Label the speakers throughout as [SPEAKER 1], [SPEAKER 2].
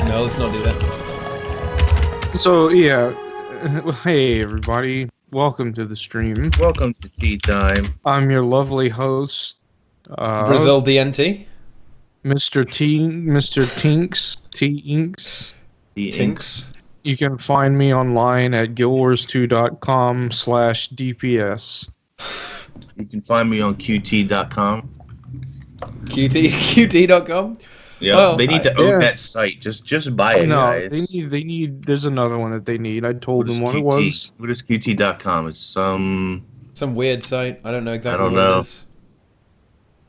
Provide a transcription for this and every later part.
[SPEAKER 1] No, let's not do that.
[SPEAKER 2] So, yeah. Hey, everybody. Welcome to the stream.
[SPEAKER 3] Welcome to Tea Time.
[SPEAKER 2] I'm your lovely host,
[SPEAKER 1] Brazil DNT.
[SPEAKER 2] Mr. Tinks, T-Inks.
[SPEAKER 1] Tinks.
[SPEAKER 2] You can find me online at guildwars2.com/DPS.
[SPEAKER 3] You can find me on QT.com.
[SPEAKER 1] QT.com?
[SPEAKER 3] Yeah,
[SPEAKER 1] Well,
[SPEAKER 3] they need to own that site. Just buy it,
[SPEAKER 2] No,
[SPEAKER 3] guys.
[SPEAKER 2] they need. There's another one that they need. I told them what it was.
[SPEAKER 3] What is QT.com? It's some
[SPEAKER 1] weird site. I don't know exactly
[SPEAKER 3] I don't
[SPEAKER 1] what
[SPEAKER 3] know.
[SPEAKER 1] it is.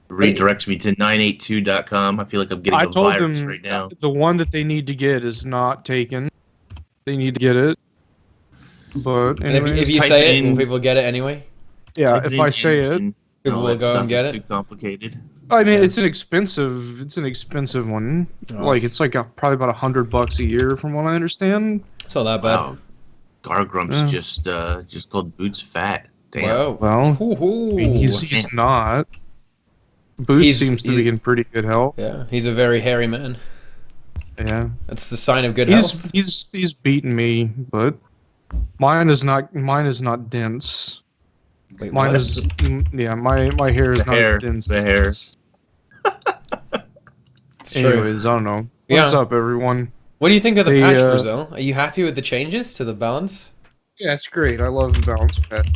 [SPEAKER 3] Redirects me to 982.com. I feel like I'm getting a virus right now.
[SPEAKER 2] The one that they need to get is not taken. They need to get it. But anyways,
[SPEAKER 1] if you say it, will people get it anyway?
[SPEAKER 2] Yeah, if I say it,
[SPEAKER 1] people will go and get it.
[SPEAKER 3] Too complicated.
[SPEAKER 2] I mean, it's an expensive one.
[SPEAKER 1] Oh.
[SPEAKER 2] Like it's like probably about $100 a year, from what I understand.
[SPEAKER 1] It's not that bad.
[SPEAKER 3] Wow. Gargrump's just called Boots fat. Damn.
[SPEAKER 2] Well,
[SPEAKER 1] Hoo-hoo.
[SPEAKER 2] I mean, he's not. Boots seems to be in pretty good health.
[SPEAKER 1] Yeah, he's a very hairy man.
[SPEAKER 2] Yeah,
[SPEAKER 1] that's the sign of good health.
[SPEAKER 2] He's beaten me, but mine is not dense.
[SPEAKER 1] Wait,
[SPEAKER 2] mine
[SPEAKER 1] what?
[SPEAKER 2] is my hair is not as dense.
[SPEAKER 3] The hair.
[SPEAKER 1] It's true.
[SPEAKER 2] Anyways, I don't know. What's up, everyone?
[SPEAKER 1] What do you think of the patch, Brazil? Are you happy with the changes to the balance?
[SPEAKER 2] Yeah, it's great. I love the balance patch.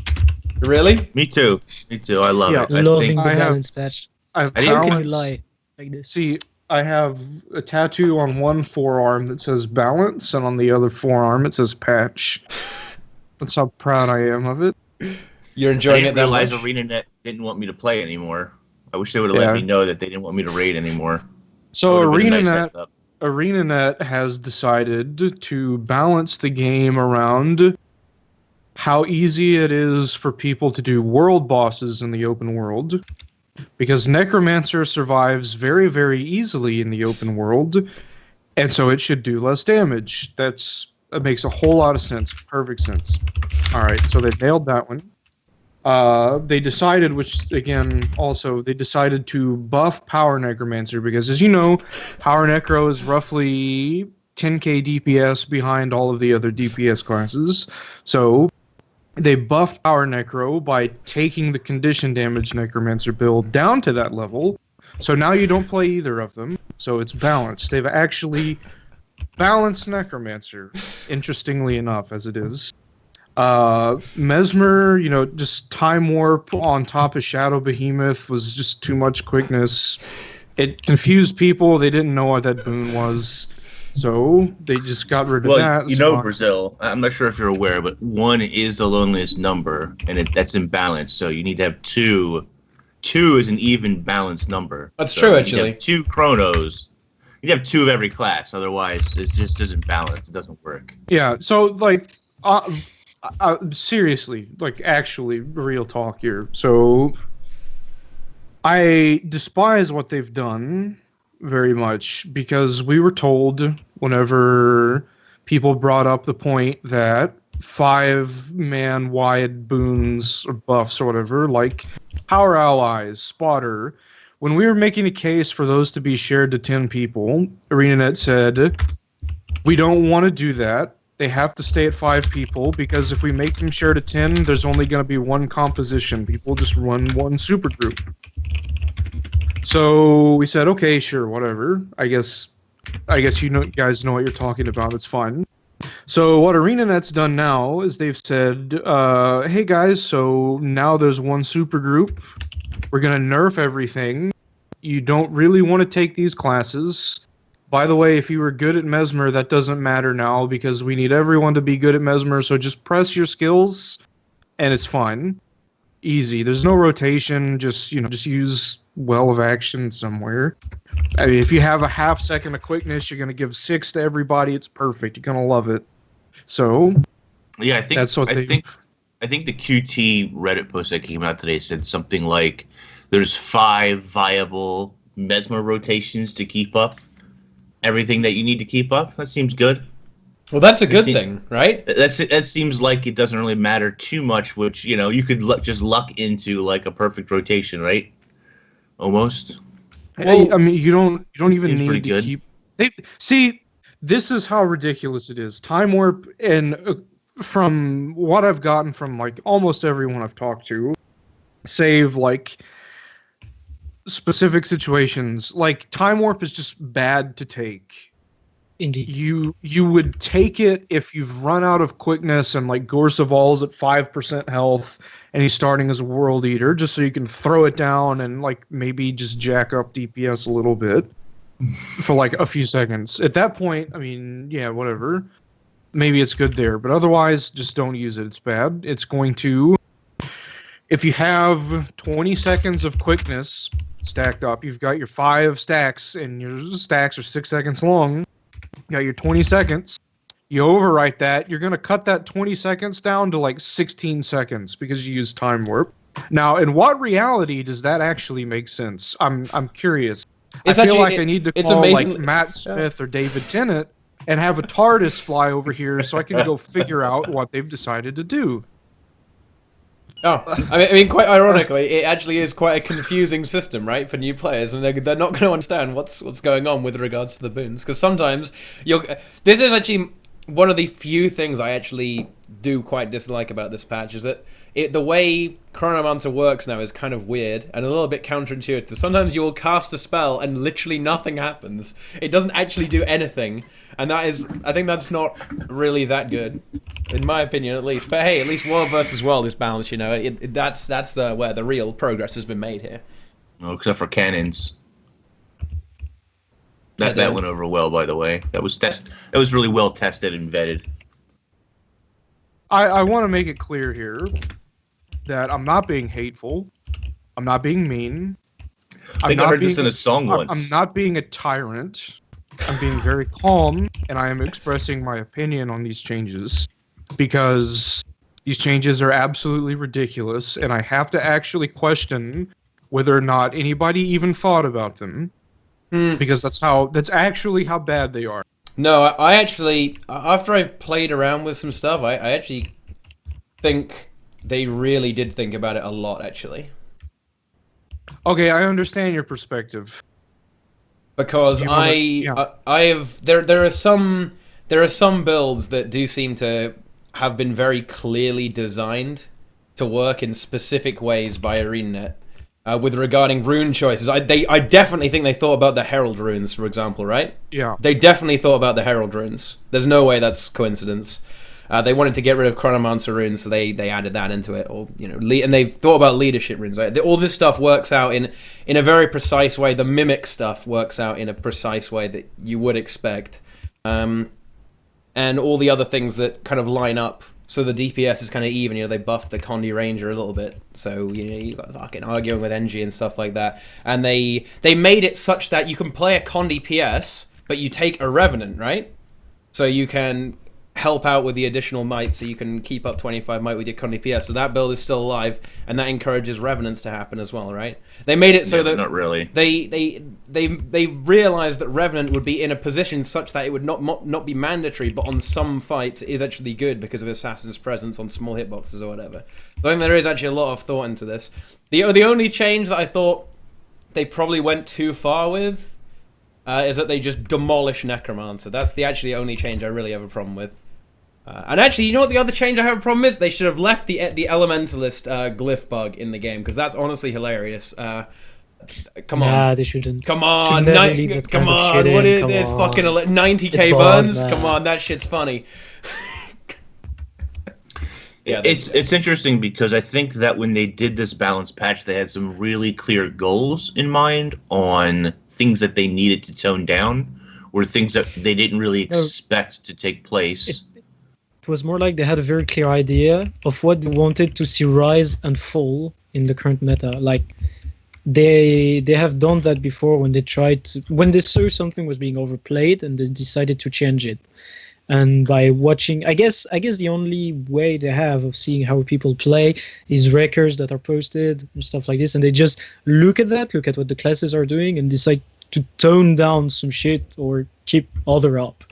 [SPEAKER 1] Really?
[SPEAKER 3] Me too. I love it.
[SPEAKER 4] Loving the balance patch.
[SPEAKER 2] How
[SPEAKER 4] can you lie like this?
[SPEAKER 2] See, I have a tattoo on one forearm that says balance, and on the other forearm it says patch. That's how proud I am of it.
[SPEAKER 1] You're enjoying it that much?
[SPEAKER 3] I didn't realize ArenaNet didn't want me to play anymore. I wish they would have let me know that they didn't want me to raid anymore.
[SPEAKER 2] So ArenaNet has decided to balance the game around how easy it is for people to do world bosses in the open world. Because Necromancer survives very, very easily in the open world, and so it should do less damage. That makes a whole lot of sense. Perfect sense. Alright, so they nailed that one. They decided, they decided to buff Power Necromancer, because as you know, Power Necro is roughly 10k DPS behind all of the other DPS classes. So they buffed Power Necro by taking the condition damage Necromancer build down to that level. So now you don't play either of them. So it's balanced. They've actually balanced Necromancer, interestingly enough, as it is. Mesmer, just Time Warp on top of Shadow Behemoth was just too much quickness. It confused people. They didn't know what that boon was. So they just got rid of that.
[SPEAKER 3] Brazil, I'm not sure if you're aware, but 1 is the loneliest number, and that's imbalanced. So you need to have 2. 2 is an even balanced number.
[SPEAKER 1] That's true, actually.
[SPEAKER 3] You have 2 Chronos. You have 2 of every class. Otherwise, it just isn't balanced. It doesn't work.
[SPEAKER 2] Yeah. So seriously, actually, real talk here. So I despise what they've done very much, because we were told whenever people brought up the point that 5-man wide boons or buffs or whatever, like Power Allies, Spotter, when we were making a case for those to be shared to 10 people, ArenaNet said, we don't want to do that. They have to stay at 5 people, because if we make them share to 10, there's only going to be one composition. People just run one supergroup. So we said, okay, sure, whatever. I guess you guys know what you're talking about. It's fine. So what ArenaNet's done now is they've said, hey guys, so now there's one supergroup. We're going to nerf everything. You don't really want to take these classes. By the way, if you were good at Mesmer, that doesn't matter now, because we need everyone to be good at Mesmer, so just press your skills, and it's fine. Easy. There's no rotation, just use Well of Action somewhere. I mean, if you have a half second of quickness, you're going to give 6 to everybody, it's perfect. You're going to love it. So,
[SPEAKER 3] yeah, I think
[SPEAKER 2] that's what
[SPEAKER 3] I think the QT Reddit post that came out today said something like there's 5 viable Mesmer rotations to keep up everything that you need to keep up. That seems good.
[SPEAKER 1] Well, that's a good thing, right?
[SPEAKER 3] That seems like it doesn't really matter too much, which, you could just luck into like a perfect rotation, right? Almost.
[SPEAKER 2] Well, I mean, you don't even need to keep. this is how ridiculous it is. Time warp, and from what I've gotten from like almost everyone I've talked to, save like specific situations, like time warp is just bad to take.
[SPEAKER 4] Indeed.
[SPEAKER 2] You would take it if you've run out of quickness and like Gorsaval's at 5% health and he's starting as a world eater, just so you can throw it down and like maybe just jack up DPS a little bit for like a few seconds. At that point, I mean, yeah, whatever. Maybe it's good there, but otherwise just don't use it. It's bad. It's going to, if you have 20 seconds of quickness stacked up, you've got your 5 stacks and your stacks are 6 seconds long. You got your 20 seconds. You overwrite that. You're going to cut that 20 seconds down to like 16 seconds because you use time warp. Now, in what reality does that actually make sense? I'm curious. I feel like I need to call like Matt Smith or David Tennant and have a TARDIS fly over here so I can go figure out what they've decided to do.
[SPEAKER 1] Oh, I mean, quite ironically, it actually is quite a confusing system, right, for new players, and they're not going to understand what's going on with regards to the boons, because sometimes this is actually one of the few things I actually do quite dislike about this patch, is that the way Chronomancer works now is kind of weird and a little bit counterintuitive. Sometimes you'll cast a spell and literally nothing happens. It doesn't actually do anything, and I think that's not really that good. In my opinion, at least. But hey, at least world versus world is balanced, you know. That's where the real progress has been made here.
[SPEAKER 3] Oh, except for cannons. That went over well, by the way. That was really well tested and vetted.
[SPEAKER 2] I want to make it clear here that I'm not being hateful. I'm not being mean.
[SPEAKER 3] I think I heard this in a song once.
[SPEAKER 2] I'm not being a tyrant. I'm being very calm, and I am expressing my opinion on these changes. Because these changes are absolutely ridiculous, and I have to actually question whether or not anybody even thought about them. Because that's actually how bad they are.
[SPEAKER 1] No, I actually, after I've played around with some stuff, I actually think they really did think about it a lot, actually.
[SPEAKER 2] Okay, I understand your perspective.
[SPEAKER 1] Because there are some builds that do seem to have been very clearly designed to work in specific ways by ArenaNet. With regarding rune choices, I definitely think they thought about the Herald runes, for example, right?
[SPEAKER 2] Yeah.
[SPEAKER 1] They definitely thought about the Herald runes. There's no way that's coincidence. They wanted to get rid of Chronomancer runes, so they added that into it, or and they've thought about leadership runes. Right? All this stuff works out in a very precise way. The mimic stuff works out in a precise way that you would expect, and all the other things that kind of line up. So the DPS is kind of even, they buffed the Condi Ranger a little bit. So, you got fucking arguing with NG and stuff like that. And they made it such that you can play a Condi PS, but you take a Revenant, right? So you can help out with the additional might, so you can keep up 25 might with your Condi PS. So that build is still alive, and that encourages Revenants to happen as well, right? They made it so that
[SPEAKER 3] not really.
[SPEAKER 1] They realized that Revenant would be in a position such that it would not be mandatory, but on some fights it is actually good because of Assassin's presence on small hitboxes or whatever. So I think there is actually a lot of thought into this. The only change that I thought they probably went too far with is that they just demolish Necromancer. That's the only change I really have a problem with. And actually, you know what the other change I have a problem is? They should have left the Elementalist glyph bug in the game, because that's honestly hilarious. Come on.
[SPEAKER 4] Nah, they shouldn't.
[SPEAKER 1] Come on.
[SPEAKER 4] Come on.
[SPEAKER 1] What is this? Fucking 90k burns? Come on, that shit's funny.
[SPEAKER 3] Yeah, it's interesting because I think that when they did this balance patch, they had some really clear goals in mind on things that they needed to tone down, or things that they didn't really expect to take place.
[SPEAKER 4] It was more like they had a very clear idea of what they wanted to see rise and fall in the current meta. Like they have done that before when they saw something was being overplayed and they decided to change it. And by watching, I guess the only way they have of seeing how people play is records that are posted and stuff like this, and they just look at what the classes are doing and decide to tone down some shit or keep other up.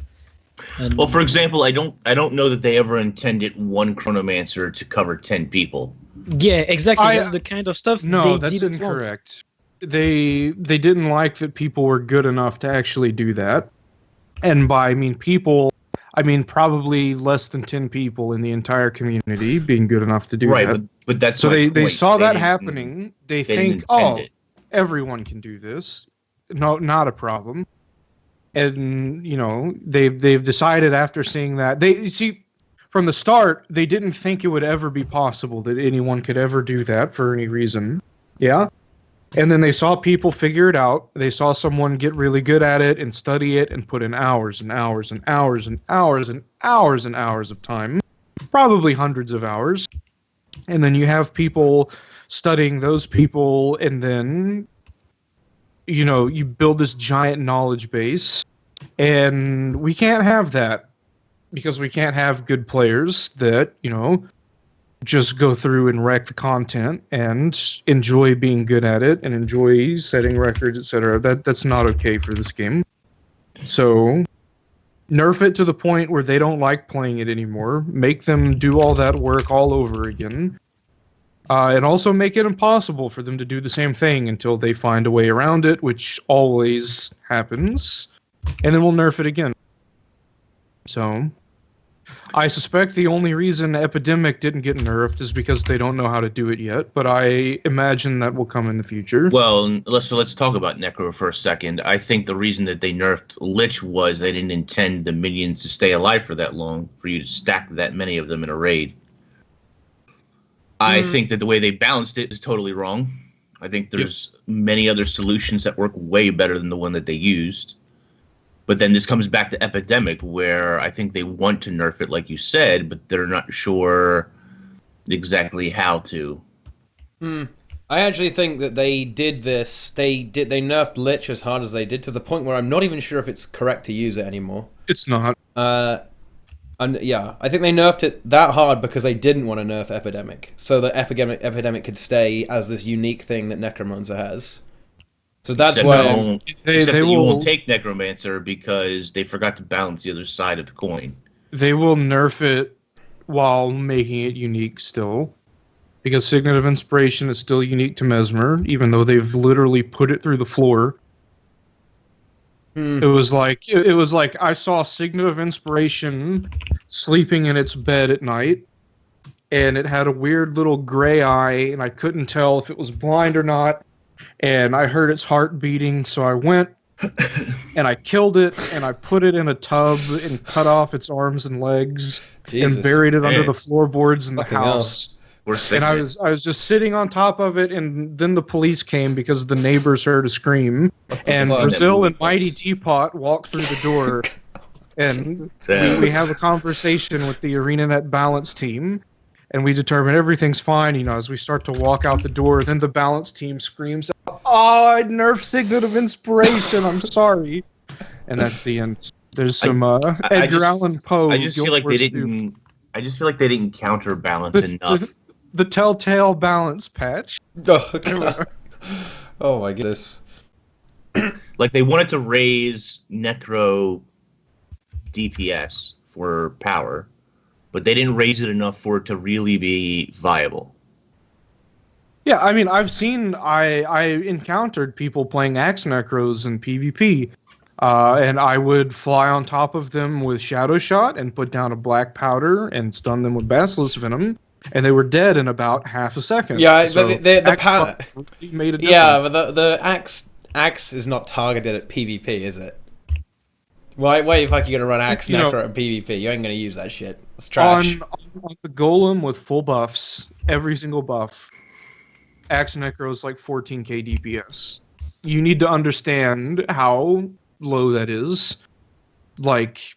[SPEAKER 3] Well, for example, I don't know that they ever intended one Chronomancer to cover 10 people.
[SPEAKER 4] Yeah, exactly. That's the kind of stuff.
[SPEAKER 2] No, that's incorrect. They didn't like that people were good enough to actually do that. And by I mean people, I mean probably less than 10 people in the entire community being good enough to do that.
[SPEAKER 3] Right, but that's
[SPEAKER 2] so
[SPEAKER 3] my
[SPEAKER 2] they
[SPEAKER 3] point.
[SPEAKER 2] saw that happening. They think, oh, everyone can do this. No, not a problem. And you know, they've decided after seeing that they see from the start they didn't think it would ever be possible that anyone could ever do that for any reason. Yeah. And then they saw people figure it out. They saw someone get really good at it and study it and put in hours and hours and hours and hours and hours and hours of time, probably hundreds of hours. And then you have people studying those people, and then, you know, you build this giant knowledge base. And we can't have that because we can't have good players that, you know, just go through and wreck the content and enjoy being good at it and enjoy setting records, etc. That's not okay for this game. So nerf it to the point where they don't like playing it anymore. Make them do all that work all over again. And also make it impossible for them to do the same thing until they find a way around it, which always happens. And then we'll nerf it again. So I suspect the only reason Epidemic didn't get nerfed is because they don't know how to do it yet, but I imagine that will come in the future.
[SPEAKER 3] Well, let's talk about Necro for a second. I think the reason that they nerfed Lich was they didn't intend the minions to stay alive for that long, for you to stack that many of them in a raid. I think that the way they balanced it is totally wrong. I think there's many other solutions that work way better than the one that they used. But then this comes back to Epidemic, where I think they want to nerf it, like you said, but they're not sure exactly how to.
[SPEAKER 1] I actually think that they did this. They nerfed Lich as hard as they did, to the point where I'm not even sure if it's correct to use it anymore.
[SPEAKER 2] It's not.
[SPEAKER 1] And yeah, I think they nerfed it that hard because they didn't want to nerf Epidemic, so that Epidemic could stay as this unique thing that Necromancer has. So that's why
[SPEAKER 3] you won't take Necromancer because they forgot to balance the other side of the coin.
[SPEAKER 2] They will nerf it while making it unique still, because Signet of Inspiration is still unique to Mesmer, even though they've literally put it through the floor. It was like I saw Signet of Inspiration sleeping in its bed at night, and it had a weird little gray eye, and I couldn't tell if it was blind or not. And I heard its heart beating, so I went and I killed it, and I put it in a tub and cut off its arms and legs and buried it under the floorboards in the house. And I was just sitting on top of it, and then the police came because the neighbors heard a scream, and Brazil and MightyTeapot walked through the door, and we have a conversation with the ArenaNet balance team, and we determine everything's fine. You know, as we start to walk out the door, then the balance team screams, "Oh, I nerfed Signet of Inspiration. I'm sorry," and that's the end. There's some Edgar Allan Poe.
[SPEAKER 3] I just feel like they didn't. I just feel like they didn't counterbalance enough.
[SPEAKER 2] The Telltale balance patch.
[SPEAKER 1] Oh my goodness.
[SPEAKER 3] Like they wanted to raise Necro DPS for power, but they didn't raise it enough for it to really be viable.
[SPEAKER 2] Yeah, I mean, I encountered people playing Axe Necros in PvP, and I would fly on top of them with Shadow Shot and put down a black powder and stun them with Basilisk Venom, and they were dead in about half a second.
[SPEAKER 1] Yeah,
[SPEAKER 2] so
[SPEAKER 1] but the power
[SPEAKER 2] really made a difference.
[SPEAKER 1] Yeah, but the axe is not targeted at PvP, is it? Why the fuck are you gonna run Axe Necro at PvP? You ain't gonna use that shit. It's trash.
[SPEAKER 2] On the Golem with full buffs, every single buff, Axe Necro is like 14k DPS. You need to understand how low that is. Like,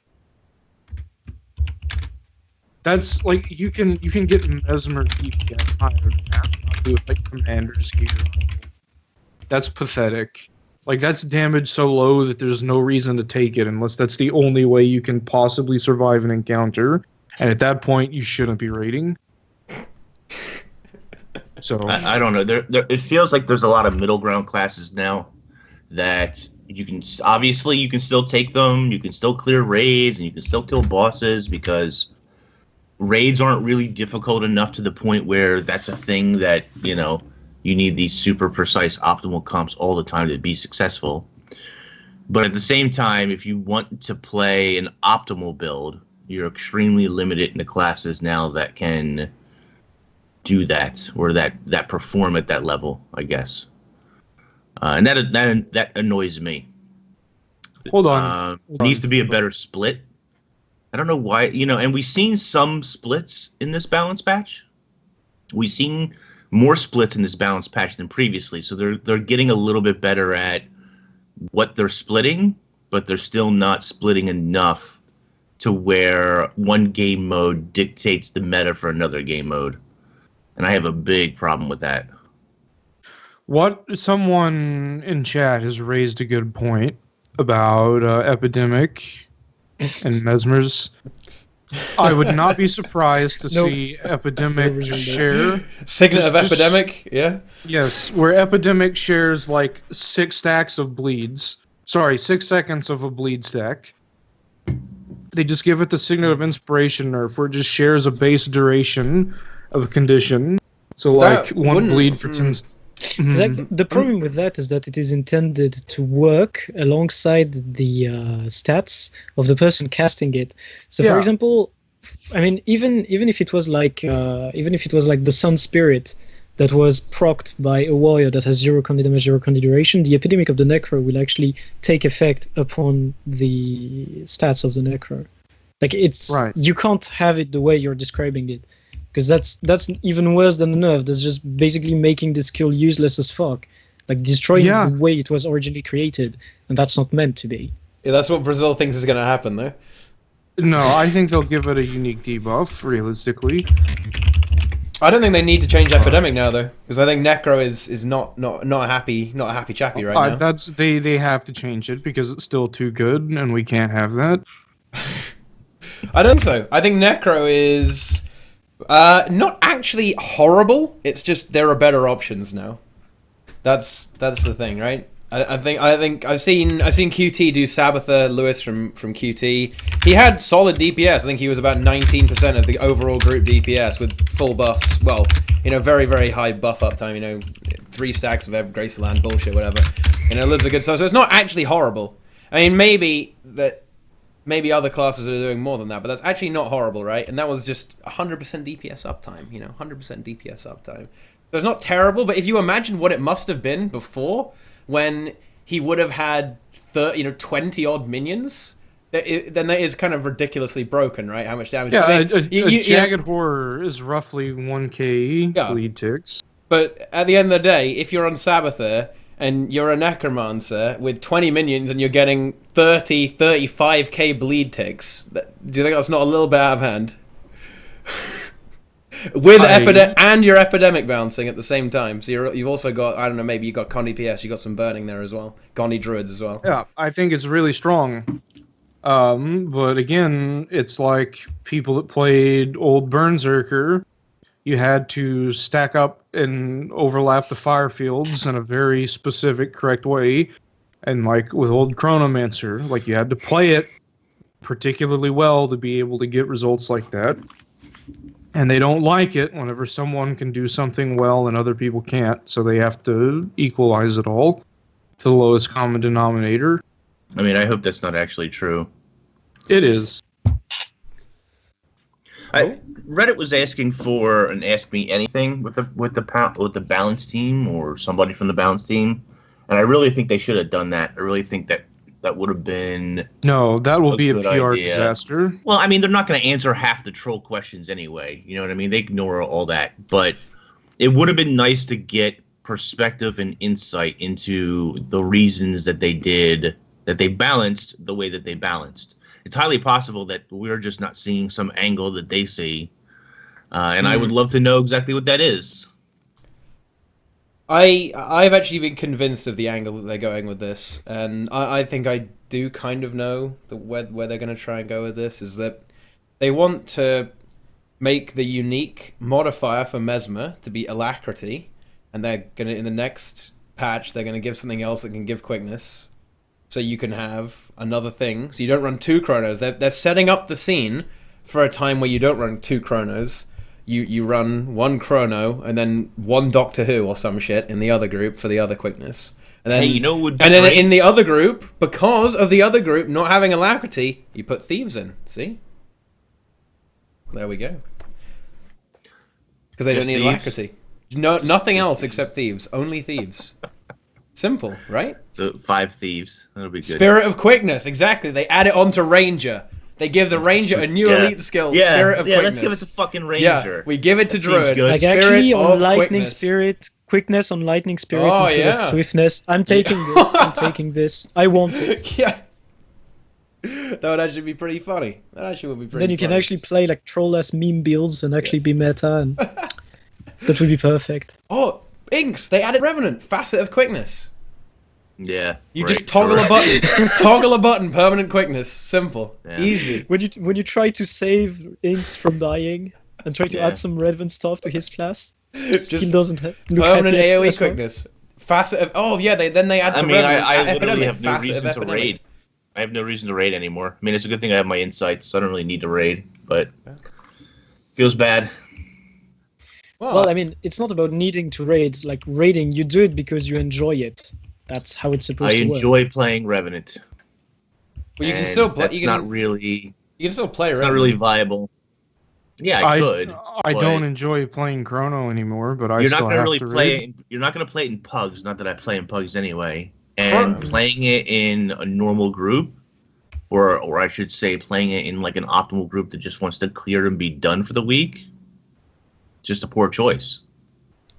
[SPEAKER 2] that's like you can get Mesmer DPS higher than that. With like Commander's gear. That's pathetic. Like, that's damage so low that there's no reason to take it unless that's the only way you can possibly survive an encounter. And at that point, you shouldn't be raiding. So
[SPEAKER 3] I don't know. There it feels like there's a lot of middle ground classes now that you can still take them, you can still clear raids, and you can still kill bosses because raids aren't really difficult enough to the point where that's a thing that, you know, you need these super precise optimal comps all the time to be successful. But at the same time, if you want to play an optimal build, you're extremely limited in the classes now that can do that, or that perform at that level, I guess. And that annoys me.
[SPEAKER 2] Hold on.
[SPEAKER 3] There needs to be a better split. I don't know why, and we've seen some splits in this balance patch. We've seen more splits in this balance patch than previously, so they're getting a little bit better at what they're splitting, but they're still not splitting enough to where one game mode dictates the meta for another game mode. And I have a big problem with that.
[SPEAKER 2] Someone in chat has raised a good point about Epidemic and Mesmer's. I would not be surprised to see Epidemic share.
[SPEAKER 1] Signet of Epidemic, yeah?
[SPEAKER 2] Yes, where Epidemic shares like 6 stacks of bleeds. Sorry, 6 seconds of a bleed stack. They just give it the Signet of Inspiration nerf, where it just shares a base duration of a condition. So like one bleed for 10.
[SPEAKER 4] Exactly. The problem with that is that it is intended to work alongside the stats of the person casting it. So, for example, I mean, even if it was like the Sun Spirit that was procced by a warrior that has 0 condi damage, 0 condi duration, the Epidemic of the Necro will actually take effect upon the stats of the Necro. Like you can't have it the way you're describing it. Because that's even worse than a nerf. That's just basically making the skill useless as fuck. Like destroying the way it was originally created. And that's not meant to be.
[SPEAKER 1] Yeah, that's what Brazil thinks is going to happen, though.
[SPEAKER 2] No, I think they'll give it a unique debuff, realistically.
[SPEAKER 1] I don't think they need to change Epidemic now, though. Because I think Necro is not a happy chappy right now.
[SPEAKER 2] They have to change it because it's still too good and we can't have that.
[SPEAKER 1] I don't think so. I think Necro is... not actually horrible. It's just there are better options now. That's the thing, right? I think I've seen QT do Sabbather Lewis from QT. He had solid DPS. I think he was about 19% of the overall group DPS with full buffs. Well, very very high buff uptime. 3 stacks of Graceland bullshit, whatever. Loads of good stuff. So it's not actually horrible. I mean, maybe other classes are doing more than that, but that's actually not horrible, right? And that was just 100% DPS uptime, 100% DPS uptime. So it's not terrible, but if you imagine what it must have been before, when he would have had 20 odd minions, then that is kind of ridiculously broken, right? How much damage?
[SPEAKER 2] Yeah, a Jagged Horror is roughly 1k bleed ticks.
[SPEAKER 1] But at the end of the day, if you're on Sabbather, and you're a Necromancer with 20 minions and you're getting 35k bleed ticks, do you think that's not a little bit out of hand? With and your Epidemic bouncing at the same time. So you've also got, I don't know, maybe you got Condi PS, you got some burning there as well. Condi Druids as well.
[SPEAKER 2] Yeah, I think it's really strong. But again, it's like people that played old Berserker. You had to stack up and overlap the fire fields in a very specific, correct way. And like with old Chronomancer, like you had to play it particularly well to be able to get results like that. And they don't like it whenever someone can do something well and other people can't. So they have to equalize it all to the lowest common denominator.
[SPEAKER 3] I mean, I hope that's not actually true.
[SPEAKER 2] It is.
[SPEAKER 3] Reddit was asking for an Ask Me Anything with the balance team or somebody from the balance team, and I really think they should have done that. I really think that would have been
[SPEAKER 2] that will be a PR disaster.
[SPEAKER 3] Well, I mean, they're not going to answer half the troll questions anyway. You know what I mean? They ignore all that, but it would have been nice to get perspective and insight into the reasons that they balanced the way that they balanced. It's highly possible that we're just not seeing some angle that they see. And I would love to know exactly what that is.
[SPEAKER 1] I've actually been convinced of the angle that they're going with this. And I think I do kind of know where they're going to try and go with this. Is that they want to make the unique modifier for Mesmer to be Alacrity. And they're going to, in the next patch, they're going to give something else that can give quickness. So you can have another thing. So you don't run 2 chronos. They're setting up the scene for a time where you don't run 2 chronos. You run 1 chrono and then 1 Doctor Who or some shit in the other group for the other quickness. And then,
[SPEAKER 3] Hey, you know what would be
[SPEAKER 1] and then
[SPEAKER 3] great?
[SPEAKER 1] in the other group, because of the other group not having alacrity, you put thieves in. See? There we go. Because they
[SPEAKER 3] Just
[SPEAKER 1] don't need
[SPEAKER 3] thieves?
[SPEAKER 1] alacrity. No, nothing
[SPEAKER 3] just
[SPEAKER 1] else
[SPEAKER 3] thieves.
[SPEAKER 1] except thieves. Only thieves. Simple, right?
[SPEAKER 3] So 5 thieves. That'll be good.
[SPEAKER 1] Spirit of quickness, exactly. They add it onto Ranger. They give the Ranger a new elite skill,
[SPEAKER 3] Yeah,
[SPEAKER 1] Spirit of
[SPEAKER 3] yeah.
[SPEAKER 1] Quickness.
[SPEAKER 3] Let's give it to fucking Ranger.
[SPEAKER 1] Yeah, we give it to
[SPEAKER 3] That seems
[SPEAKER 1] Druid.
[SPEAKER 3] good.
[SPEAKER 4] Like
[SPEAKER 1] Spirit
[SPEAKER 4] actually
[SPEAKER 1] of
[SPEAKER 4] on lightning
[SPEAKER 1] quickness.
[SPEAKER 4] spirit, quickness on lightning spirit
[SPEAKER 1] Oh,
[SPEAKER 4] instead
[SPEAKER 1] yeah.
[SPEAKER 4] of swiftness. I'm taking this. I'm taking this. I want it.
[SPEAKER 1] Yeah. That would actually be pretty funny. That actually would be pretty
[SPEAKER 4] Then you can
[SPEAKER 1] funny.
[SPEAKER 4] actually play like troll-less meme builds and actually be meta, and that would be perfect.
[SPEAKER 1] Oh, Inks! They added Revenant, Facet of Quickness.
[SPEAKER 3] Yeah.
[SPEAKER 1] You
[SPEAKER 3] right,
[SPEAKER 1] just toggle
[SPEAKER 3] sure.
[SPEAKER 1] a button. Toggle a button, permanent quickness. Simple.
[SPEAKER 3] Yeah.
[SPEAKER 1] Easy.
[SPEAKER 4] When you try to save Inks from dying and try to
[SPEAKER 3] Yeah.
[SPEAKER 4] add some relevant stuff to his class,
[SPEAKER 1] Just
[SPEAKER 4] still doesn't look
[SPEAKER 1] permanent
[SPEAKER 4] happy
[SPEAKER 1] AoE
[SPEAKER 4] as well.
[SPEAKER 1] quickness. Facet of... Oh, yeah, then they add to
[SPEAKER 3] I mean,
[SPEAKER 1] Revenant.
[SPEAKER 3] I literally
[SPEAKER 1] Epidemic,
[SPEAKER 3] have no
[SPEAKER 1] Facet of
[SPEAKER 3] reason to
[SPEAKER 1] Epidemic.
[SPEAKER 3] raid. I have no reason to raid anymore. I mean, it's a good thing I have my insights, so I don't really need to raid, but feels bad.
[SPEAKER 4] Well, I mean, it's not about needing to raid. Like raiding, you do it because you enjoy it. That's how it's
[SPEAKER 3] I
[SPEAKER 4] supposed to work.
[SPEAKER 3] enjoy playing Revenant.
[SPEAKER 1] well, you can
[SPEAKER 3] and
[SPEAKER 1] still play...
[SPEAKER 3] That's
[SPEAKER 1] You can,
[SPEAKER 3] not really.
[SPEAKER 1] you can still play
[SPEAKER 3] It's
[SPEAKER 1] Revenant.
[SPEAKER 3] not really viable. Yeah, I could.
[SPEAKER 2] I
[SPEAKER 3] but
[SPEAKER 2] don't enjoy playing Chrono anymore, but I
[SPEAKER 3] You're
[SPEAKER 2] still
[SPEAKER 3] not gonna
[SPEAKER 2] have
[SPEAKER 3] really
[SPEAKER 2] to
[SPEAKER 3] play
[SPEAKER 2] read.
[SPEAKER 3] it. You're not gonna play it in pugs. Not that I play in pugs anyway. And playing it in a normal group, or I should say, playing it in like an optimal group that just wants to clear and be done for the week, just a poor choice.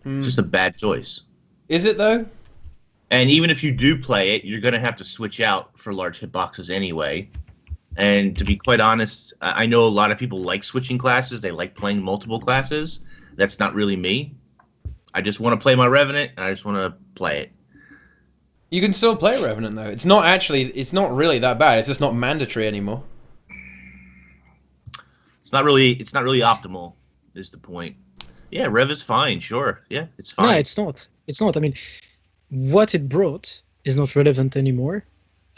[SPEAKER 3] Just a bad choice.
[SPEAKER 1] Is it, though?
[SPEAKER 3] And even if you do play it, you're gonna have to switch out for large hitboxes anyway. And to be quite honest, I know a lot of people like switching classes. They like playing multiple classes. That's not really me. I just want to play my Revenant, and I just want to play it.
[SPEAKER 1] You can still play Revenant, though. It's not really that bad. It's just not mandatory anymore.
[SPEAKER 3] It's not really optimal, is the point. Yeah, Rev is fine, sure. Yeah, it's fine.
[SPEAKER 4] No, it's not. It's not. I mean, what it brought is not relevant anymore,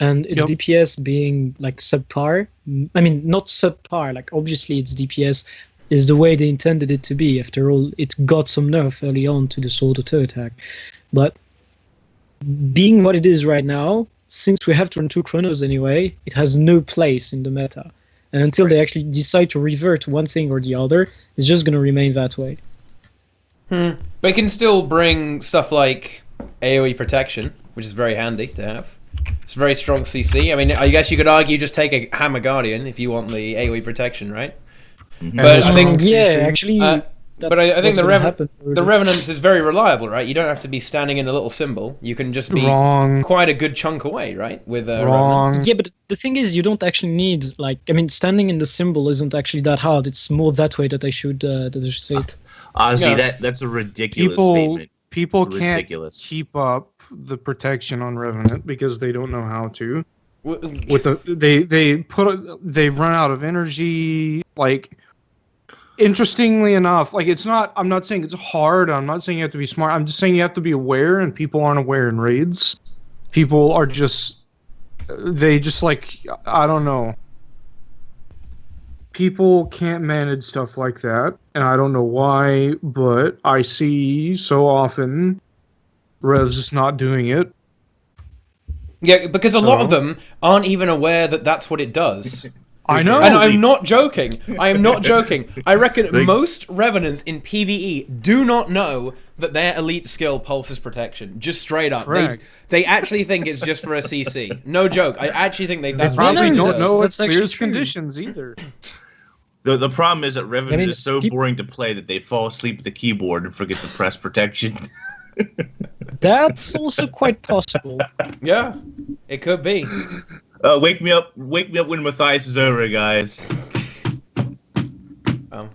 [SPEAKER 4] and its
[SPEAKER 2] Yep.
[SPEAKER 4] DPS being like subpar. I mean, not subpar. Like obviously, its DPS is the way they intended it to be. After all, it got some nerf early on to the sword auto attack, but being what it is right now, since we have to run 2 chronos anyway, it has no place in the meta. And until they actually decide to revert one thing or the other, it's just going to remain that way.
[SPEAKER 1] But it can still bring stuff like AoE protection, which is very handy to have. It's a very strong CC. I mean, I guess you could argue just take a Hammer Guardian if you want the AoE protection, right? But I think
[SPEAKER 4] Yeah, actually,
[SPEAKER 1] but I think
[SPEAKER 4] what's
[SPEAKER 1] the
[SPEAKER 4] gonna happen.
[SPEAKER 1] Revenant is very reliable, right? You don't have to be standing in a little symbol. You can just be
[SPEAKER 2] Wrong.
[SPEAKER 1] quite a good chunk away, right? With Revenant.
[SPEAKER 2] Wrong.
[SPEAKER 4] Yeah, but the thing is, you don't actually need like. I mean, standing in the symbol isn't actually that hard. It's more that way that I should say it.
[SPEAKER 3] Honestly,
[SPEAKER 1] Yeah.
[SPEAKER 3] that's a ridiculous statement.
[SPEAKER 2] People can't
[SPEAKER 3] Ridiculous.
[SPEAKER 2] keep up the protection on Revenant because they don't know how to.
[SPEAKER 1] W-
[SPEAKER 2] With they run out of energy. Like, interestingly enough, like it's not. I'm not saying it's hard. I'm not saying you have to be smart. I'm just saying you have to be aware, and people aren't aware in raids. People are just. They just like I don't know. People can't manage stuff like that, and I don't know why, but I see so often Revs just not doing it.
[SPEAKER 1] Yeah, because a lot of
[SPEAKER 2] So?
[SPEAKER 1] them aren't even aware that that's what it does.
[SPEAKER 2] I know.
[SPEAKER 1] And I'm not joking. I am not joking. I reckon most Revenants in PvE do not know that their elite skill pulses protection. Just straight up.
[SPEAKER 2] Correct.
[SPEAKER 1] They actually think it's just for a CC. No joke. I actually think
[SPEAKER 2] They
[SPEAKER 1] that's what
[SPEAKER 2] probably
[SPEAKER 1] it
[SPEAKER 2] don't
[SPEAKER 1] does.
[SPEAKER 2] know it
[SPEAKER 4] That's actually
[SPEAKER 2] clears
[SPEAKER 4] true.
[SPEAKER 2] conditions either.
[SPEAKER 3] The problem is that Revenant
[SPEAKER 4] I mean,
[SPEAKER 3] is so boring to play that they fall asleep at the keyboard and forget to press protection.
[SPEAKER 4] That's also quite possible.
[SPEAKER 1] Yeah, it could be.
[SPEAKER 3] Wake me up when Matthias is over, guys.
[SPEAKER 1] I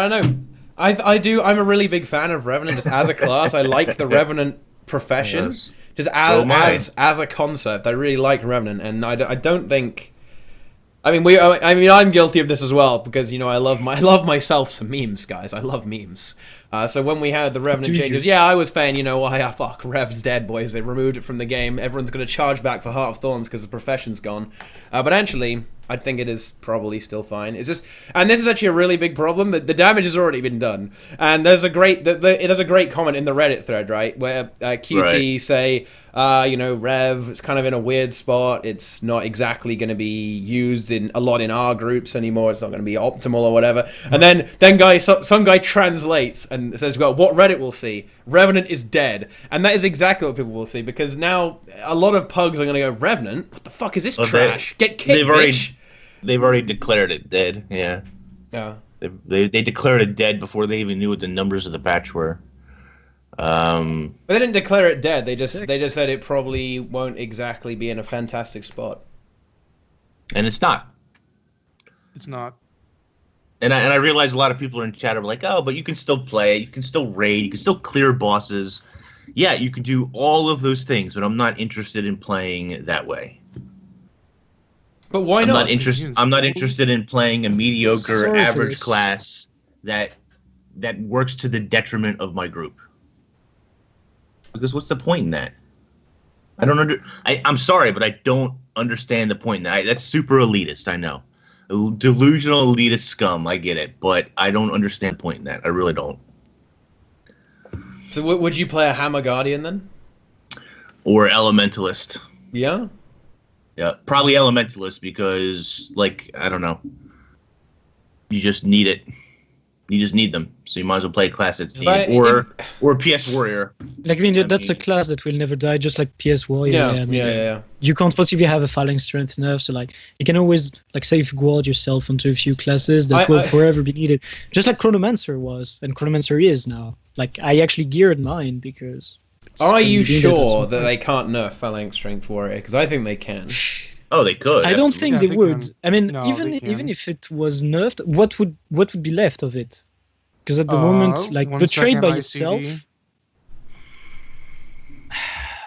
[SPEAKER 1] don't know. I'm a really big fan of Revenant just as a class. I like the Revenant profession.
[SPEAKER 3] Yes.
[SPEAKER 1] Just
[SPEAKER 3] So am I.
[SPEAKER 1] as a concept. I really like Revenant, and I don't think. I mean, I'm guilty of this as well because I love myself some memes, guys. I love memes. So when we had the Revenant changes, yeah, I was saying, fuck, Rev's dead, boys. They removed it from the game. Everyone's gonna charge back for Heart of Thorns because the profession's gone. But actually, I think it is probably still fine. It's just, and this is actually a really big problem. That the damage has already been done, and there's a great comment in the Reddit thread, right, where QT say, Rev, it's kind of in a weird spot. It's not exactly going to be used a lot in our groups anymore. It's not going to be optimal or whatever. And then some guy translates and says, "Well, what Reddit will see, Revenant is dead," and that is exactly what people will see, because now a lot of pugs are going to go, "Revenant, what the fuck is this trash? Get kicked, bitch."
[SPEAKER 3] They've already declared it dead. Yeah.
[SPEAKER 1] Yeah.
[SPEAKER 3] They declared it dead before they even knew what the numbers of the patch were.
[SPEAKER 1] But they didn't declare it dead. They just said it probably won't exactly be in a fantastic spot.
[SPEAKER 3] And it's not.
[SPEAKER 2] It's not.
[SPEAKER 3] And I realize a lot of people are in chat are like, "Oh, but you can still play. You can still raid. You can still clear bosses. Yeah, you can do all of those things, but I'm not interested in playing that way."
[SPEAKER 1] But why not?
[SPEAKER 3] I'm not interested in playing a mediocre average class that works to the detriment of my group. Because what's the point in that? I don't I'm sorry, but I don't understand the point in that. That's super elitist, I know. Delusional elitist scum, I get it, but I don't understand the point in that. I really don't.
[SPEAKER 1] So would you play a Hammer Guardian then?
[SPEAKER 3] Or Elementalist.
[SPEAKER 1] Yeah?
[SPEAKER 3] Yeah, probably Elementalist because, I don't know. You just need it. You just need them, so you might as well play a class that's needed. Or PS Warrior.
[SPEAKER 4] That's a class that will never die, just like PS Warrior.
[SPEAKER 1] Yeah.
[SPEAKER 4] You can't possibly have a Phalanx strength enough, so you can always safeguard yourself onto a few classes that will forever be needed. Just like Chronomancer was, and Chronomancer is now. I actually geared mine because.
[SPEAKER 1] Are you sure that they can't nerf Phalanx Strength Warrior? Because I think they can.
[SPEAKER 3] Oh, they could.
[SPEAKER 4] I don't think they would. I mean, even if it was nerfed, what would be left of it? Because at the moment, the trade by itself,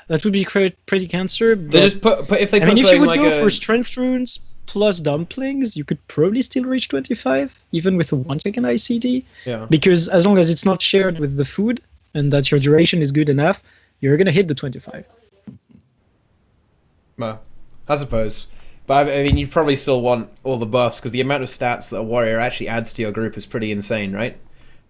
[SPEAKER 4] that would be pretty cancer. But
[SPEAKER 1] they just put if they put
[SPEAKER 4] if you would go for strength runes plus dumplings, you could probably still reach 25, even with a 1-second ICD.
[SPEAKER 1] Yeah.
[SPEAKER 4] Because as long as it's not shared with the food and that your duration is good enough, you're gonna hit the 25.
[SPEAKER 1] Well, I suppose. But I mean, you probably still want all the buffs, because the amount of stats that a warrior actually adds to your group is pretty insane, right?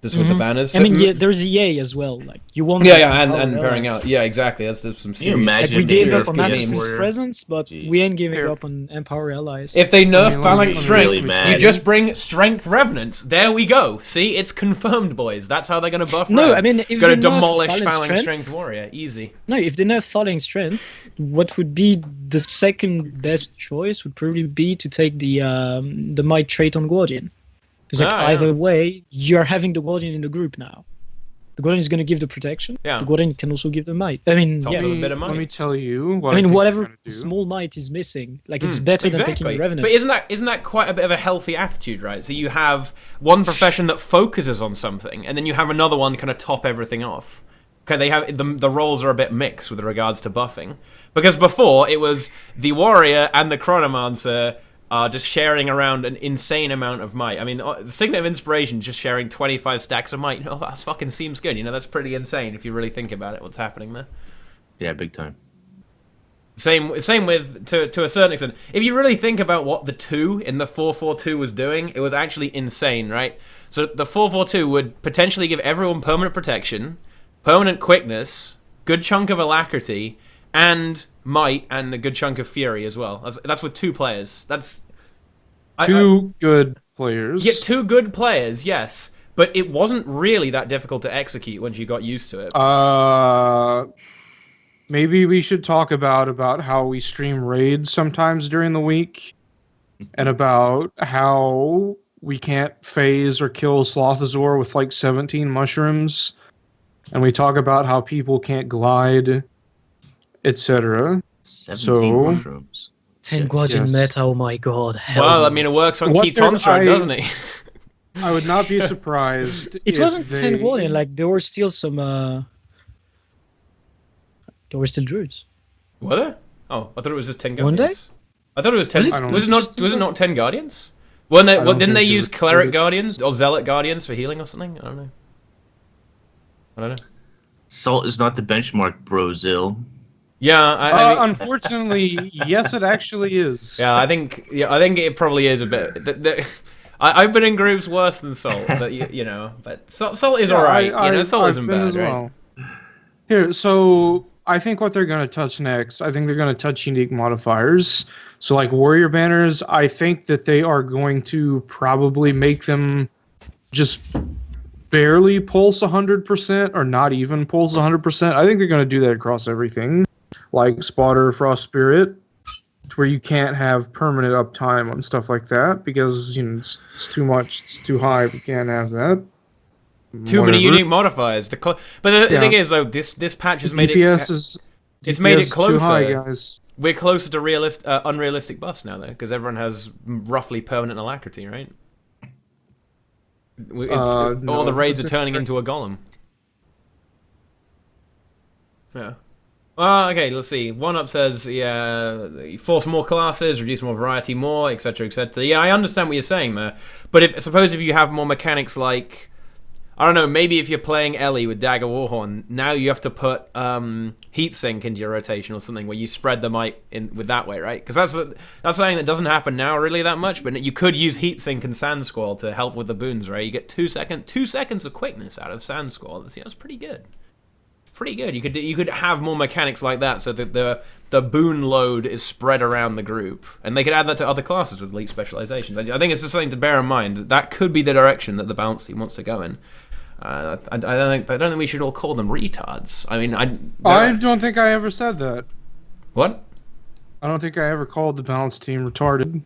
[SPEAKER 1] Just with the banners.
[SPEAKER 4] I mean, there's EA as well. You want
[SPEAKER 1] and pairing out. Yeah, exactly. That's some serious.
[SPEAKER 4] We gave up on Assassin's Presence, but we ain't giving up on Empower Allies.
[SPEAKER 1] If they nerf Phalanx Strength, you just bring Strength Revenants. There we go. See, it's confirmed, boys. That's how they're going to buff.
[SPEAKER 4] No, I mean, if
[SPEAKER 1] going to demolish Phalanx Strength Warrior, easy.
[SPEAKER 4] No, if they nerf Phalanx Strength, what would be the second best choice would probably be to take the Might trait on Guardian. Because either way, you're having the Guardian in the group now. The Guardian is going to give the protection.
[SPEAKER 1] Yeah.
[SPEAKER 4] The Guardian can also give the might. I mean,
[SPEAKER 1] a bit of might.
[SPEAKER 2] Let me tell you what
[SPEAKER 4] whatever small might is missing, it's better than taking the Revenant.
[SPEAKER 1] But isn't that quite a bit of a healthy attitude, right? So you have one profession that focuses on something, and then you have another one kind of top everything off. Okay, they have the roles are a bit mixed with regards to buffing, because before it was the warrior and the chronomancer are just sharing around an insane amount of might. I mean, the Signet of Inspiration just sharing 25 stacks of might. That fucking seems good. That's pretty insane if you really think about it, what's happening there.
[SPEAKER 3] Yeah, big time.
[SPEAKER 1] Same with, to a certain extent. If you really think about what the 2 in the 442 was doing, it was actually insane, right? So the 442 would potentially give everyone permanent protection, permanent quickness, good chunk of alacrity, and might, and a good chunk of fury as well. That's with 2 players. That's
[SPEAKER 2] two good players.
[SPEAKER 1] Yeah, 2 good players, yes. But it wasn't really that difficult to execute once you got used to it.
[SPEAKER 2] Maybe we should talk about how we stream raids sometimes during the week, and about how we can't phase or kill Slothazor with 17 mushrooms, and we talk about how people can't glide, etc.
[SPEAKER 3] 17 mushrooms.
[SPEAKER 4] 10 Guardian meta, oh my god.
[SPEAKER 1] Well, I mean, it works on Keith Construct, doesn't it?
[SPEAKER 2] I would not be surprised.
[SPEAKER 4] It wasn't 10 Guardian, there were still some... There were still druids.
[SPEAKER 1] Were there? Oh, I thought it was just 10
[SPEAKER 4] Guardians.
[SPEAKER 1] One day? I thought it was 10... Was it not 10 Guardians? Didn't they use Cleric Guardians or Zealot Guardians for healing or something? I don't know.
[SPEAKER 3] Salt is not the benchmark, Brozil.
[SPEAKER 1] Yeah, I mean,
[SPEAKER 2] unfortunately, yes, it actually is.
[SPEAKER 1] yeah, I think it probably is a bit. I've been in groups worse than Salt, but but Salt is alright. Salt isn't bad,
[SPEAKER 2] as
[SPEAKER 1] right?
[SPEAKER 2] well. Here, so I think what they're going to touch next, I think they're going to touch unique modifiers. So like warrior banners, I think that they are going to probably make them just barely pulse 100% or not even pulse 100%. I think they're going to do that across everything, like Spotter, Frost Spirit, where you can't have permanent uptime on stuff like that because it's too much, it's too high. We can't have that.
[SPEAKER 1] Too many unique modifiers. But the thing is, though, this patch has made it's made it closer.
[SPEAKER 2] Too high, guys.
[SPEAKER 1] We're closer to unrealistic buffs now, though, because everyone has roughly permanent alacrity, right? All the raids are turning into a golem. Yeah. Well, okay, let's see. One up says, force more classes, reduce more variety, more, etc., etc. Yeah, I understand what you're saying there. But suppose if you have more mechanics like, I don't know, maybe if you're playing Ellie with Dagger Warhorn, now you have to put Heatsink into your rotation or something where you spread the might in with that way, right? Because that's something that doesn't happen now really that much, but you could use Heatsink and Sand Squall to help with the boons, right? You get 2 seconds of quickness out of Sand Squall. That's pretty good. Pretty good. You could have more mechanics like that so that the boon load is spread around the group, and they could add that to other classes with elite specializations. I think it's just something to bear in mind. That could be the direction that the balance team wants to go in. I don't think we should all call them retards. I mean,
[SPEAKER 2] I don't think I ever said that.
[SPEAKER 1] What?
[SPEAKER 2] I don't think I ever called the balance team retarded.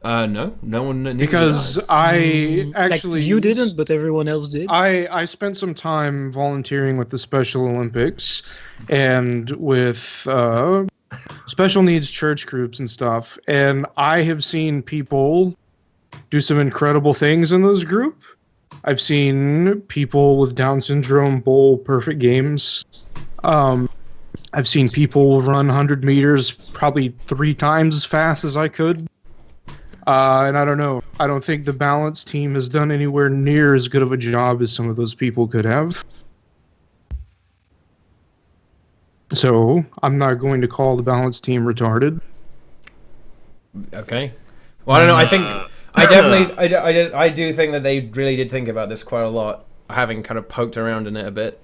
[SPEAKER 1] No one.
[SPEAKER 2] Because I actually
[SPEAKER 4] you didn't, but everyone else did.
[SPEAKER 2] I spent some time volunteering with the Special Olympics and with special needs church groups and stuff, and I have seen people do some incredible things in those groups. I've seen people with Down syndrome bowl perfect games. I've seen people run 100 meters probably 3 times as fast as I could. And I don't know. I don't think the balance team has done anywhere near as good of a job as some of those people could have. So I'm not going to call the balance team retarded.
[SPEAKER 1] Okay. Well, I don't know. I think I definitely I do think that they really did think about this quite a lot, having kind of poked around in it a bit,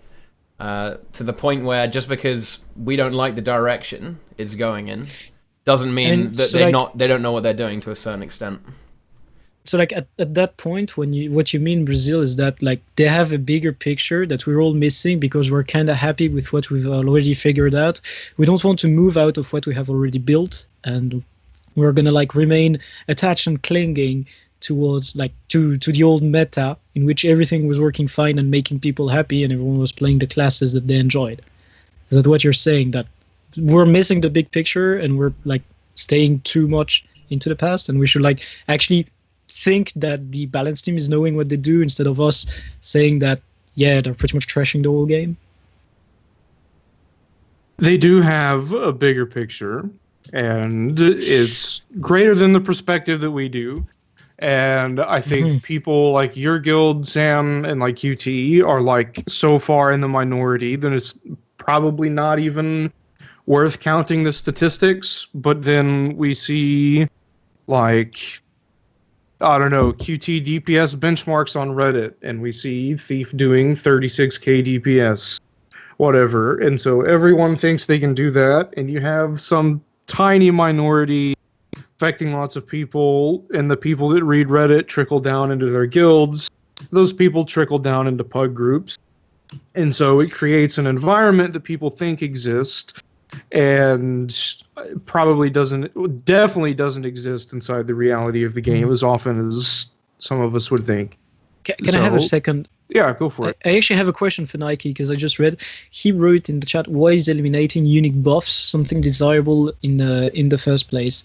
[SPEAKER 1] to the point where just because we don't like the direction it's going in doesn't mean that they don't know what they're doing to a certain extent.
[SPEAKER 4] So like at that point, what you mean, Brazil, is that like they have a bigger picture that we're all missing because we're kind of happy with what we've already figured out. We don't want to move out of what we have already built, and we're gonna like remain attached and clinging towards like to the old meta in which everything was working fine and making people happy and everyone was playing the classes that they enjoyed. Is that what you're saying? That we're missing the big picture and we're like staying too much into the past, and we should like actually think that the balance team is knowing what they do instead of us saying that they're pretty much trashing the whole game?
[SPEAKER 2] They do have a bigger picture, and it's greater than the perspective that we do. And I think people like your guild, Sam, and like UT are like so far in the minority that it's probably not even worth counting the statistics. But then we see like, I don't know, QT DPS benchmarks on Reddit, and we see Thief doing 36k DPS, whatever. And so everyone thinks they can do that, and you have some tiny minority affecting lots of people, and the people that read Reddit trickle down into their guilds. Those people trickle down into pug groups. And so it creates an environment that people think exists, and definitely doesn't exist inside the reality of the game as often as some of us would think.
[SPEAKER 4] Can I have a second?
[SPEAKER 2] Yeah, go for it.
[SPEAKER 4] I actually have a question for Nike, because I just read he wrote in the chat, why is eliminating unique buffs something desirable in the first place?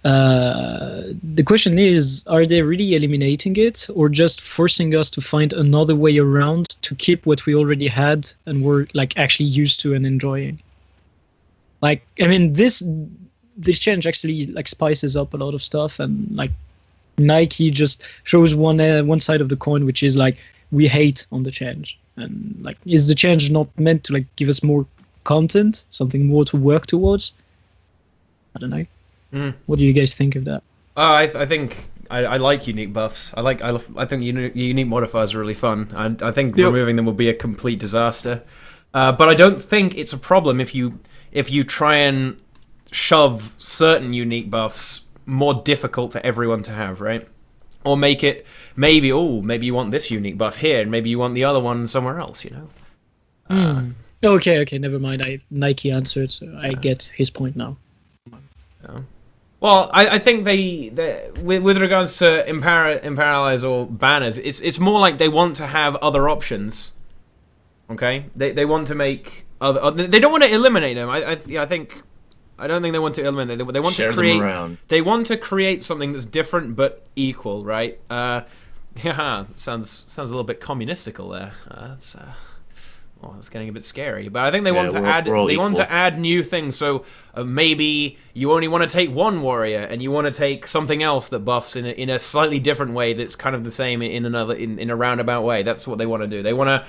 [SPEAKER 4] The question is, are they really eliminating it, or just forcing us to find another way around to keep what we already had and were like actually used to and enjoying? Like, I mean, this change actually like spices up a lot of stuff, and like Nike just shows one side of the coin, which is like we hate on the change, and like, is the change not meant to like give us more content, something more to work towards. I don't know. What do you guys think of that?
[SPEAKER 1] I think I like unique buffs. I think unique modifiers are really fun. I think removing them will be a complete disaster. But I don't think it's a problem if you try and shove certain unique buffs more difficult for everyone to have, right? Or make it maybe you want this unique buff here, and maybe you want the other one somewhere else, you know?
[SPEAKER 4] Okay, never mind. Nike answered, so I get his point now.
[SPEAKER 1] Well, I think they with regards to imperialize or banners, it's more like they want to have other options. Okay, they want to make other. They don't want to eliminate them. I don't think they want to eliminate them. They want to create. They want to create something that's different but equal, right? Yeah, sounds a little bit communistical there. It's getting a bit scary. But I think they want to add. They want to add new things. So maybe you only want to take one warrior, and you want to take something else that buffs in a slightly different way. That's kind of the same in a roundabout way. That's what they want to do. They want to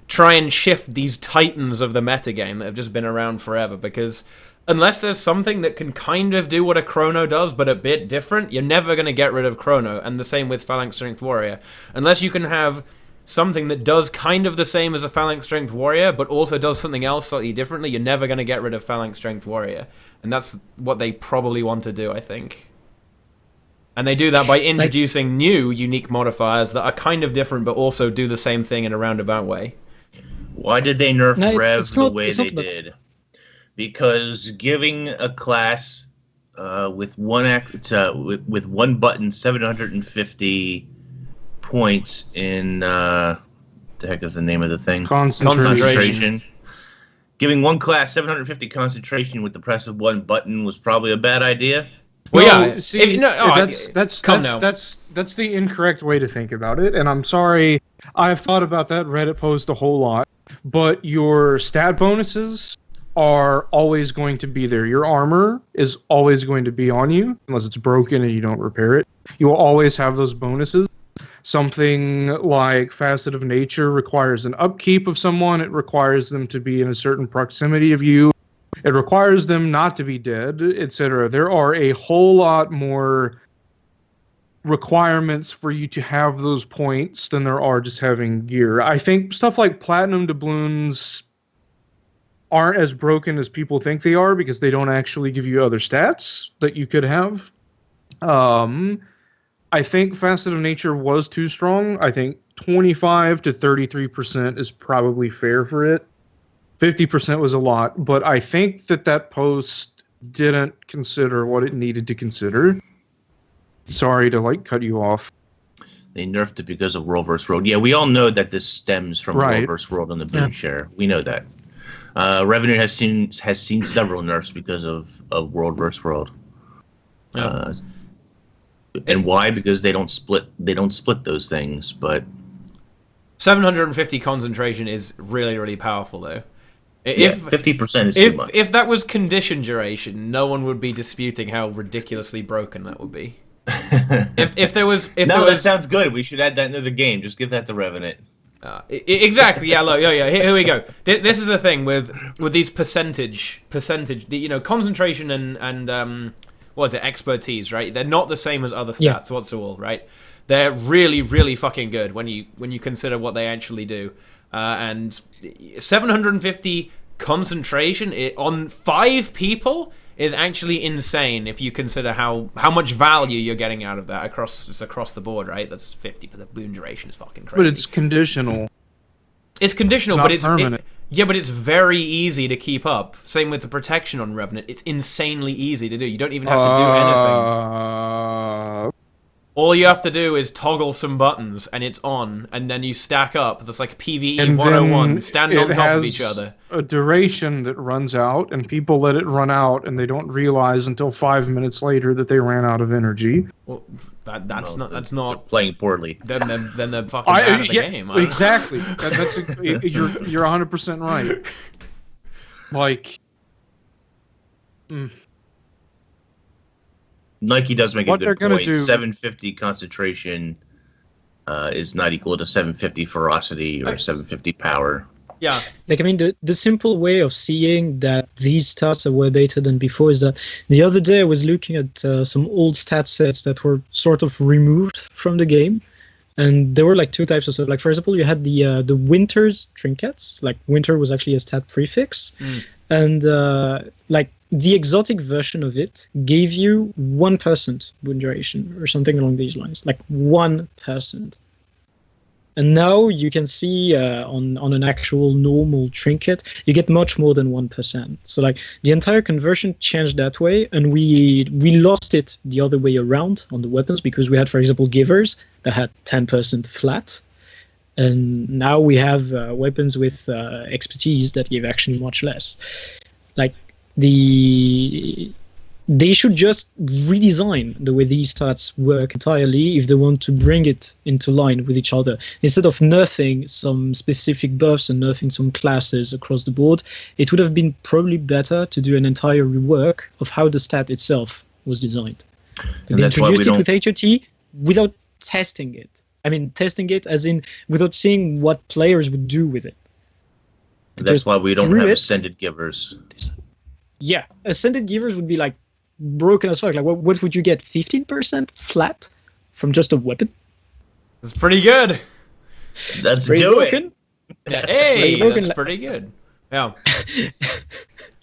[SPEAKER 1] try and shift these titans of the metagame that have just been around forever, because unless there's something that can kind of do what a Chrono does, but a bit different, you're never going to get rid of Chrono, and the same with Phalanx Strength Warrior. Unless you can have something that does kind of the same as a Phalanx Strength Warrior, but also does something else slightly differently, you're never going to get rid of Phalanx Strength Warrior. And that's what they probably want to do, I think. And they do that by introducing new unique modifiers that are kind of different, but also do the same thing in a roundabout way.
[SPEAKER 3] Why did they nerf Rev the way they did? Because giving a class with one button 750 points in the heck is the name of the thing? Concentration. Giving one class 750 concentration with the press of one button was probably a bad idea.
[SPEAKER 2] Well, that's the incorrect way to think about it, and I'm sorry. I've thought about that Reddit post a whole lot, but your stat bonuses are always going to be there. Your armor is always going to be on you, unless it's broken and you don't repair it. You will always have those bonuses. Something like Facet of Nature requires an upkeep of someone. It requires them to be in a certain proximity of you. It requires them not to be dead, etc. There are a whole lot more requirements for you to have those points than there are just having gear. I think stuff like Platinum doubloons aren't as broken as people think they are because they don't actually give you other stats that you could have. I think Facet of Nature was too strong. I think 25 to 33% is probably fair for it. 50% was a lot, but I think that post didn't consider what it needed to consider. Sorry to cut you off.
[SPEAKER 3] They nerfed it because of World vs. World. Yeah, we all know that this stems from World vs. World on the boon share. We know that. Revenue has seen several nerfs because of World vs. World.
[SPEAKER 1] Yeah.
[SPEAKER 3] And why? Because they don't split those things. But
[SPEAKER 1] 750 concentration is really, really powerful, though.
[SPEAKER 3] If 50% is too much.
[SPEAKER 1] If that was condition duration, no one would be disputing how ridiculously broken that would be. That
[SPEAKER 3] sounds good. We should add that into the game. Just give that to RevenNet.
[SPEAKER 1] Exactly. Yeah. Look. Yeah. Here we go. This is the thing with these percentage. Concentration and what is it? Expertise. Right. They're not the same as other stats whatsoever. Right. They're really, really fucking good when you consider what they actually do. And 750 concentration on 5 people is actually insane if you consider how much value you're getting out of that across the board, right? That's 50, but the boon duration is fucking crazy.
[SPEAKER 2] But it's conditional.
[SPEAKER 1] It's conditional,
[SPEAKER 2] but
[SPEAKER 1] it's
[SPEAKER 2] permanent.
[SPEAKER 1] But it's very easy to keep up. Same with the protection on RevenNet. It's insanely easy to do. You don't even have to do anything. All you have to do is toggle some buttons, and it's on, and then you stack up. That's like PvE 101. Stand on top of each other.
[SPEAKER 2] A duration that runs out, and people let it run out, and they don't realize until 5 minutes later that they ran out of energy.
[SPEAKER 1] Well, that's not
[SPEAKER 3] playing poorly.
[SPEAKER 1] Then they're fucking out of the game.
[SPEAKER 2] Exactly. You're 100% right.
[SPEAKER 3] Nike does make a good point. 750 concentration is not equal to 750 ferocity or 750 power.
[SPEAKER 1] Yeah.
[SPEAKER 4] Like, I mean, the simple way of seeing that these stats are way better than before is that the other day I was looking at some old stat sets that were sort of removed from the game. And there were like two types of stuff. Like, for example, you had the winter's trinkets. Like, winter was actually a stat prefix. And like, the exotic version of it gave you 1% boon duration or something along these lines. Like, 1%. And now you can see on an actual normal trinket, you get much more than 1%. So like the entire conversion changed that way, and we lost it the other way around on the weapons because we had, for example, givers that had 10% flat, and now we have weapons with expertise that give actually much less. Like they should just redesign the way these stats work entirely if they want to bring it into line with each other. Instead of nerfing some specific buffs and nerfing some classes across the board, it would have been probably better to do an entire rework of how the stat itself was designed. And they introduced it with HOT without testing it. I mean, testing it as in without seeing what players would do with it.
[SPEAKER 3] That's why we don't have ascended givers.
[SPEAKER 4] Yeah, ascended givers would be like broken as fuck. Like, what would you get? 15% flat from just a weapon?
[SPEAKER 1] That's pretty good.
[SPEAKER 3] Let's do it.
[SPEAKER 1] Yeah, that's pretty good. Yeah.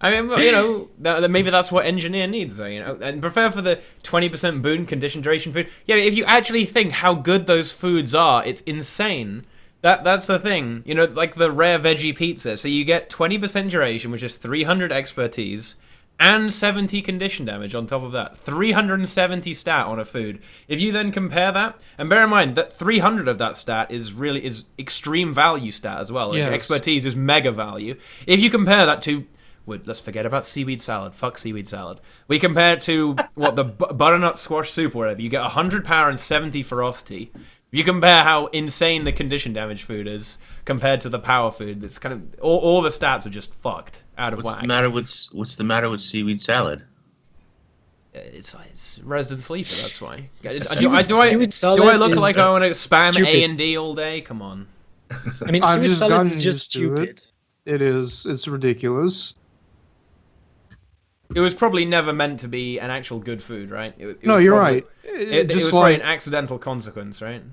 [SPEAKER 1] I mean, you know, maybe that's what engineer needs, though, you know, and prepare for the 20% boon condition duration food. Yeah, if you actually think how good those foods are, it's insane. That's the thing, you know, like the rare veggie pizza. So you get 20% duration, which is 300 expertise, and 70 condition damage on top of that. 370 stat on a food. If you then compare that, and bear in mind that 300 of that stat is extreme value stat as well. Like expertise is mega value. If you compare that to, let's forget about seaweed salad. Fuck seaweed salad. We compare it to what the butternut squash soup or whatever. You get 100 power and 70 ferocity. If you compare how insane the condition damage food is compared to the power food, it's kind of all the stats are just fucked out of whack.
[SPEAKER 3] What's the matter with seaweed salad?
[SPEAKER 1] It's Resident Sleeper. That's why. Do I look like I want to spam stupid. A and D all day? Come on.
[SPEAKER 4] I mean, seaweed salad is just stupid.
[SPEAKER 2] It is. It's ridiculous.
[SPEAKER 1] It was probably never meant to be an actual good food, right?
[SPEAKER 2] No, you're right.
[SPEAKER 1] It was probably an accidental consequence, right?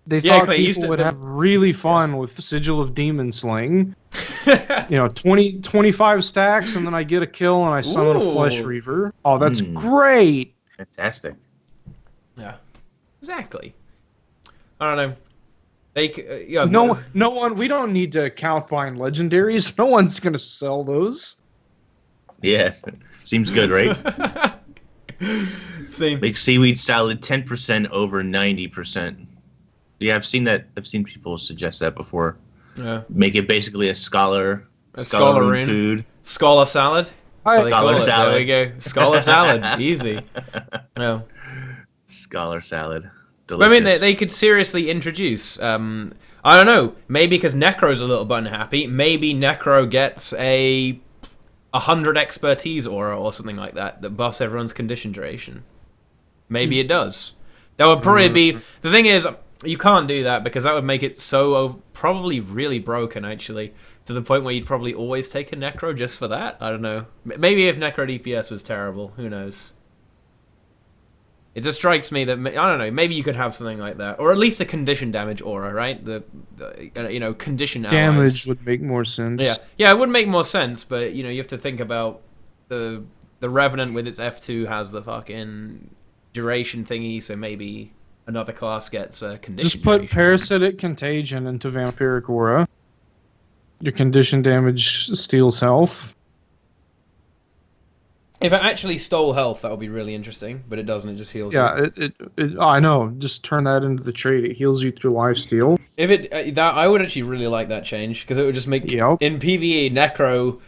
[SPEAKER 2] They thought people would have really fun with Sigil of Demon Sling. 25 stacks, and then I get a kill, and I summon a Flesh Reaver. Oh, that's great!
[SPEAKER 3] Fantastic.
[SPEAKER 1] Yeah, exactly. I don't know.
[SPEAKER 2] No one. We don't need to count buying legendaries. No one's gonna sell those.
[SPEAKER 3] Yeah, seems good, right?
[SPEAKER 1] Same.
[SPEAKER 3] Make seaweed salad 10% over 90%. Yeah, I've seen that. I've seen people suggest that before.
[SPEAKER 1] Yeah.
[SPEAKER 3] Make it basically a scholar
[SPEAKER 1] rune
[SPEAKER 3] food.
[SPEAKER 1] Scholar salad.
[SPEAKER 3] Scholar salad.
[SPEAKER 1] There we go. Scholar salad. Easy. Yeah.
[SPEAKER 3] Scholar salad.
[SPEAKER 1] Delicious. I mean, they could seriously introduce. I don't know. Maybe because Necro's a little bit unhappy. Maybe Necro gets a 100 expertise aura or something like that buffs everyone's condition duration. Maybe it does. That would probably be... The thing is, you can't do that because that would make it so probably really broken, actually, to the point where you'd probably always take a Necro just for that. I don't know. Maybe if Necro DPS was terrible, who knows? It just strikes me that, I don't know, maybe you could have something like that. Or at least a condition damage aura, right? The condition allies.
[SPEAKER 2] Damage would make more sense.
[SPEAKER 1] Yeah, it would make more sense, but, you have to think about the Revenant with its F2 has the fucking duration thingy, so maybe another class gets a condition.
[SPEAKER 2] Just put Parasitic Contagion into Vampiric Aura. Your condition damage steals health.
[SPEAKER 1] If it actually stole health, that would be really interesting, but it doesn't. It just heals.
[SPEAKER 2] Yeah, it I know. Just turn that into the trait. It heals you through lifesteal.
[SPEAKER 1] If it I would actually really like that change because it would just make in PvE Necro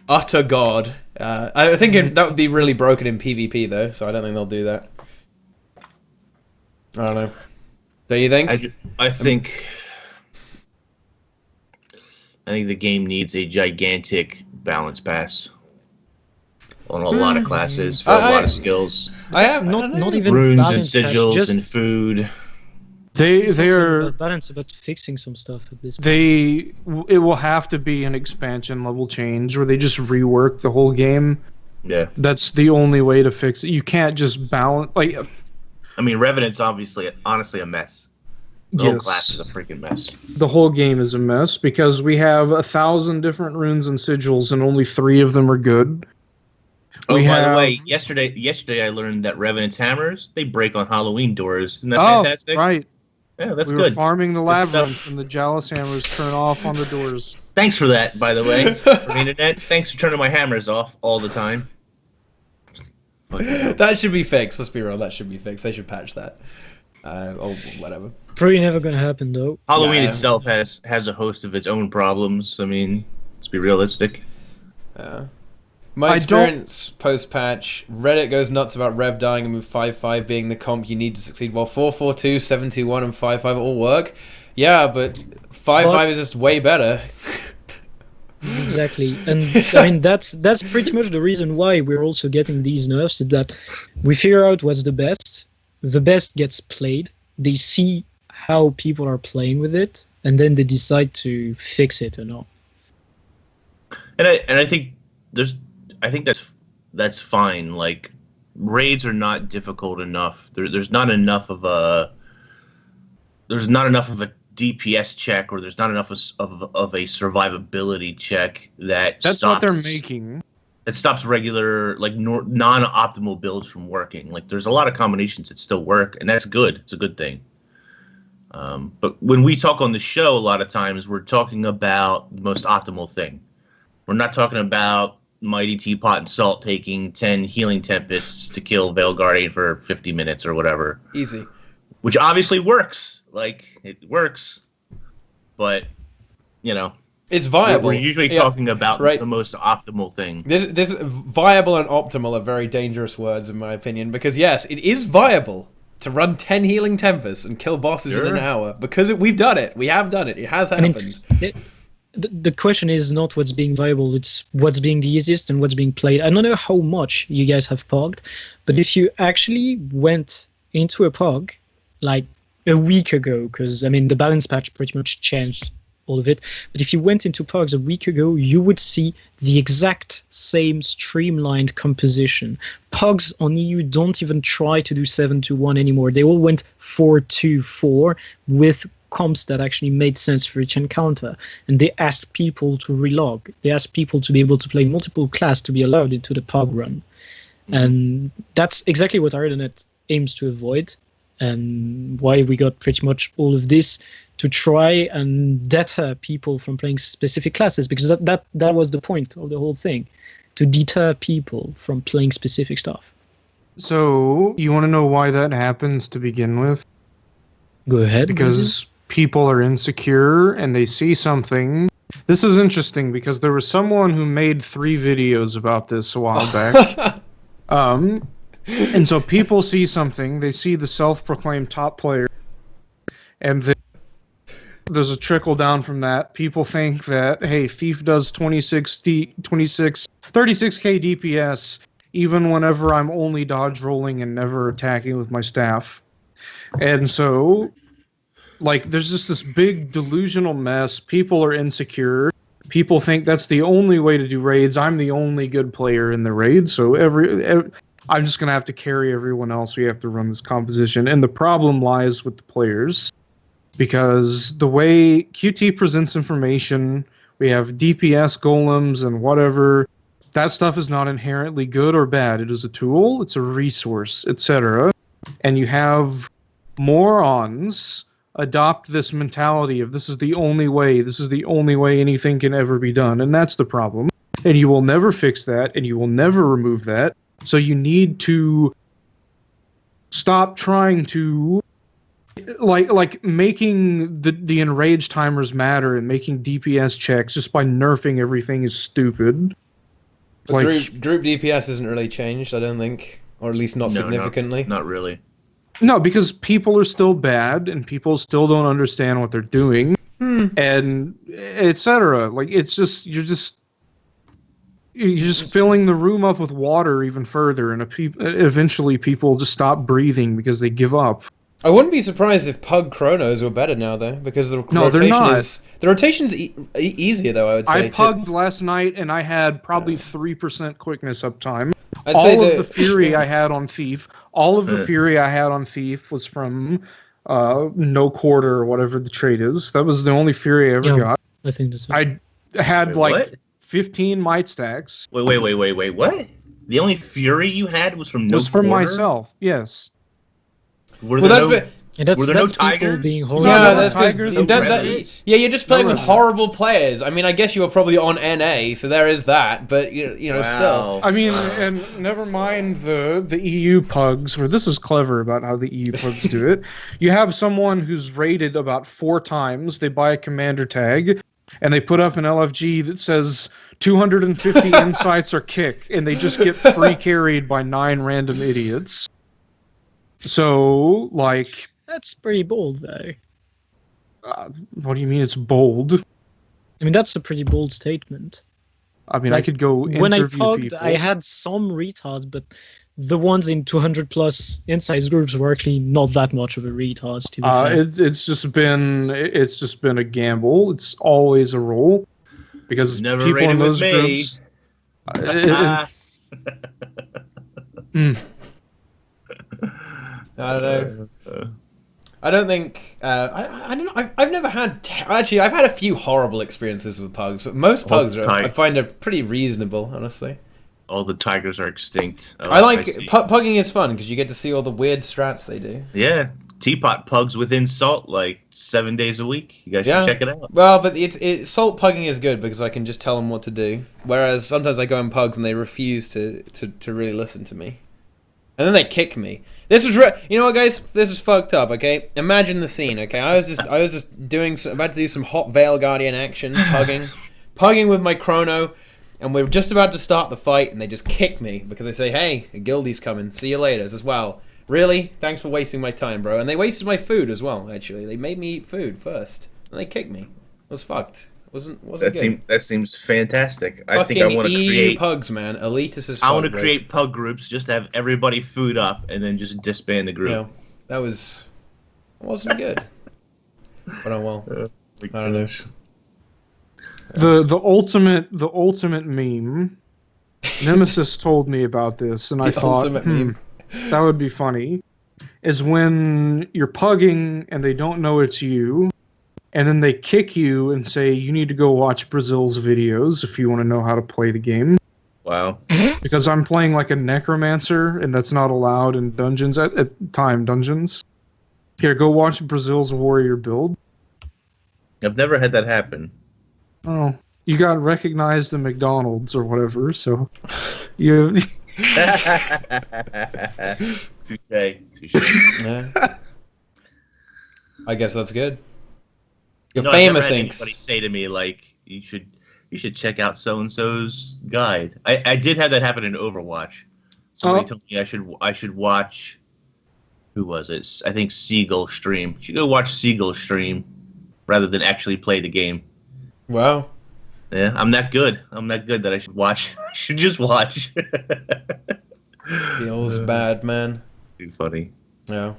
[SPEAKER 1] utter god. I think that would be really broken in PvP though, so I don't think they'll do that. I don't know. Do you think?
[SPEAKER 3] I think the game needs a gigantic balance pass on a lot of classes for a lot of skills.
[SPEAKER 1] I have
[SPEAKER 4] not even
[SPEAKER 3] runes and sigils and food.
[SPEAKER 2] They're
[SPEAKER 4] about balance, about fixing some stuff at this point.
[SPEAKER 2] It will have to be an expansion level change where they just rework the whole game.
[SPEAKER 3] Yeah.
[SPEAKER 2] That's the only way to fix it. You can't just balance
[SPEAKER 3] I mean, Revenant's honestly a mess. The whole class is a freaking mess.
[SPEAKER 2] The whole game is a mess because we have 1,000 different runes and sigils, and only 3 of them are good.
[SPEAKER 3] Oh, by the way, yesterday I learned that Revenant's hammers, they break on Halloween doors. Isn't that fantastic?
[SPEAKER 2] Right.
[SPEAKER 3] Yeah, that's
[SPEAKER 2] we
[SPEAKER 3] good.
[SPEAKER 2] Were farming the labyrinth, and the Chalice hammers turn off on the doors.
[SPEAKER 3] Thanks for that, by the way, ArenaNet. Thanks for turning my hammers off all the time.
[SPEAKER 1] That should be fixed. Let's be real. That should be fixed. They should patch that. Or whatever.
[SPEAKER 4] Probably never gonna happen though.
[SPEAKER 3] Halloween itself has a host of its own problems. I mean, let's be realistic.
[SPEAKER 1] My experience post-patch, Reddit goes nuts about Rev dying and move 5-5 being the comp you need to succeed, while 4-4-2, 7-2-1, and 5-5 all work. Yeah, but 5-5 is just way better.
[SPEAKER 4] Exactly, and I mean that's pretty much the reason why we're also getting these nerfs. Is that we figure out what's the best gets played. They see how people are playing with it, and then they decide to fix it or not.
[SPEAKER 3] And I think that's fine. Like, raids are not difficult enough. There's not enough of a DPS check, or there's not enough of a survivability check that's
[SPEAKER 2] what they're making.
[SPEAKER 3] That stops regular, like, non-optimal builds from working. Like, there's a lot of combinations that still work, and that's good. It's a good thing. But when we talk on the show, a lot of times we're talking about the most optimal thing. We're not talking about MightyTeapot and Salt taking 10 Healing Tempests to kill Veil Guardian for 50 minutes or whatever.
[SPEAKER 1] Easy.
[SPEAKER 3] Which obviously works. Like, it works. But, you know.
[SPEAKER 1] It's viable.
[SPEAKER 3] We're usually talking about the most optimal thing.
[SPEAKER 1] This viable and optimal are very dangerous words, in my opinion, because yes, it is viable to run 10 Healing Tempests and kill bosses in an hour, because we've done it. We have done it. It has happened.
[SPEAKER 4] I mean, the question is not what's being viable, it's what's being the easiest and what's being played. I don't know how much you guys have pogged, but if you actually went into a pog like a week ago, because I mean the balance patch pretty much changed all of it, but if you went into pogs a week ago, you would see the exact same streamlined composition. Pogs on EU don't even try to do 7-1 anymore. They all went 4-2-4 with comps that actually made sense for each encounter, and they asked people to relog. They asked people to be able to play multiple class to be allowed into the pog run. And that's exactly what ArenaNet aims to avoid, and why we got pretty much all of this to try and deter people from playing specific classes, because that was the point of the whole thing, to deter people from playing specific stuff.
[SPEAKER 2] So, you want to know why that happens to begin with?
[SPEAKER 4] Go ahead.
[SPEAKER 2] Because people are insecure and they see something. This is interesting because there was someone who made 3 videos about this a while back. And so people see something, they see the self-proclaimed top player, and there's a trickle down from that. People think that, hey, Thief does 36k DPS even whenever I'm only dodge rolling and never attacking with my staff. And so, like, there's just this big delusional mess. People are insecure. People think that's the only way to do raids. I'm the only good player in the raid, so I'm just going to have to carry everyone else. We have to run this composition. And the problem lies with the players, because the way QT presents information, we have DPS golems and whatever. That stuff is not inherently good or bad. It is a tool, it's a resource, etc. And you have morons adopt this mentality of this is the only way anything can ever be done. And that's the problem. And you will never fix that, and you will never remove that. So you need to stop trying to like making the enraged timers matter and making DPS checks just by nerfing everything is stupid.
[SPEAKER 1] But group DPS isn't really changed, I don't think, or at least not significantly.
[SPEAKER 3] Not really.
[SPEAKER 2] No, because people are still bad and people still don't understand what they're doing, and etc. Like, it's just you're just filling the room up with water even further, and eventually people just stop breathing because they give up.
[SPEAKER 1] I wouldn't be surprised if Pug Chronos were better now, though, because the
[SPEAKER 2] No, they're
[SPEAKER 1] rotation
[SPEAKER 2] not.
[SPEAKER 1] is the rotation's easier, though. I would say.
[SPEAKER 2] I pugged last night, and I had probably 3% quickness uptime.
[SPEAKER 1] I'd say
[SPEAKER 2] All of the fury I had on Thief, was from no quarter or whatever the trait is. That was the only fury I ever got.
[SPEAKER 4] I think that's.
[SPEAKER 2] I had
[SPEAKER 3] what?
[SPEAKER 2] 15 might stacks.
[SPEAKER 3] Wait, what? The only fury you had was from no quarter?
[SPEAKER 2] Myself, yes.
[SPEAKER 3] Were there no
[SPEAKER 4] That's
[SPEAKER 3] tigers?
[SPEAKER 4] people being horrible.
[SPEAKER 1] Yeah,
[SPEAKER 2] that's
[SPEAKER 1] tigers. You're just playing with horrible players. I mean, I guess you were probably on NA, so there is that. But you know, still.
[SPEAKER 2] I mean, and never mind the EU pugs, where this is clever about how the EU pugs do it. You have someone who's rated about 4 times. They buy a commander tag, and they put up an LFG that says 250 insights are kick, and they just get free carried by 9 random idiots. So, like...
[SPEAKER 4] That's pretty bold, though.
[SPEAKER 2] What do you mean it's bold?
[SPEAKER 4] I mean, that's a pretty bold statement.
[SPEAKER 2] I mean, I could go interview
[SPEAKER 4] when I pugged,
[SPEAKER 2] people.
[SPEAKER 4] I had some retards, but the ones in 200+ insights groups were actually not that much of a retards, to be fair.
[SPEAKER 2] It's just been a gamble. It's always a roll. Because
[SPEAKER 3] never
[SPEAKER 2] people in those
[SPEAKER 3] me.
[SPEAKER 2] groups...
[SPEAKER 1] I don't know. I don't think. I don't know. I've never had. Actually, I've had a few horrible experiences with pugs, but most pugs I find are pretty reasonable, honestly.
[SPEAKER 3] All the tigers are extinct.
[SPEAKER 1] I like pugging is fun because you get to see all the weird strats they do.
[SPEAKER 3] Yeah, Teapot pugs within Salt like 7 days a week. You guys should check it out.
[SPEAKER 1] Well, but Salt pugging is good because I can just tell them what to do. Whereas sometimes I go in pugs and they refuse to really listen to me. And then they kick me. This was you know what, guys? This is fucked up. Okay, imagine the scene. Okay, I was just about to do some hot Veil Guardian action, pugging with my chrono, and we're just about to start the fight, and they just kick me because they say, "Hey, a guildie's coming. See you later." As well. Really? Thanks for wasting my time, bro. And they wasted my food as well. Actually, they made me eat food first, and they kicked me. It was fucked. Wasn't good.
[SPEAKER 3] That seems fantastic.
[SPEAKER 1] Fucking
[SPEAKER 3] I think I want to create
[SPEAKER 1] pugs, man. Elitist as fuck.
[SPEAKER 3] I want to create pug groups, just have everybody food up, and then just disband the group.
[SPEAKER 1] Yeah, that wasn't good. But oh well. I don't know.
[SPEAKER 2] The ultimate meme. Nemesis told me about this, and I thought that would be funny. Is when you're pugging and they don't know it's you. And then they kick you and say, you need to go watch Brazil's videos if you want to know how to play the game.
[SPEAKER 3] Wow.
[SPEAKER 2] Because I'm playing like a necromancer, and that's not allowed in dungeons, at dungeons. Here, go watch Brazil's warrior build.
[SPEAKER 3] I've never had that happen.
[SPEAKER 2] Oh, you got recognized in McDonald's or whatever, so... you.
[SPEAKER 3] Touche.
[SPEAKER 1] Yeah. I guess that's good. You're
[SPEAKER 3] no,
[SPEAKER 1] famous,
[SPEAKER 3] I've never had
[SPEAKER 1] Inks.
[SPEAKER 3] anybody say to me like, you should check out so and so's guide. I did have that happen in Overwatch. Somebody told me I should watch. Who was it? I think Seagull stream. You should go watch Seagull stream rather than actually play the game.
[SPEAKER 1] Wow.
[SPEAKER 3] Yeah, I'm that good. That I should watch. I should just watch.
[SPEAKER 1] Feels bad, man.
[SPEAKER 3] Too funny.
[SPEAKER 1] Yeah.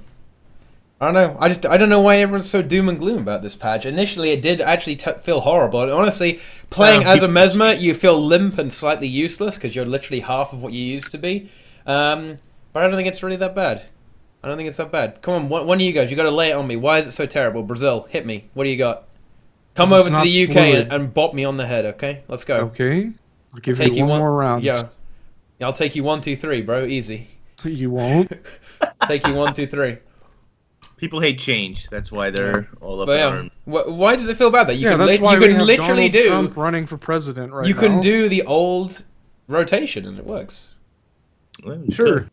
[SPEAKER 1] I don't know. I don't know why everyone's so doom and gloom about this patch. Initially, it did actually feel horrible. And honestly, playing as a Mesmer, you feel limp and slightly useless because you're literally half of what you used to be. But I don't think it's really that bad. I don't think it's that bad. Come on, one of you guys, you got to lay it on me. Why is it so terrible? Brazil, hit me. What do you got? Come over to the UK and bop me on the head, okay? Let's go.
[SPEAKER 2] Okay. I'll give you one more round.
[SPEAKER 1] Yeah. I'll take you 1, 2, 3, bro. Easy.
[SPEAKER 2] You won't.
[SPEAKER 1] Take you 1, 2, 3.
[SPEAKER 3] People hate change. That's why they're all up in arms.
[SPEAKER 1] Why does it feel bad that you can
[SPEAKER 2] that's why
[SPEAKER 1] you
[SPEAKER 2] we
[SPEAKER 1] can
[SPEAKER 2] have
[SPEAKER 1] literally
[SPEAKER 2] Donald
[SPEAKER 1] do
[SPEAKER 2] Trump running for president right now.
[SPEAKER 1] You can do the old rotation and it works.
[SPEAKER 3] Well,
[SPEAKER 2] sure.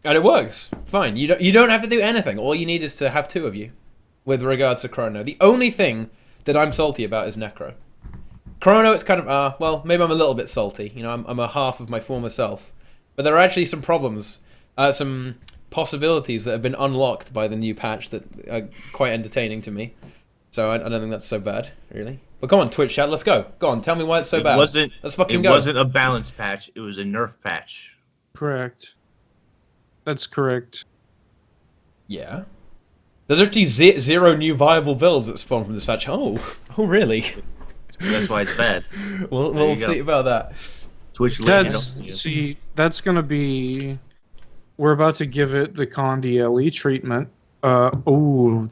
[SPEAKER 1] And it works. Fine. You don't have to do anything. All you need is to have 2 of you with regards to Chrono. The only thing that I'm salty about is Necro. Chrono, it's kind of well, maybe I'm a little bit salty. You know, I'm a half of my former self. But there are actually some problems, some possibilities that have been unlocked by the new patch that are quite entertaining to me. So I don't think that's so bad, really. But come on, Twitch chat, let's go. Go on, tell me why it's so bad. Let's fucking go.
[SPEAKER 3] It wasn't a balance patch. It was a nerf patch.
[SPEAKER 2] Correct. That's correct.
[SPEAKER 1] Yeah. There's actually zero new viable builds that spawn from this patch. Oh, really?
[SPEAKER 3] That's why it's bad.
[SPEAKER 1] We'll see about that.
[SPEAKER 3] Twitch
[SPEAKER 2] that's gonna be. We're about to give it the Condi LE treatment.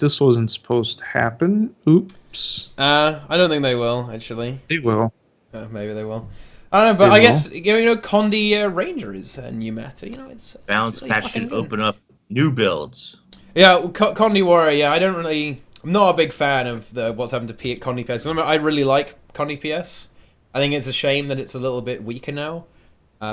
[SPEAKER 2] This wasn't supposed to happen. Oops.
[SPEAKER 1] I don't think they will, actually.
[SPEAKER 2] They will.
[SPEAKER 1] Maybe they will. I don't know, but I guess, Condi Ranger is a new meta. It's
[SPEAKER 3] balance
[SPEAKER 1] really
[SPEAKER 3] patch should
[SPEAKER 1] good.
[SPEAKER 3] open up new builds.
[SPEAKER 1] Yeah, Condi Warrior, yeah, I'm not a big fan of what's happened to Condi PS. I really like Condi PS. I think it's a shame that it's a little bit weaker now.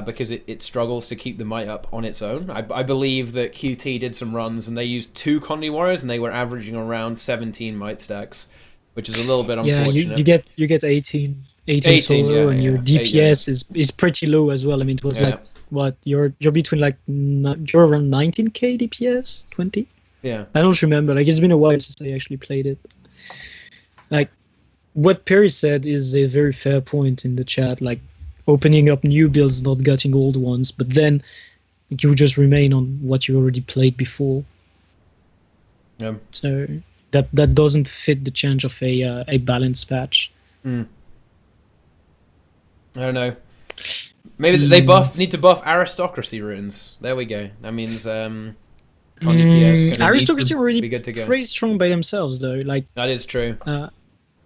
[SPEAKER 1] Because it struggles to keep the might up on its own. I believe that QT did some runs and they used 2 Condi Warriors and they were averaging around 17 might stacks, which is a little bit unfortunate.
[SPEAKER 4] Yeah, you get 18 solo, and your DPS is pretty low as well. I mean, it was like what you're between you're around 19k DPS, 20.
[SPEAKER 1] Yeah,
[SPEAKER 4] I don't remember. Like, it's been a while since I actually played it. Like, what Perry said is a very fair point in the chat. Like, opening up new builds, not getting old ones, but then you just remain on what you already played before.
[SPEAKER 1] Yeah.
[SPEAKER 4] So that doesn't fit the change of a balance patch.
[SPEAKER 1] I don't know. Maybe they need to buff aristocracy runes. There we go. That means
[SPEAKER 4] aristocracy are already
[SPEAKER 1] be good to go.
[SPEAKER 4] pretty strong by themselves, though. Like,
[SPEAKER 1] that is true.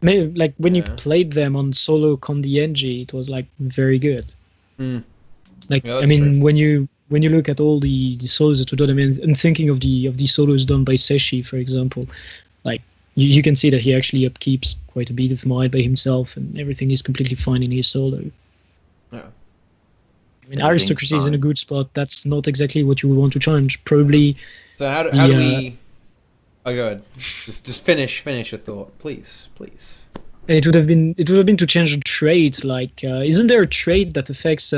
[SPEAKER 4] Maybe, like, when you played them on solo Condi NG, it was like very good. Like, I mean,
[SPEAKER 1] true.
[SPEAKER 4] when you look at all the solos that were done, I mean, and thinking of the solos done by Seshi, for example, like, you can see that he actually upkeeps quite a bit of might by himself, and everything is completely fine in his solo.
[SPEAKER 1] Yeah.
[SPEAKER 4] I mean, aristocracy is in a good spot. That's not exactly what you would want to challenge. Probably.
[SPEAKER 1] So how do we? Oh, go ahead. Just finish your thought, please.
[SPEAKER 4] It would have been to change the trait. Like, isn't there a trait that affects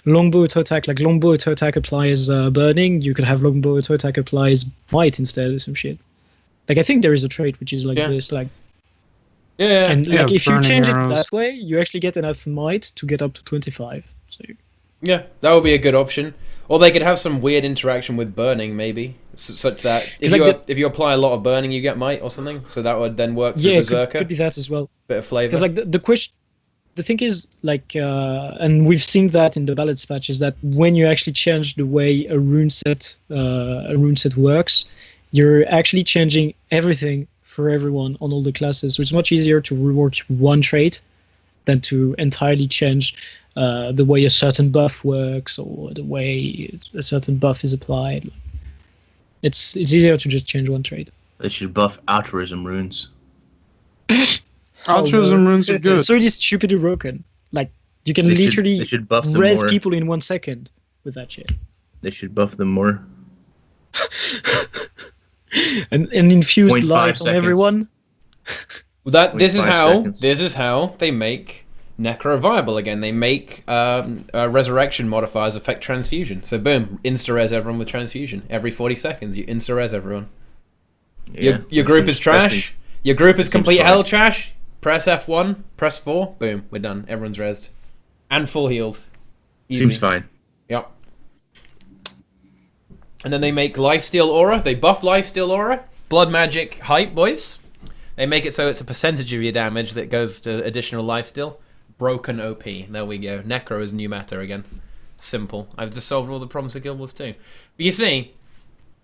[SPEAKER 4] longbow auto attack? Like, longbow auto attack applies burning. You could have longbow auto attack applies might instead, or some shit. Like, I think there is a trait which is like this. Like, and like, if you change it that way, you actually get enough might to get up to 25. So.
[SPEAKER 1] Yeah, that would be a good option. Or they could have some weird interaction with burning, maybe, such that if you apply a lot of burning, you get might or something. So that would then work for Berserker.
[SPEAKER 4] Could be that as well.
[SPEAKER 1] Bit of flavor.
[SPEAKER 4] Because, like, the thing is, like, and we've seen that in the balance patch, is that when you actually change the way a rune set works, you're actually changing everything for everyone on all the classes. So it's much easier to rework one trait than to entirely change the way a certain buff works or the way a certain buff is applied. It's easier to just change one trait.
[SPEAKER 3] They should buff altruism runes.
[SPEAKER 2] Altruism runes are good.
[SPEAKER 4] It's already stupidly broken. Like, you can literally res people in 1 second with that shit.
[SPEAKER 3] They should buff them more.
[SPEAKER 4] and infuse light on everyone.
[SPEAKER 1] This is how they make Necro viable again. They make resurrection modifiers affect transfusion. So boom, insta-res everyone with transfusion. Every 40 seconds, you insta-res everyone. Yeah, your group is trash. Your group is complete hell trash. Press F1, press 4, boom, we're done. Everyone's rezzed. And full healed. Easy.
[SPEAKER 3] Seems fine.
[SPEAKER 1] Yep. And then they make Lifesteal Aura. They buff Lifesteal Aura. Blood Magic hype, boys. They make it so it's a percentage of your damage that goes to additional lifesteal. Broken OP. There we go. Necro is new meta again. Simple. I've just solved all the problems with Guild Wars 2. But you see,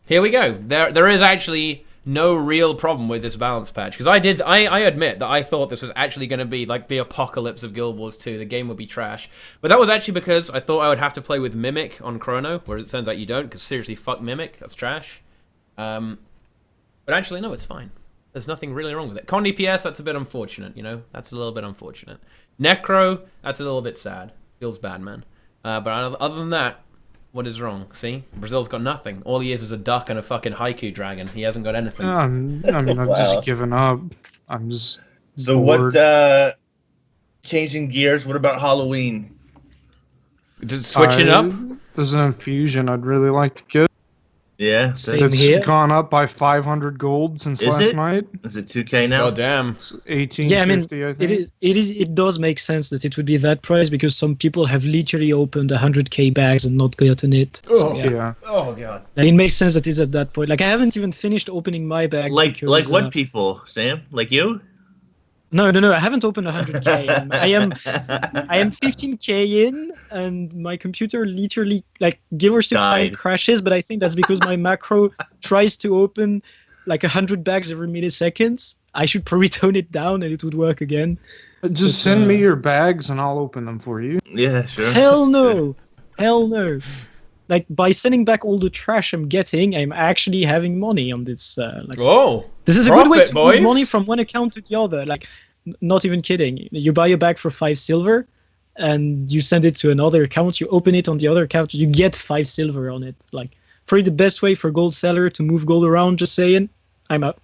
[SPEAKER 1] here we go. There is actually no real problem with this balance patch. Because I admit that I thought this was actually going to be like the apocalypse of Guild Wars 2. The game would be trash. But that was actually because I thought I would have to play with Mimic on Chrono. Whereas it turns out you don't. Because seriously, fuck Mimic. That's trash. But actually, no, it's fine. There's nothing really wrong with it. Condi PS, that's a bit unfortunate, you know? That's a little bit unfortunate. Necro, that's a little bit sad. Feels bad, man. But other than that, what is wrong? See? Brazil's got nothing. All he is a duck and a fucking haiku dragon. He hasn't got anything.
[SPEAKER 2] I'm just giving up. I'm just
[SPEAKER 3] So
[SPEAKER 2] bored.
[SPEAKER 3] what, changing gears, what about Halloween?
[SPEAKER 1] Just switching up?
[SPEAKER 2] There's an infusion I'd really like to get.
[SPEAKER 3] Yeah.
[SPEAKER 4] Same
[SPEAKER 2] That's
[SPEAKER 4] here.
[SPEAKER 2] gone up by 500 gold since
[SPEAKER 3] Is
[SPEAKER 2] last
[SPEAKER 3] it?
[SPEAKER 2] night.
[SPEAKER 3] Is it 2K now?
[SPEAKER 1] God damn.
[SPEAKER 2] It's 1850,
[SPEAKER 4] Yeah, I mean,
[SPEAKER 2] I think.
[SPEAKER 4] it does make sense that it would be that price because some people have literally opened 100k bags and not gotten it. So,
[SPEAKER 1] Oh.
[SPEAKER 4] yeah.
[SPEAKER 2] Yeah.
[SPEAKER 1] Oh god.
[SPEAKER 4] Like, it makes sense that it's at that point. Like, I haven't even finished opening my bags.
[SPEAKER 3] Like
[SPEAKER 4] because,
[SPEAKER 3] what people, Sam? Like you?
[SPEAKER 4] No, I haven't opened 100k. I am 15k in, and my computer literally, like, give or take time
[SPEAKER 3] Died.
[SPEAKER 4] crashes. But I think that's because my macro tries to open like 100 bags every millisecond. I should probably tone it down, and it would work again.
[SPEAKER 2] Just send me your bags and I'll open them for you.
[SPEAKER 3] Yeah, sure.
[SPEAKER 4] Hell no, hell no. Like, by sending back all the trash I'm getting, I'm actually having money on this.
[SPEAKER 1] Oh.
[SPEAKER 4] This is a good way
[SPEAKER 1] Profit,
[SPEAKER 4] to
[SPEAKER 1] boys.
[SPEAKER 4] move money from one account to the other. Like, not even kidding. You buy a bag for 5 silver, and you send it to another account. You open it on the other account. You get 5 silver on it. Like, probably the best way for gold seller to move gold around. Just saying, I'm out.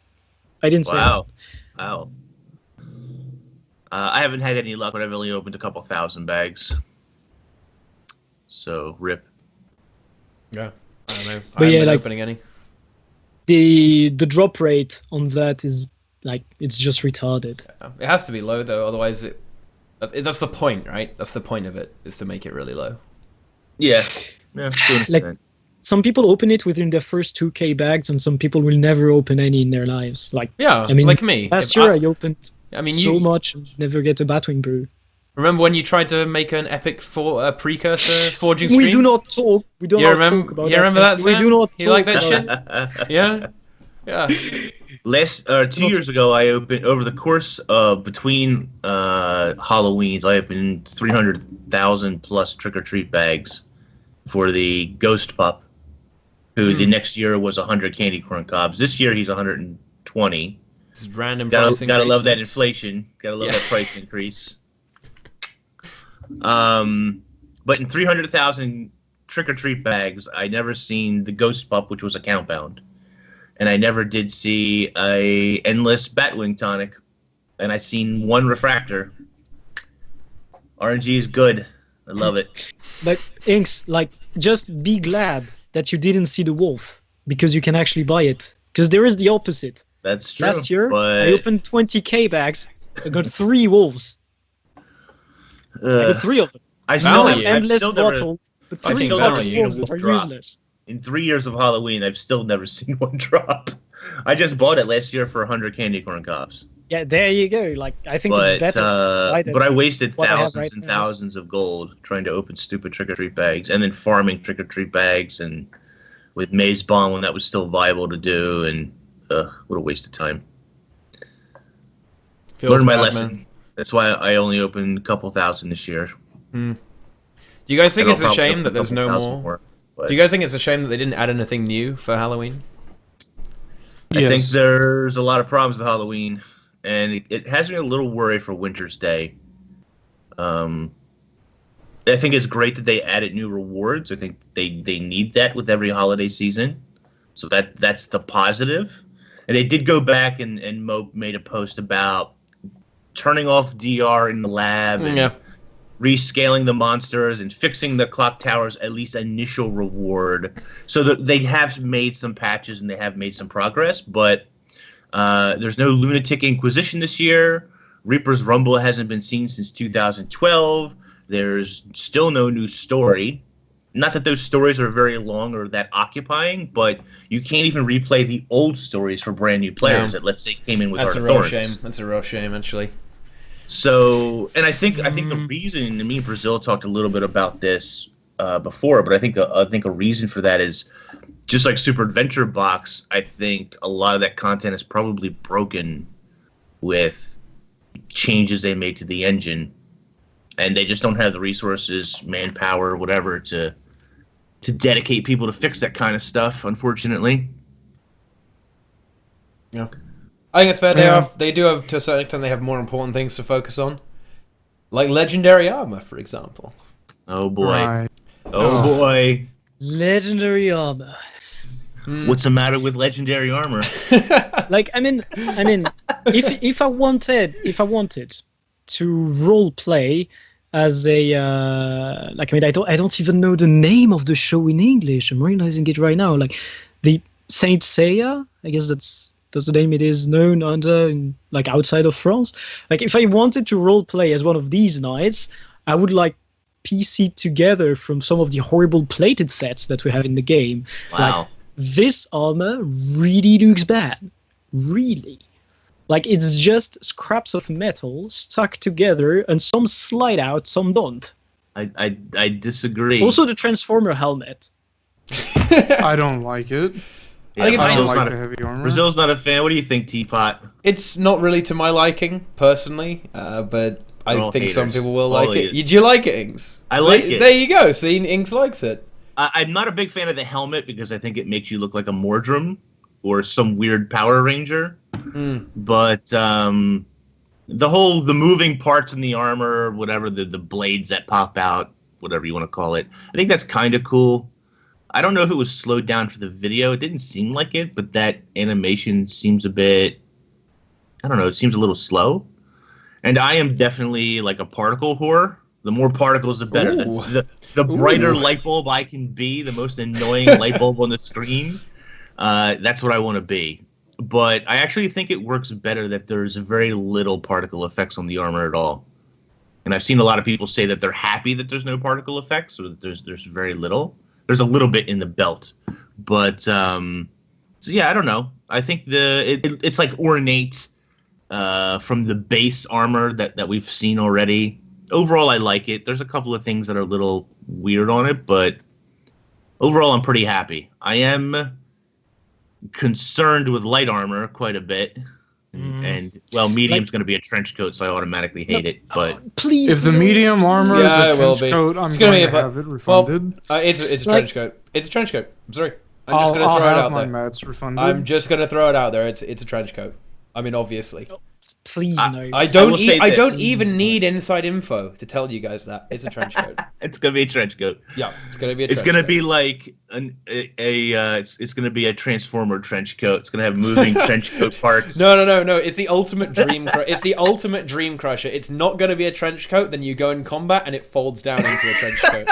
[SPEAKER 4] I didn't say that.
[SPEAKER 3] Wow. I haven't had any luck, but I've only opened a couple thousand bags. So rip.
[SPEAKER 1] Yeah. I don't know.
[SPEAKER 4] But
[SPEAKER 1] I haven't
[SPEAKER 4] yeah,
[SPEAKER 1] been
[SPEAKER 4] like-
[SPEAKER 1] opening any.
[SPEAKER 4] The drop rate on that is like, it's just retarded.
[SPEAKER 1] It has to be low though, otherwise that's the point, right? That's the point of it, is to make it really low.
[SPEAKER 3] Yeah. To an
[SPEAKER 4] Like-
[SPEAKER 3] extent.
[SPEAKER 4] Some people open it within their first 2k bags, and some people will never open any in their lives. Like,
[SPEAKER 1] Yeah,
[SPEAKER 4] I mean,
[SPEAKER 1] like me.
[SPEAKER 4] last
[SPEAKER 1] If
[SPEAKER 4] year I opened
[SPEAKER 1] I mean,
[SPEAKER 4] so
[SPEAKER 1] you
[SPEAKER 4] much and never get a Batwing brew.
[SPEAKER 1] remember when you tried to make an epic precursor forging stream?
[SPEAKER 4] We do not talk. We do
[SPEAKER 1] You
[SPEAKER 4] not
[SPEAKER 1] remember-
[SPEAKER 4] talk about
[SPEAKER 1] you remember that,
[SPEAKER 4] We
[SPEAKER 1] Sam?
[SPEAKER 4] do not
[SPEAKER 1] You
[SPEAKER 4] talk
[SPEAKER 1] like that
[SPEAKER 4] about
[SPEAKER 1] shit? Yeah. Yeah.
[SPEAKER 3] Last 2 years ago, I opened over the course of between Halloweens. I opened 300,000 plus trick or treat bags for the Ghost Pup, who the next year was 100 candy corn cobs. This year he's 120.
[SPEAKER 1] This is random
[SPEAKER 3] Gotta love that
[SPEAKER 1] increases.
[SPEAKER 3] inflation. Gotta love
[SPEAKER 1] Yeah.
[SPEAKER 3] that price increase. But in 300,000 trick or treat bags, I never seen the Ghost Pup, which was account bound, and I never did see a endless Batwing tonic, and I seen one refractor. RNG is good. I love it.
[SPEAKER 4] But Inks, like, just be glad that you didn't see the wolf, because you can actually buy it. Because there is the opposite.
[SPEAKER 3] That's true.
[SPEAKER 4] Last year,
[SPEAKER 3] but,
[SPEAKER 4] I opened 20k bags. I got 3 wolves. I got 3 of them.
[SPEAKER 3] I
[SPEAKER 4] Not
[SPEAKER 3] still,
[SPEAKER 1] Value.
[SPEAKER 4] an
[SPEAKER 3] I've
[SPEAKER 4] endless
[SPEAKER 3] still never,
[SPEAKER 4] bottle, but
[SPEAKER 3] I've
[SPEAKER 4] 3
[SPEAKER 3] still
[SPEAKER 1] never
[SPEAKER 4] fucking
[SPEAKER 1] seen a
[SPEAKER 4] wolves
[SPEAKER 3] wolf
[SPEAKER 4] that are
[SPEAKER 3] drop.
[SPEAKER 4] useless.
[SPEAKER 3] in 3 years of Halloween, I've still never seen one drop. I just bought it last year for 100 candy corn cobs.
[SPEAKER 4] Yeah, there you go. Like, I think it's
[SPEAKER 3] But
[SPEAKER 4] better.
[SPEAKER 3] but I wasted
[SPEAKER 4] what I have
[SPEAKER 3] thousands
[SPEAKER 4] right
[SPEAKER 3] and
[SPEAKER 4] now.
[SPEAKER 3] thousands of gold trying to open stupid trick or treat bags, and then farming trick or treat bags, and with Maze Bomb when that was still viable to do, and what a waste of time.
[SPEAKER 1] Feels
[SPEAKER 3] Learned my
[SPEAKER 1] bad,
[SPEAKER 3] lesson.
[SPEAKER 1] man.
[SPEAKER 3] That's why I only opened a couple thousand this year.
[SPEAKER 1] Do you guys think
[SPEAKER 3] And
[SPEAKER 1] it's
[SPEAKER 3] I'll
[SPEAKER 1] a
[SPEAKER 3] probably
[SPEAKER 1] shame
[SPEAKER 3] open
[SPEAKER 1] that there's
[SPEAKER 3] couple
[SPEAKER 1] no
[SPEAKER 3] thousand
[SPEAKER 1] more?
[SPEAKER 3] but
[SPEAKER 1] Do you guys think it's a shame that they didn't add anything new for Halloween?
[SPEAKER 3] I think
[SPEAKER 2] Yes.
[SPEAKER 3] there's a lot of problems with Halloween, and it has me a little worried for Winter's Day. I think it's great that they added new rewards. I think they need that with every holiday season, so that's the positive. And they did go back and Mo made a post about turning off DR in the lab and
[SPEAKER 1] Yeah.
[SPEAKER 3] rescaling the monsters and fixing the clock tower's at least initial reward. So that they have made some patches and they have made some progress, but there's no Lunatic Inquisition this year. Reaper's Rumble hasn't been seen since 2012. There's still no new story. Not that those stories are very long or that occupying, but you can't even replay the old stories for brand new players
[SPEAKER 1] Yeah.
[SPEAKER 3] that, let's say, came in with
[SPEAKER 1] That's
[SPEAKER 3] Heart
[SPEAKER 1] a
[SPEAKER 3] of
[SPEAKER 1] real
[SPEAKER 3] Thorns.
[SPEAKER 1] shame. That's a real shame, actually.
[SPEAKER 3] So, and I think the reason, and me and Brazil talked a little bit about this before, but I think a reason for that is just like Super Adventure Box. I think a lot of that content is probably broken with changes they made to the engine, and they just don't have the resources, manpower, whatever, to dedicate people to fix that kind of stuff. Unfortunately.
[SPEAKER 1] Yeah. I think it's fair. They do have, to a certain extent, they have more important things to focus on, like legendary armor, for example.
[SPEAKER 3] Oh boy.
[SPEAKER 2] Right.
[SPEAKER 3] Oh boy.
[SPEAKER 4] Legendary armor.
[SPEAKER 3] What's the matter with legendary armor?
[SPEAKER 4] Like, I mean, if I wanted to role play as a I don't even know the name of the show in English. I'm realizing it right now. Like, the Saint Seiya. I guess that's the name it is known under, like outside of France. Like if I wanted to role play as one of these knights, I would like piece it together from some of the horrible plated sets that we have in the game.
[SPEAKER 3] Wow.
[SPEAKER 4] Like, this armor really looks bad. Really. Like, it's just scraps of metal stuck together, and some slide out, some don't.
[SPEAKER 3] I disagree.
[SPEAKER 4] Also, the Transformer helmet.
[SPEAKER 2] I don't like it.
[SPEAKER 3] Yeah,
[SPEAKER 1] I think
[SPEAKER 2] I don't
[SPEAKER 3] Brazil's
[SPEAKER 2] like
[SPEAKER 3] not
[SPEAKER 2] the heavy armor.
[SPEAKER 3] Brazil's not a fan. What do you think, Teapot?
[SPEAKER 1] It's not really to my liking, personally, but I
[SPEAKER 3] We're all
[SPEAKER 1] think some
[SPEAKER 3] haters.
[SPEAKER 1] people will
[SPEAKER 3] All
[SPEAKER 1] like it.
[SPEAKER 3] idiots.
[SPEAKER 1] Do you like it, Ings?
[SPEAKER 3] I like it.
[SPEAKER 1] There you go. See, Ings likes it.
[SPEAKER 3] I'm not a big fan of the helmet because I think it makes you look like a Mordrum or some weird Power Ranger. But the moving parts in the armor, whatever, the blades that pop out, whatever you want to call it, I think that's kind of cool. I don't know if it was slowed down for the video. It didn't seem like it, but that animation seems a bit, I don't know, it seems a little slow. And I am definitely like a particle whore. The more particles, the better. The brighter light bulb I can be, the most annoying light bulb on the screen, that's what I want to be. But I actually think it works better that there's very little particle effects on the armor at all. And I've seen a lot of people say that they're happy that there's no particle effects, or that there's very little. There's a little bit in the belt, but so yeah, I don't know. I think it's like ornate from the base armor that we've seen already. Overall, I like it. There's a couple of things that are a little weird on it, but overall, I'm pretty happy. I am concerned with light armor quite a bit. And well, medium's going to be a trench coat, so I automatically hate it. But
[SPEAKER 4] please,
[SPEAKER 2] if the medium armor is a trench coat, I'm going to have it refunded.
[SPEAKER 1] Well, it's a trench coat. It's a trench coat. I'm sorry. I'm just going to
[SPEAKER 2] I'll
[SPEAKER 1] throw it
[SPEAKER 2] have
[SPEAKER 1] out
[SPEAKER 2] my
[SPEAKER 1] there.
[SPEAKER 2] mats refunded.
[SPEAKER 1] I'm just going to throw it out there. It's a trench coat. I mean, obviously.
[SPEAKER 4] Please no.
[SPEAKER 1] I don't even need inside info to tell you guys that it's a trench coat.
[SPEAKER 3] It's gonna be a trench coat.
[SPEAKER 1] Yeah, it's gonna be.
[SPEAKER 3] It's gonna be like it's gonna be a Transformer trench coat. It's gonna have moving trench coat parts.
[SPEAKER 1] No. It's the ultimate dream. It's the ultimate dream crusher. It's not gonna be a trench coat. Then you go in combat and it folds down into a trench coat.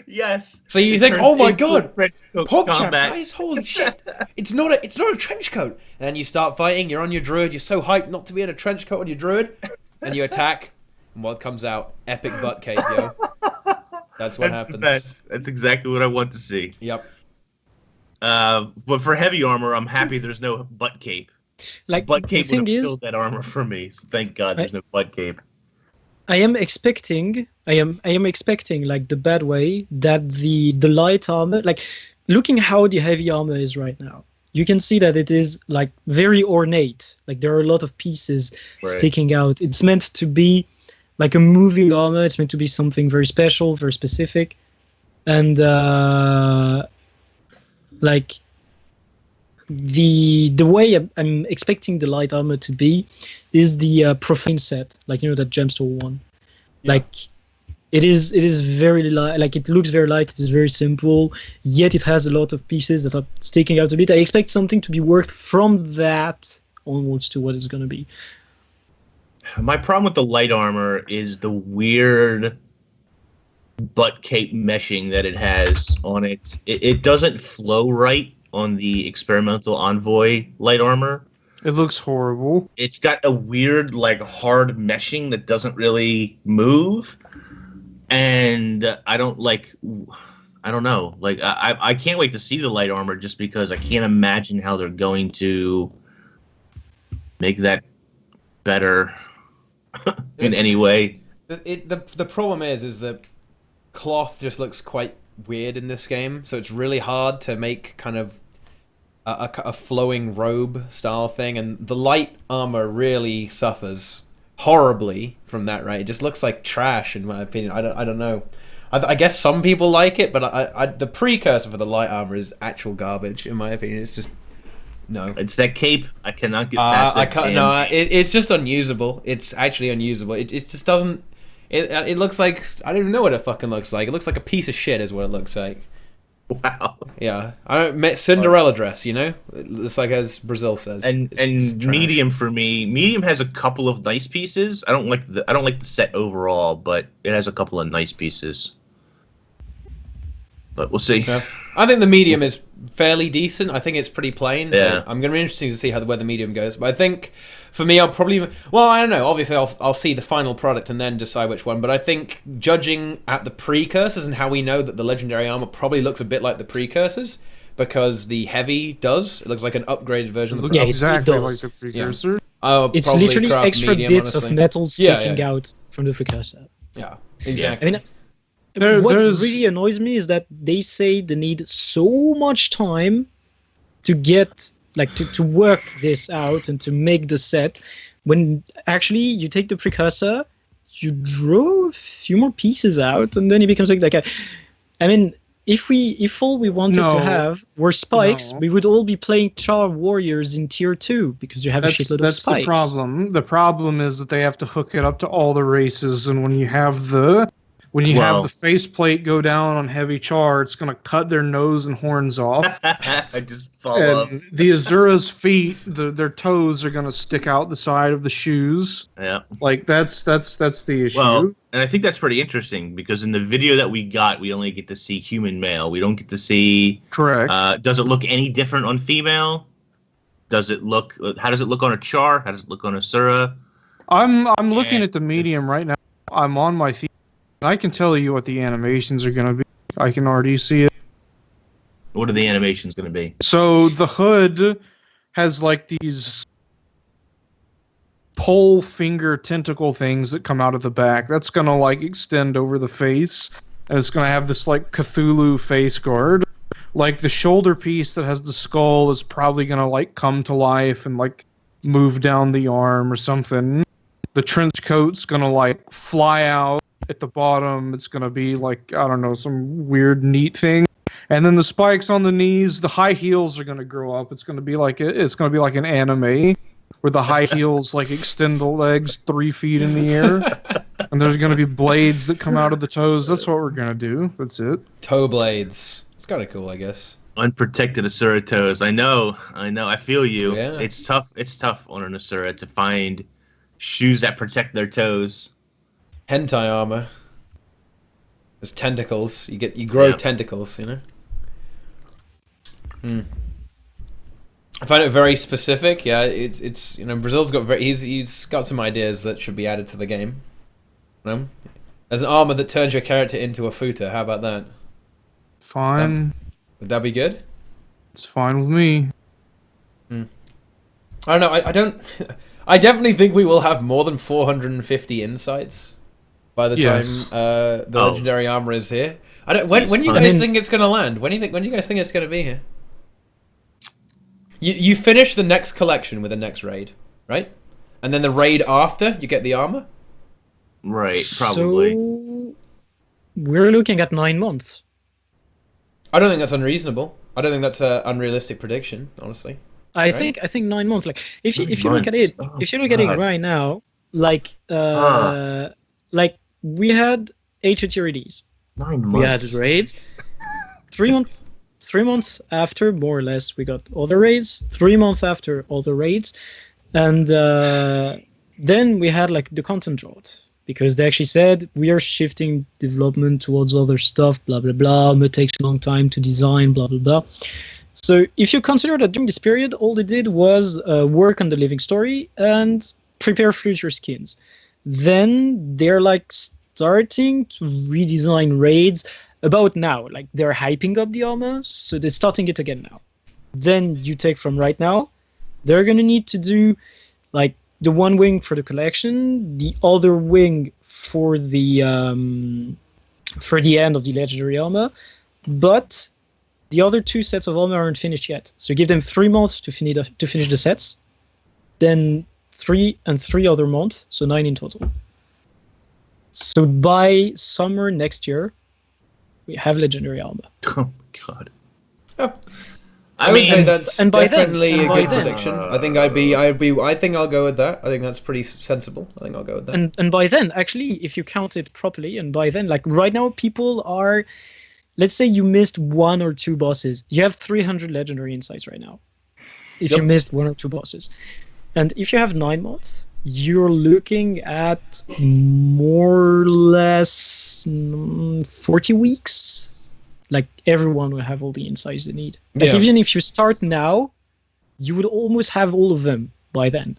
[SPEAKER 3] Yes.
[SPEAKER 1] So you think, oh my god,
[SPEAKER 3] PogChamp,
[SPEAKER 1] guys, holy shit! It's not a trench coat. And then you start fighting. You're on your druid. You're so hyped not to be in a trench coat on your druid, and you attack. And what comes out? Epic butt cape, yo. That's what happens.
[SPEAKER 3] The best. That's exactly what I want to see.
[SPEAKER 1] Yep.
[SPEAKER 3] But for heavy armor, I'm happy there's no butt cape.
[SPEAKER 4] Like,
[SPEAKER 3] butt cape
[SPEAKER 4] the
[SPEAKER 3] would
[SPEAKER 4] thing
[SPEAKER 3] have
[SPEAKER 4] is,
[SPEAKER 3] killed that armor for me. So thank God there's no butt cape.
[SPEAKER 4] I am expecting like the bad way that the light armor, like looking how the heavy armor is right now, you can see that it is like very ornate. Like there are a lot of pieces sticking out. It's meant to be like a moving armor. It's meant to be something very special, very specific, and like the way I'm expecting the light armor to be is the profane set, like that gemstone one. Yeah. Like it is very light, like it looks very light. It is very simple, yet it has a lot of pieces that are sticking out a bit. I expect something to be worked from that onwards to what it's going to be.
[SPEAKER 3] My problem with the light armor is the weird butt cape meshing that it has on it. It doesn't flow right on the experimental Envoy light armor.
[SPEAKER 2] It looks horrible. It's
[SPEAKER 3] got a weird, like, hard meshing that doesn't really move. And I don't know. Like, I can't wait to see the light armor just because I can't imagine how they're going to make that better in any way.
[SPEAKER 1] The problem is that cloth just looks quite weird in this game, so it's really hard to make kind of a flowing robe style thing, and the light armor really suffers horribly from that, right? It just looks like trash in my opinion. I don't know. I guess some people like it, but the precursor for the light armor is actual garbage in my opinion. It's just no.
[SPEAKER 3] It's that cape. I cannot get past that.
[SPEAKER 1] It's just unusable. It's actually unusable. It just doesn't. It looks like, I don't even know what it fucking looks like. It looks like a piece of shit is what it looks like.
[SPEAKER 3] Wow.
[SPEAKER 1] Yeah, Cinderella dress, It's like as Brazil says.
[SPEAKER 3] And medium for me, medium has a couple of nice pieces. I don't like the set overall, but it has a couple of nice pieces. but we'll see.
[SPEAKER 1] Yeah. I think the medium is fairly decent. I think it's pretty plain.
[SPEAKER 3] Yeah.
[SPEAKER 1] I'm going to be interesting to see where the medium goes. But I think for me, I'll probably... Well, I don't know. Obviously, I'll see the final product and then decide which one. But I think judging at the precursors and how we know that the legendary armor probably looks a bit like the precursors, because the heavy does. It looks like an upgraded version of the
[SPEAKER 2] looks
[SPEAKER 1] precursor.
[SPEAKER 2] exactly
[SPEAKER 4] it
[SPEAKER 2] like
[SPEAKER 4] does.
[SPEAKER 2] the precursor.
[SPEAKER 4] It's
[SPEAKER 1] Probably
[SPEAKER 4] literally
[SPEAKER 1] craft
[SPEAKER 4] extra
[SPEAKER 1] medium,
[SPEAKER 4] bits
[SPEAKER 1] honestly.
[SPEAKER 4] of metal sticking
[SPEAKER 1] Yeah.
[SPEAKER 4] out from the precursor.
[SPEAKER 1] Yeah, exactly.
[SPEAKER 4] I mean, what
[SPEAKER 2] there's-
[SPEAKER 4] really annoys me is that they say they need so much time to get, like, to work this out and to make the set, when actually you take the precursor, you draw a few more pieces out, and then it becomes like I mean, if all we wanted to
[SPEAKER 2] No.
[SPEAKER 4] have were spikes,
[SPEAKER 2] No.
[SPEAKER 4] we would all be playing Char Warriors in tier 2 because you have a shitload of
[SPEAKER 2] That's
[SPEAKER 4] spikes.
[SPEAKER 2] the problem. The problem is that they have to hook it up to all the races, and when you have the faceplate go down on heavy char, it's gonna cut their nose and horns off.
[SPEAKER 3] I just fall off.
[SPEAKER 2] And the Azura's feet, their toes are gonna stick out the side of the shoes.
[SPEAKER 3] Yeah.
[SPEAKER 2] Like that's the issue.
[SPEAKER 3] Well, and I think that's pretty interesting because in the video that we got, we only get to see human male. We don't get to see.
[SPEAKER 2] Correct.
[SPEAKER 3] Does it look any different on female? Does it look? How does it look on a char? How does it look on a Sura?
[SPEAKER 2] I'm looking at the medium right now. I'm on my feet. I can tell you what the animations are gonna be. I can already see it.
[SPEAKER 3] What are the animations going to be?
[SPEAKER 2] So the hood has like these pole finger tentacle things that come out of the back. That's gonna like extend over the face, and it's gonna have this like Cthulhu face guard. Like the shoulder piece that has the skull is probably gonna like come to life and like move down the arm or something. The trench coat's gonna like fly out at the bottom. It's gonna be like, I don't know, some weird neat thing. And then the spikes on the knees, the high heels are gonna grow up. It's gonna be like an anime where the high heels like extend the legs 3 feet in the air. And there's gonna be blades that come out of the toes. That's what we're gonna do. That's it.
[SPEAKER 1] Toe blades. It's kind of cool, I guess.
[SPEAKER 3] Unprotected Asura toes. I know. I feel you.
[SPEAKER 1] Yeah.
[SPEAKER 3] It's tough on an Asura to find shoes that protect their toes.
[SPEAKER 1] Hentai armor. There's tentacles. You grow
[SPEAKER 3] Yeah.
[SPEAKER 1] tentacles, you know? I find it very specific. Yeah, it's Brazil's got he's got some ideas that should be added to the game. You know? There's an armor that turns your character into a futa. How about that?
[SPEAKER 2] Fine.
[SPEAKER 1] Would that be good?
[SPEAKER 2] It's fine with me.
[SPEAKER 1] I don't know. I don't. I definitely think we will have more than 450 insights by the
[SPEAKER 2] Yes.
[SPEAKER 1] time the legendary armor is here. I don't. When you guys think it's gonna land? When do you guys think it's gonna be here? You finish the next collection with the next raid, right? And then the raid after you get the armor.
[SPEAKER 3] Right, probably.
[SPEAKER 4] So we're looking at 9 months.
[SPEAKER 1] I don't think that's unreasonable. I don't think that's an unrealistic prediction, honestly.
[SPEAKER 4] I think 9 months. Like if you look at it, if you look at it right now, like like we had HOT release.
[SPEAKER 3] 9 months.
[SPEAKER 4] We had raids. 3 months. 3 months after, more or less, we got all the raids. 3 months after, all the raids, and then we had like the content drought because they actually said we are shifting development towards other stuff. Blah blah blah. It takes a long time to design. Blah blah blah. So if you consider that during this period, all they did was work on the living story and prepare future skins. Then they're like starting to redesign raids about now. Like they're hyping up the armor, so they're starting it again now. Then you take from right now, they're gonna need to do like the one wing for the collection, the other wing for the end of the legendary armor, but the other 2 sets of armor aren't finished yet. So give them 3 months to finish the sets, then 3 and 3 other months, so 9 in total. So by summer next year, we have legendary armor.
[SPEAKER 3] Oh my god.
[SPEAKER 1] Oh.
[SPEAKER 3] I
[SPEAKER 1] would
[SPEAKER 3] mean,
[SPEAKER 1] say that's
[SPEAKER 4] and by then-
[SPEAKER 1] definitely
[SPEAKER 4] and
[SPEAKER 1] a
[SPEAKER 4] by
[SPEAKER 1] good
[SPEAKER 4] then-
[SPEAKER 1] prediction. I think I think I'll go with that. I think that's pretty sensible. I think I'll go with that.
[SPEAKER 4] And by then, actually, if you count it properly, and by then, like right now, people are, let's say you missed 1 or 2 bosses. You have 300 legendary insights right now. If you missed 1 or 2 bosses. And if you have 9 months, you're looking at more or less 40 weeks. like everyone will have all the insights they need. Like even if you start now, you would almost have all of them by then.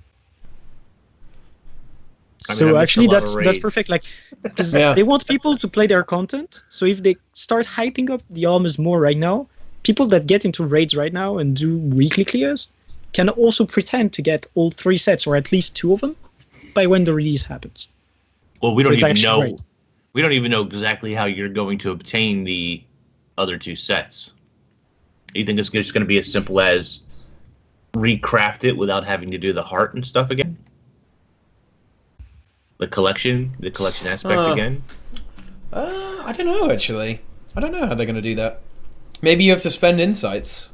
[SPEAKER 4] So actually, that's perfect. Like, because they want people to play their content. So if they start hyping up the armors more right now, people that get into raids right now and do weekly clears can also pretend to get all 3 sets or at least 2 of them by when the release happens.
[SPEAKER 3] Well, we don't even know. Great. We don't even know exactly how you're going to obtain the other 2 sets. You think it's just going to be as simple as recraft it without having to do the heart and stuff again? The collection aspect again?
[SPEAKER 1] I don't know, actually. I don't know how they're going to do that. Maybe you have to spend insights.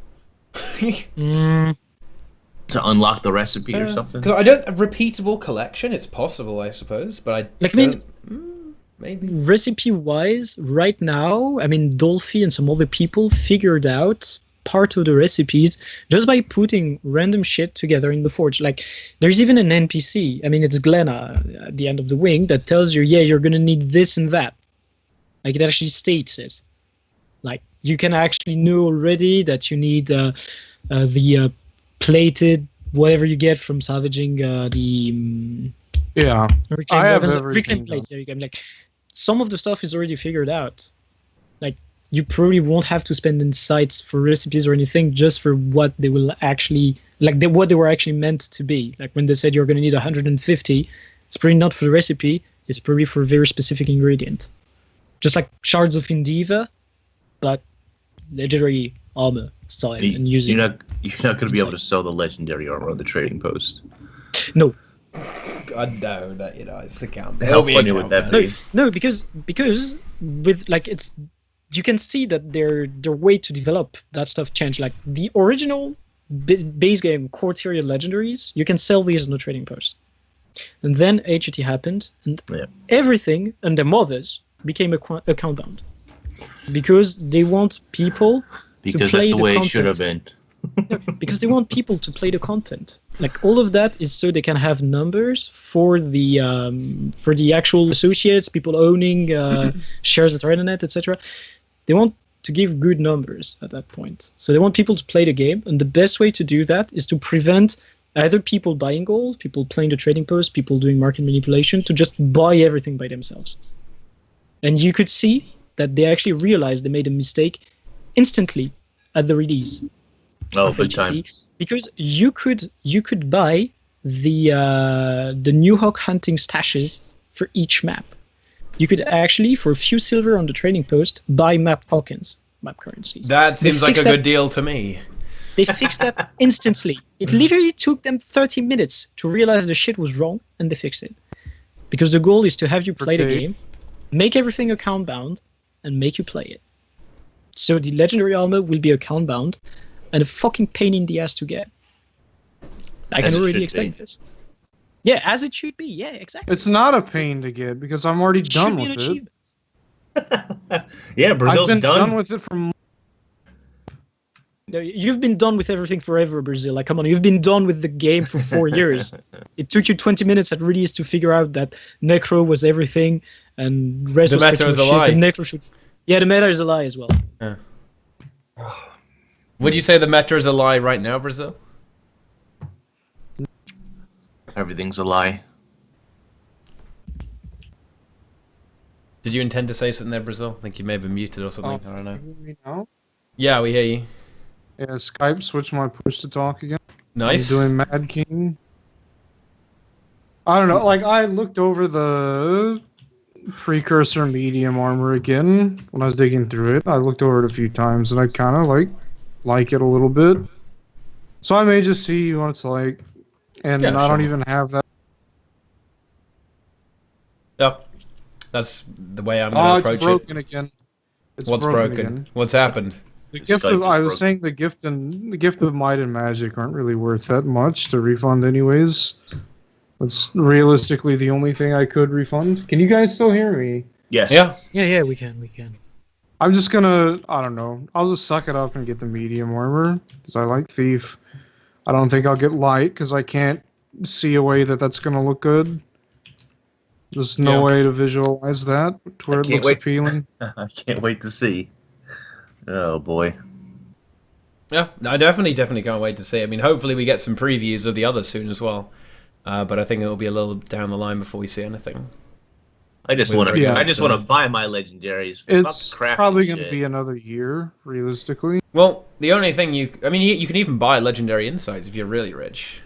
[SPEAKER 3] To unlock the recipe or something?
[SPEAKER 1] Because I don't... A repeatable collection, it's possible, I suppose, but
[SPEAKER 4] maybe recipe-wise, right now, I mean, Dolphy and some other people figured out part of the recipes just by putting random shit together in the forge. Like, there's even an NPC, I mean, it's Glenna at the end of the wing, that tells you, yeah, you're gonna need this and that. Like, it actually states it. Like, you can actually know already that you need the plated whatever you get from salvaging the
[SPEAKER 2] I have everything
[SPEAKER 4] plates. There you go. Like, some of the stuff is already figured out. Like, you probably won't have to spend insights for recipes or anything, just for what they will actually, like, what they were actually meant to be. Like, when they said you're going to need 150, it's probably not for the recipe, it's probably for a very specific ingredient. Just like shards of Indiva, but legendary armor style and using.
[SPEAKER 3] You're not going to be able to sell the legendary armor on the trading post.
[SPEAKER 4] No.
[SPEAKER 1] God, no, that, it's a count.
[SPEAKER 3] How funny would that be?
[SPEAKER 4] No, because with, like, it's, you can see that their way to develop that stuff changed. Like, the original base game core tier legendaries, you can sell these on the trading post. And then HT happened, and everything and their mothers became account bound. Because they want people to play the content. Because that's the way it should have been. Because they want people to play the content. Like, all of that is so they can have numbers for the actual associates, people owning shares at ArenaNet, etc. They want to give good numbers at that point. So they want people to play the game, and the best way to do that is to prevent either people buying gold, people playing the trading post, people doing market manipulation, to just buy everything by themselves. And you could see that they actually realized they made a mistake instantly at the release.
[SPEAKER 3] Oh, big time!
[SPEAKER 4] Because you could buy the new hawk hunting stashes for each map. You could actually, for a few silver on the trading post, buy map tokens, map currency.
[SPEAKER 1] That seems like a good deal to me.
[SPEAKER 4] They fixed that instantly. It literally took them 30 minutes to realize the shit was wrong, and they fixed it. Because the goal is to have you play the game, make everything account bound, and make you play it. So the legendary armor will be account bound, and a fucking pain in the ass to get. I can already expect this. Yeah, as it should be. Yeah, exactly.
[SPEAKER 2] It's not a pain to get because I'm already done with it.
[SPEAKER 3] Yeah, Brazil's
[SPEAKER 2] I've been done with it from.
[SPEAKER 4] No, you've been done with everything forever, Brazil. Like, come on, you've been done with the game for 4 years. It took you 20 minutes at release to figure out that Necro was everything, and Res was
[SPEAKER 1] meta is a lie.
[SPEAKER 4] And Necro should. Yeah, the meta is a lie as well.
[SPEAKER 1] Yeah. Would you say the meta is a lie right now, Brazil?
[SPEAKER 3] Everything's a lie.
[SPEAKER 1] Did you intend to say something there, Brazil? I think you may have been muted or something. I don't know.
[SPEAKER 2] Can you hear me now?
[SPEAKER 1] Yeah, we hear you.
[SPEAKER 2] Yeah, Skype switched my push to talk again.
[SPEAKER 1] Nice.
[SPEAKER 2] I'm doing Mad King. I don't know, like, I looked over the precursor medium armor again when I was digging through it. I looked over it a few times and I kind of like it a little bit. So I may just see what it's like. And
[SPEAKER 1] yeah,
[SPEAKER 2] I don't even have that.
[SPEAKER 1] Yep. That's the way I'm going to approach it.
[SPEAKER 2] It's broken again.
[SPEAKER 1] What's broken? Again. What's happened?
[SPEAKER 2] The gift of, I was saying the gift of Might and Magic aren't really worth that much to refund anyways. That's realistically the only thing I could refund. Can you guys still hear me?
[SPEAKER 3] Yes.
[SPEAKER 4] Yeah, we can.
[SPEAKER 2] I'm just gonna, I don't know, I'll just suck it up and get the medium armor, because I like Thief. I don't think I'll get Light, because I can't see a way that that's gonna look good. There's no way to visualize that, to where it looks appealing.
[SPEAKER 3] I can't wait to see. Oh boy.
[SPEAKER 1] Yeah, I definitely can't wait to see it. I mean, hopefully we get some previews of the others soon as well. But I think it'll be a little down the line before we see anything.
[SPEAKER 3] I just want to buy my legendaries.
[SPEAKER 2] It's probably going to be another year, realistically.
[SPEAKER 1] Well, the only thing you can even buy legendary insights if you're really rich.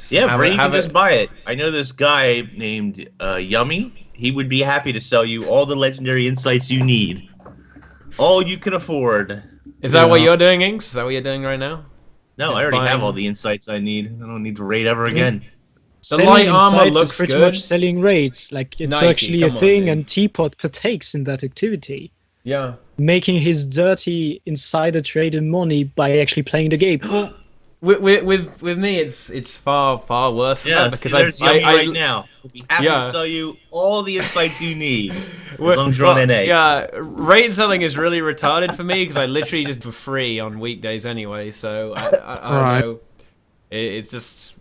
[SPEAKER 3] You can just buy it. I know this guy named Yummy. He would be happy to sell you all the legendary insights you need. All you can afford.
[SPEAKER 1] Is that what you're doing, Inks? Is that what you're doing right now?
[SPEAKER 3] No, I already have all the insights I need. I don't need to raid ever again.
[SPEAKER 1] The light armor looks
[SPEAKER 4] pretty
[SPEAKER 1] good.
[SPEAKER 4] much selling raids. Like, it's actually a thing, and Teapot partakes in that activity.
[SPEAKER 1] Yeah.
[SPEAKER 4] Making his dirty insider trading money by actually playing the game.
[SPEAKER 1] Well, with me, it's far worse than that, because
[SPEAKER 3] there's Yummy right now. We'll be happy to sell you all the insights you need. As long as you're on NA.
[SPEAKER 1] Yeah, raid selling is really retarded for me because I literally just for free on weekdays anyway. So I don't know. It's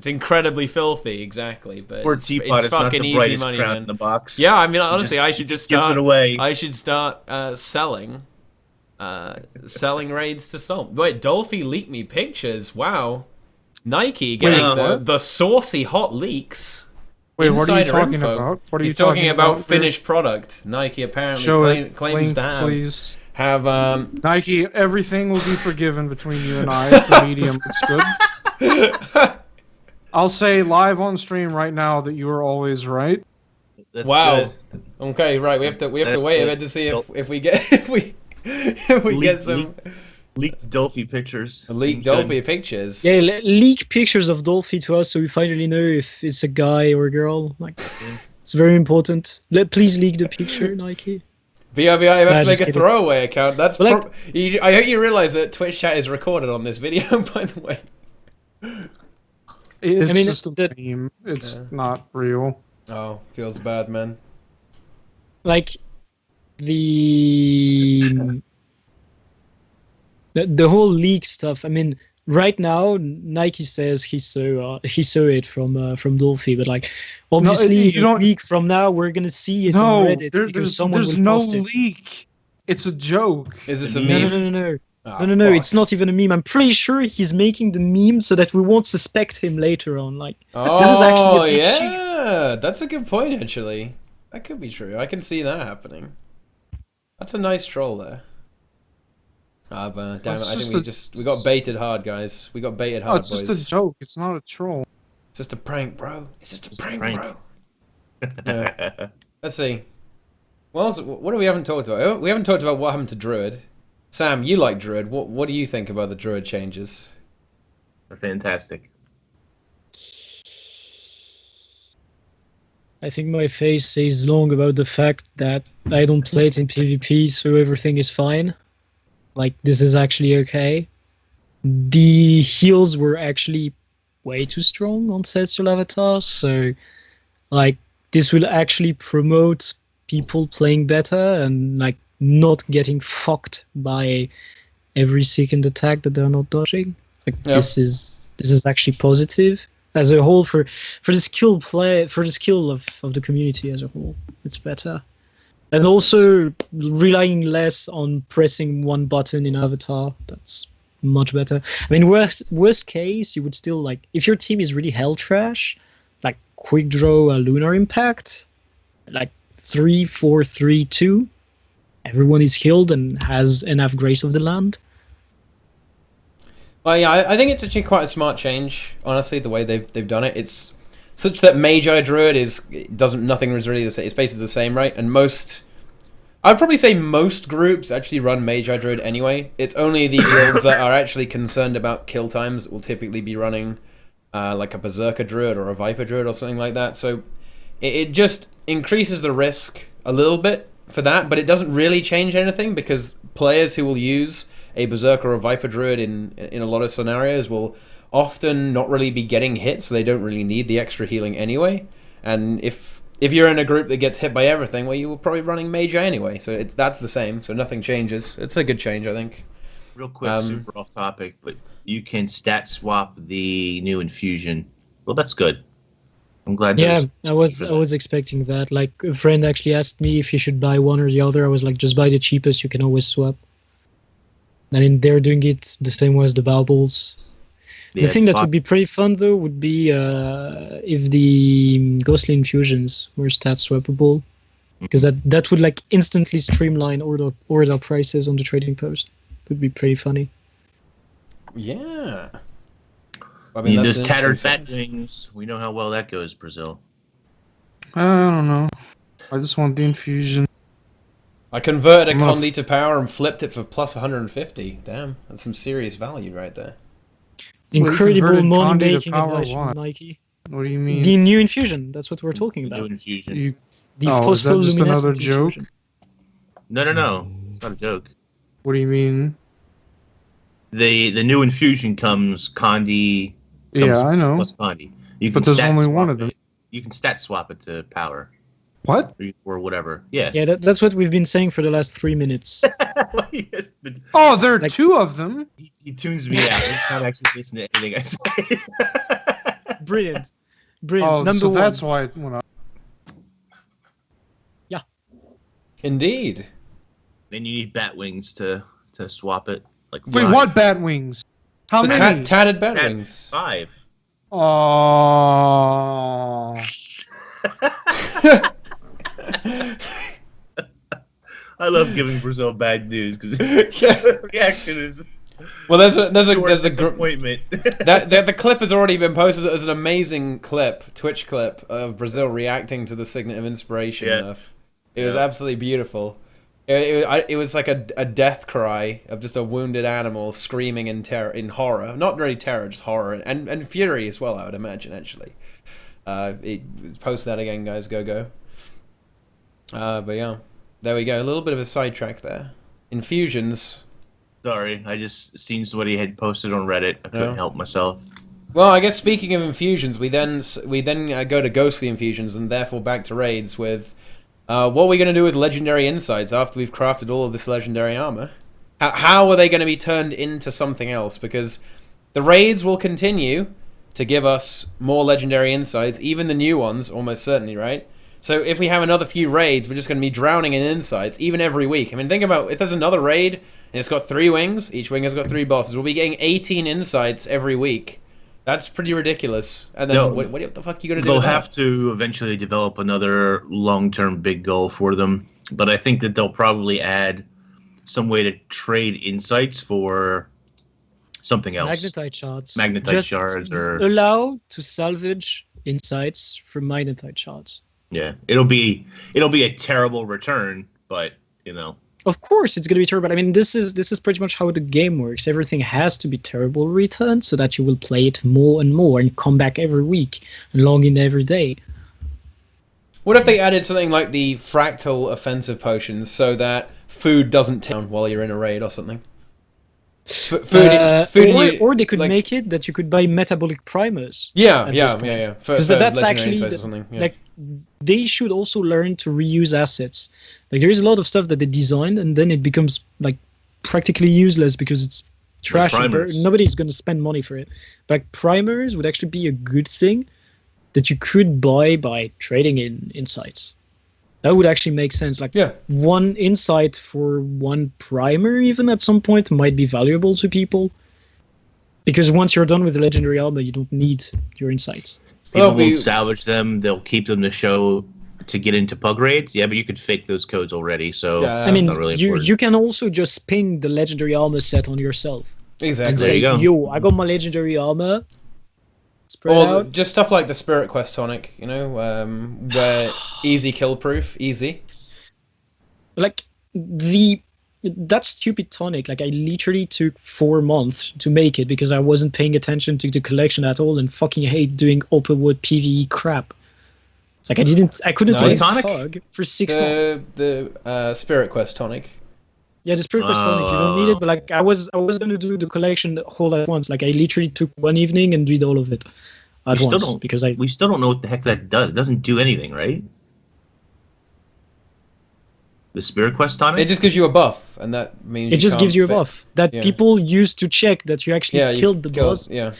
[SPEAKER 1] incredibly filthy, exactly. But
[SPEAKER 3] Poor Teapot, it's fucking not the brightest money, crown in the box.
[SPEAKER 1] Yeah, I mean, honestly, I should just start.
[SPEAKER 3] Gives it away.
[SPEAKER 1] I should start selling raids to some. Wait, Dolphy leaked me pictures. Wow, Nike getting the saucy hot leaks.
[SPEAKER 2] Wait, what are you talking about? What are you
[SPEAKER 1] talking about? Finished product. Nike apparently claims to have.
[SPEAKER 2] Nike, everything will be forgiven between you and I if the medium looks good. I'll say live on stream right now that you are always right.
[SPEAKER 3] That's
[SPEAKER 1] wow.
[SPEAKER 3] Good.
[SPEAKER 1] Okay, right. We have to wait a bit to see if we get get some
[SPEAKER 3] leaked Dolphy pictures.
[SPEAKER 1] Leaked Dolphy pictures.
[SPEAKER 4] Yeah, leak pictures of Dolphy to us so we finally know if it's a guy or a girl. Like, it's very important. Please leak the picture, Nike.
[SPEAKER 1] VRVI, you have to make a throwaway account. That's I hope you realize that Twitch chat is recorded on this video, by the way.
[SPEAKER 2] It's just a meme. It's not real.
[SPEAKER 1] Oh, feels bad, man.
[SPEAKER 4] Like, the whole leak stuff. I mean, right now Nike says he saw it from Dolphy, but like, obviously a week from now we're gonna see it on Reddit because someone will post it.
[SPEAKER 2] There's no leak. It's a joke.
[SPEAKER 1] Is this a meme?
[SPEAKER 4] No. No, it's not even a meme. I'm pretty sure he's making the meme so that we won't suspect him later on. Like, this is actually a big
[SPEAKER 1] yeah, that's a good point, actually. That could be true. I can see that happening. That's a nice troll there. But damn it, I think we got baited hard, guys. We got baited hard,
[SPEAKER 2] boys. It's just a joke. It's not a troll.
[SPEAKER 1] It's just a prank, bro. It's just a prank, bro. Yeah. Let's see. What do we haven't talked about? We haven't talked about what happened to Druid. Sam, you like Druid. What do you think about the Druid changes?
[SPEAKER 3] They're fantastic.
[SPEAKER 4] I think my face says long about the fact that I don't play it in PvP, so everything is fine. Like, this is actually okay. The heals were actually way too strong on Celestial Avatar, so like, this will actually promote people playing better and like not getting fucked by every second attack that they're not dodging. Like, this is actually positive as a whole for the skill of the community as a whole. It's better. And also relying less on pressing one button in Avatar. That's much better. I mean, worst case, you would still, like, if your team is really hell trash, like, quick draw a Lunar Impact, like 3-4-3-2. Everyone is healed and has enough Grace of the Land.
[SPEAKER 1] Well, yeah, I think it's actually quite a smart change. Honestly, the way they've done it, it's such that Magi Druid nothing is really the same. It's basically the same, right? And I'd probably say most groups actually run Magi Druid anyway. It's only the guilds that are actually concerned about kill times that will typically be running like a Berserker Druid or a Viper Druid or something like that. So it just increases the risk a little bit for that, but it doesn't really change anything because players who will use a Berserker or Viper Druid in a lot of scenarios will often not really be getting hit, so they don't really need the extra healing anyway. And if you're in a group that gets hit by everything, well, you were probably running Magi anyway, so that's the same, so nothing changes. It's a good change, I think.
[SPEAKER 3] Real quick, super off topic, but you can stat swap the new infusion. Well, that's good. I'm glad.
[SPEAKER 4] Yeah, I was expecting that. Like, a friend actually asked me if he should buy one or the other. I was like, just buy the cheapest. You can always swap. I mean, they're doing it the same way as the baubles. The thing that would be pretty fun, though, would be if the ghostly infusions were stat swappable, because that would like instantly streamline order prices on the trading post. It would be pretty funny.
[SPEAKER 1] Yeah.
[SPEAKER 3] I mean, those tattered bat wings. We know how well that goes, Brazil.
[SPEAKER 2] I don't know. I just want the infusion.
[SPEAKER 1] I converted a Condi to power and flipped it for plus 150. Damn, that's some serious value right there.
[SPEAKER 4] Incredible money-making advice from Mikey.
[SPEAKER 2] What do you mean?
[SPEAKER 4] The new infusion. That's what we're talking about.
[SPEAKER 3] New infusion.
[SPEAKER 2] Is that just another joke?
[SPEAKER 3] Infusion. No. It's not a joke.
[SPEAKER 2] What do you mean?
[SPEAKER 3] The new infusion comes Condi.
[SPEAKER 2] Yeah, I know.
[SPEAKER 3] Plus Condi.
[SPEAKER 2] But there's only one of them.
[SPEAKER 3] You can stat swap it to power.
[SPEAKER 2] What?
[SPEAKER 3] Or whatever. Yeah.
[SPEAKER 4] Yeah, that's what we've been saying for the last 3 minutes.
[SPEAKER 3] Yes,
[SPEAKER 2] oh, there are two of them.
[SPEAKER 3] He tunes me out. He's not actually listening to anything I say.
[SPEAKER 4] Brilliant.
[SPEAKER 2] Oh,
[SPEAKER 4] Number one.
[SPEAKER 2] That's why it went up.
[SPEAKER 4] Yeah.
[SPEAKER 1] Indeed.
[SPEAKER 3] Then you need bat wings to swap it. Like
[SPEAKER 2] wait, what bat wings? How many?
[SPEAKER 1] Tatted bat wings.
[SPEAKER 3] 5.
[SPEAKER 2] Oh.
[SPEAKER 3] I love giving Brazil bad news because the reaction is.
[SPEAKER 1] Well, there's a
[SPEAKER 3] disappointment.
[SPEAKER 1] The clip has already been posted as an amazing Twitch clip of Brazil reacting to the Signet of Inspiration.
[SPEAKER 3] Yeah.
[SPEAKER 1] It was absolutely beautiful. It was like a death cry of just a wounded animal screaming in horror. Not really terror, just horror and fury as well, I would imagine, actually. Post that again, guys. Go. But yeah, there we go. A little bit of a sidetrack there. Infusions.
[SPEAKER 3] Sorry, I just seen somebody had posted on Reddit. I couldn't help myself.
[SPEAKER 1] Well, I guess speaking of infusions, we then go to ghostly infusions and therefore back to raids with what are we going to do with legendary insights after we've crafted all of this legendary armor? How are they going to be turned into something else? Because the raids will continue to give us more legendary insights, even the new ones, almost certainly, right? So if we have another few raids, we're just going to be drowning in insights, even every week. I mean, think about if there's another raid, and it's got 3 wings, each wing has got 3 bosses, we'll be getting 18 insights every week. That's pretty ridiculous. And then what the fuck are you going to do?
[SPEAKER 3] They'll have to eventually develop another long-term big goal for them. But I think that they'll probably add some way to trade insights for something else.
[SPEAKER 4] Magnetite shards.
[SPEAKER 3] Magnetite shards or
[SPEAKER 4] allow to salvage insights from magnetite shards.
[SPEAKER 3] Yeah. It'll be a terrible return, but
[SPEAKER 4] Of course, it's going to be terrible. I mean, this is pretty much how the game works. Everything has to be terrible return so that you will play it more and more and come back every week and log in every day.
[SPEAKER 1] What if they added something like the fractal offensive potions so that food doesn't down while you're in a raid or something?
[SPEAKER 4] Or they could make it that you could buy metabolic primers.
[SPEAKER 1] Yeah.
[SPEAKER 4] Because that's actually like they should also learn to reuse assets. Like there is a lot of stuff that they designed and then it becomes like practically useless because it's trash. Nobody's going to spend money for it. But primers would actually be a good thing that you could buy by trading in insights. That would actually make sense. Like one insight for one primer, even at some point, might be valuable to people. Because once you're done with the legendary armor, you don't need your insights.
[SPEAKER 3] People won't salvage them. They'll keep them to show to get into pug raids. Yeah, but you could fake those codes already. So
[SPEAKER 4] I mean,
[SPEAKER 3] not really
[SPEAKER 4] you can also just ping the legendary armor set on yourself.
[SPEAKER 1] Exactly.
[SPEAKER 4] And say, yo, I got my legendary armor.
[SPEAKER 1] Or just stuff like the Spirit Quest tonic, where easy kill proof, easy.
[SPEAKER 4] Like that stupid tonic, like I literally took 4 months to make it because I wasn't paying attention to the collection at all and fucking hate doing open world PvE crap. It's like I couldn't play Pug for 6 months.
[SPEAKER 1] The Spirit Quest tonic.
[SPEAKER 4] Yeah, the Spirit Quest tonic, you don't need it, but like I was gonna do the collection all at once. Like I literally took one evening and did all of it at once because
[SPEAKER 3] we still don't know what the heck that does. It doesn't do anything, right? The Spirit Quest tonic?
[SPEAKER 1] It just gives you a buff, and that means
[SPEAKER 4] it just gives you a buff that people used to check that you actually killed the boss.
[SPEAKER 1] Yeah.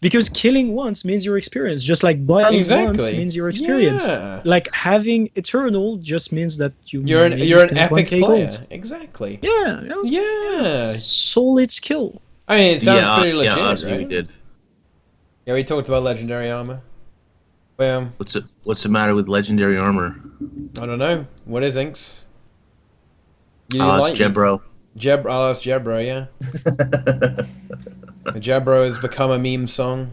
[SPEAKER 4] Because killing once means you're experienced, just like buying once means you're experienced.
[SPEAKER 1] Yeah.
[SPEAKER 4] Like having Eternal just means that
[SPEAKER 1] you're an epic player.
[SPEAKER 4] Gold.
[SPEAKER 1] Exactly.
[SPEAKER 4] Yeah. Solid skill.
[SPEAKER 1] I mean, it sounds pretty legit,
[SPEAKER 3] honestly,
[SPEAKER 1] right?
[SPEAKER 3] we did.
[SPEAKER 1] Yeah, we talked about legendary armor. Well,
[SPEAKER 3] what's the matter with legendary armor?
[SPEAKER 1] I don't know. What is Inks?
[SPEAKER 3] It's Jebro.
[SPEAKER 1] It's Jebro, yeah. Jebro has become a meme song.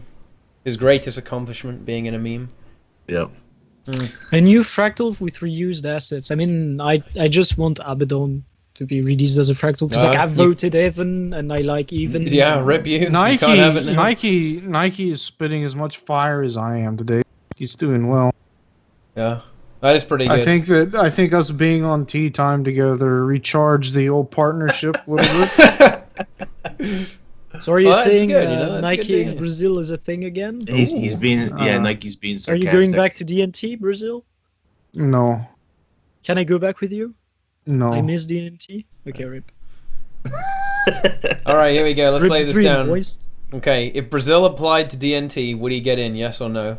[SPEAKER 1] His greatest accomplishment being in a meme.
[SPEAKER 3] Yep.
[SPEAKER 4] A new fractal with reused assets. I mean, I just want Abaddon to be released as a fractal because I voted Evan and I like Even.
[SPEAKER 1] Yeah, rip you.
[SPEAKER 2] Nike,
[SPEAKER 1] you can't have it now.
[SPEAKER 2] Nike is spitting as much fire as I am today. He's doing well.
[SPEAKER 1] Yeah, that is pretty good.
[SPEAKER 2] I think us being on TeaTime together recharged the old partnership a little bit.
[SPEAKER 4] So are you saying Nike X Brazil is a thing again?
[SPEAKER 3] He's been Nike's being sarcastic.
[SPEAKER 4] Are you going back to DNT Brazil?
[SPEAKER 2] No.
[SPEAKER 4] Can I go back with you?
[SPEAKER 2] No.
[SPEAKER 4] I miss DNT. Okay, rip.
[SPEAKER 1] All right, here we go. Let's lay this down.
[SPEAKER 4] Boys.
[SPEAKER 1] Okay, if Brazil applied to DNT, would he get in? Yes or no?